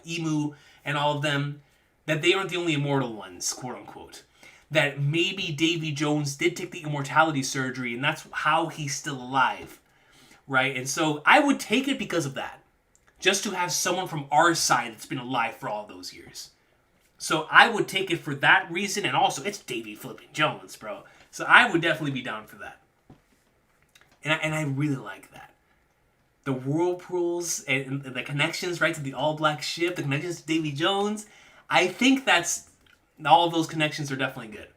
Emu and all of them, that they aren't the only immortal ones, quote unquote. That maybe Davy Jones did take the immortality surgery, and that's how he's still alive, right? And so I would take it because of that, just to have someone from our side that's been alive for all those years. So I would take it for that reason, and also it's Davy flipping Jones, bro. So I would definitely be down for that. And I really like that. The whirlpools and the connections, right, to the all-black ship, the connections to Davy Jones, I think all of those connections are definitely good.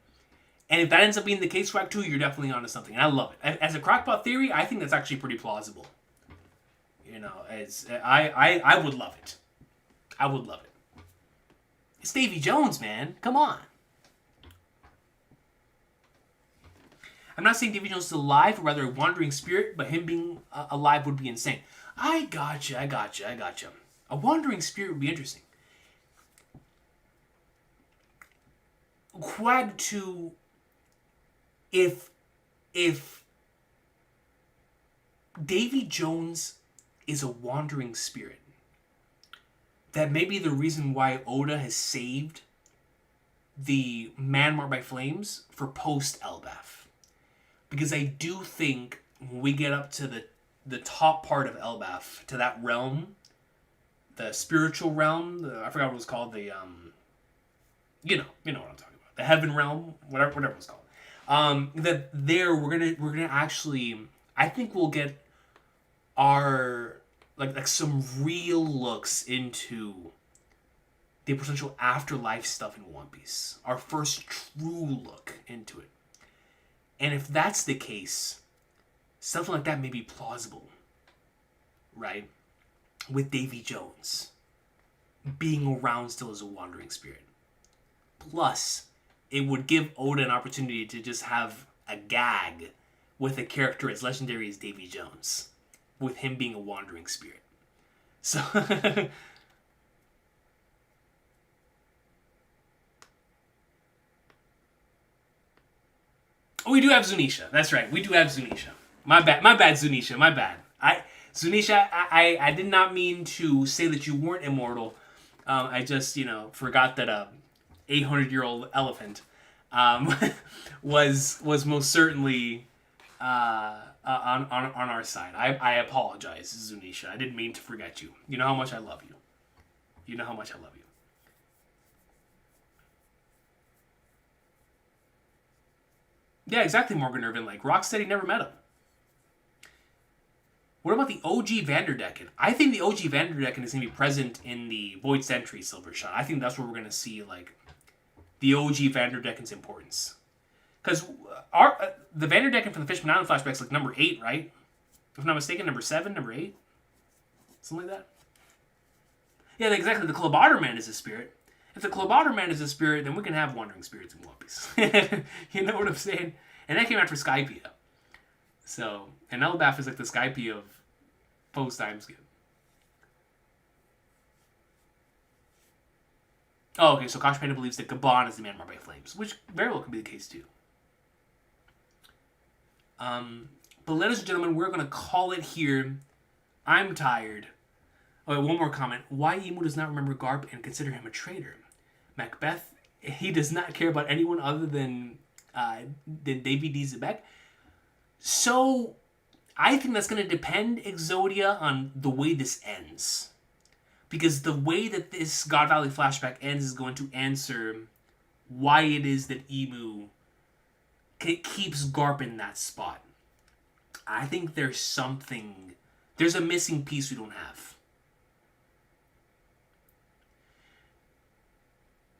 And if that ends up being the case, Swag 2, you're definitely onto something. And I love it. As a crackpot theory, I think that's actually pretty plausible. You know, I would love it. I would love it. It's Davy Jones, man. Come on. I'm not saying Davy Jones is alive, or rather a wandering spirit, but him being alive would be insane. I gotcha. A wandering spirit would be interesting. Quag 2, if Davy Jones is a wandering spirit. That may be the reason why Oda has saved the Man Marked by Flames for post Elbaf. Because I do think when we get up to the top part of Elbaf, to that realm, the spiritual realm, I forgot what it was called, the you know what I'm talking about, the heaven realm, whatever it was called. That there we're gonna actually, I think we'll get our like some real looks into the potential afterlife stuff in One Piece. Our first true look into it. And if that's the case, something like that may be plausible, right? With Davy Jones being around still as a wandering spirit. Plus, it would give Oda an opportunity to just have a gag with a character as legendary as Davy Jones, with him being a wandering spirit. So, we do have Zunisha. That's right. We do have Zunisha. My bad, Zunisha. My bad. Zunisha, I did not mean to say that you weren't immortal. I just, forgot that 800-year-old elephant was most certainly on our side. I apologize, Zunisha. I didn't mean to forget you. You know how much I love you. You know how much I love you. Yeah, exactly, Morgan Irvin. Like, Rocksteady never met him. What about the OG Vanderdecken? I think the OG Vanderdecken is going to be present in the Void Century Silver Shot. I think that's where we're going to see, like, the OG Vanderdecken's importance. Because the Vanderdecken from the Fishman Island flashback is, like, number 8, right? If I'm not mistaken, number 7, number 8? Something like that? Yeah, exactly. The Clobotter Man is a spirit. If the Clobotter Man is a spirit, then we can have Wandering Spirits in One Piece. You know what I'm saying? And that came after Skypiea. So, and Elbaf is like the Skypiea of post-time skip. Oh, okay, so Kosh Panda believes that Gabon is the Man Marked by Flames, which very well could be the case too. But ladies and gentlemen, we're going to call it here. I'm tired. Oh, one more comment. Why Imu does not remember Garp and consider him a traitor? Macbeth, he does not care about anyone other than Davy D. Zebek. So, I think that's going to depend, Exodia, on the way this ends. Because the way that this God Valley flashback ends is going to answer why it is that Imu keeps Garp in that spot. I think there's a missing piece we don't have.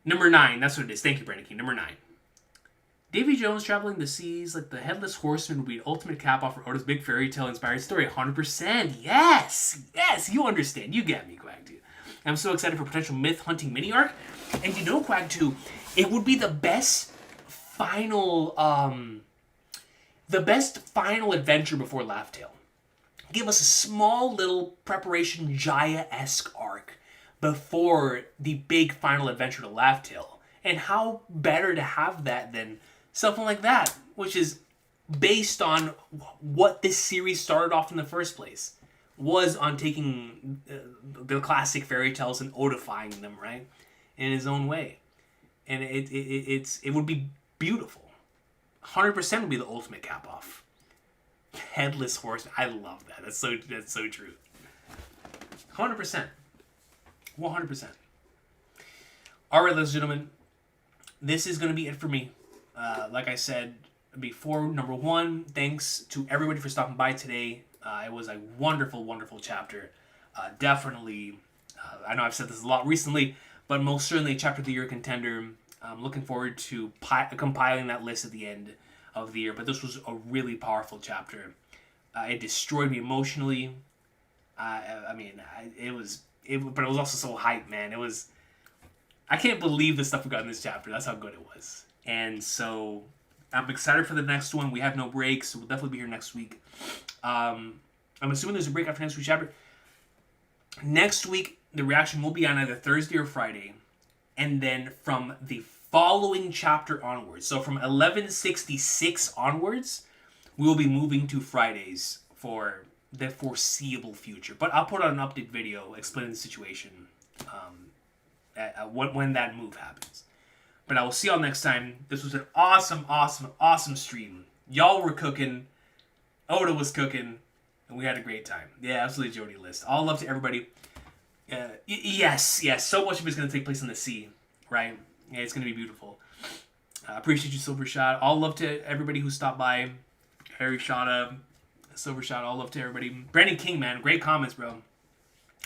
Number 9, that's what it is. Thank you, Brandon King. Number 9. Davy Jones traveling the seas like the Headless Horseman would be an ultimate cap-off for Oda's big fairy tale inspired story. 100%. Yes! Yes, you understand. You get me, Quag 2. I'm so excited for potential myth hunting mini arc. And you know, Quag 2, it would be the best final adventure before Laugh Tale. Give us a small little preparation Jaya-esque arc before the big final adventure to Laugh Tale. And how better to have that than something like that, which is based on what this series started off in the first place, was on taking the classic fairy tales and odifying them, right, in his own way. And it would be beautiful. 100% would be the ultimate cap-off. Headless Horseman. I love that. That's so true. 100%. 100%. All right, ladies and gentlemen, this is going to be it for me. Like I said before, number 1, thanks to everybody for stopping by today. It was a wonderful, wonderful chapter. Definitely, I know I've said this a lot recently, but most certainly a chapter of the year contender. I'm looking forward to compiling that list at the end of the year. But this was a really powerful chapter. It destroyed me emotionally. It was also so hype, man. I can't believe the stuff we got in this chapter. That's how good it was. And so I'm excited for the next one. We have no breaks, so we'll definitely be here next week. I'm assuming there's a break after next week's chapter. Next week, the reaction will be on either Thursday or Friday. And then from the following chapter onwards, so from 1166 onwards, we will be moving to Fridays for the foreseeable future. But I'll put out an update video explaining the situation when that move happens. But I will see y'all next time. This was an awesome stream. Y'all were cooking. Oda was cooking. And we had a great time. Yeah, absolutely, Jody List. All love to everybody. Yes. So much of it's going to take place in the sea, right? Yeah, it's going to be beautiful. Appreciate you, Silver Shot. All love to everybody who stopped by. Harry Shada, Silver Shot. All love to everybody. Brandon King, man. Great comments, bro.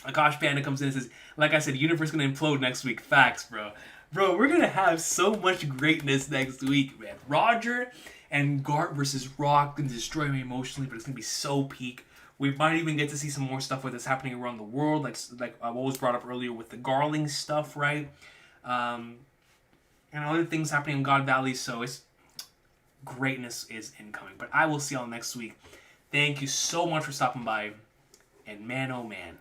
Akash Panda comes in and says, like I said, the universe is going to implode next week. Facts, bro. Bro, we're going to have so much greatness next week, man. Roger and Gart versus Rock can destroy me emotionally, but it's going to be so peak. We might even get to see some more stuff with this happening around the world, like what was brought up earlier with the Garling stuff, right? And other things happening in God Valley, so it's greatness is incoming. But I will see y'all next week. Thank you so much for stopping by, and man, oh man.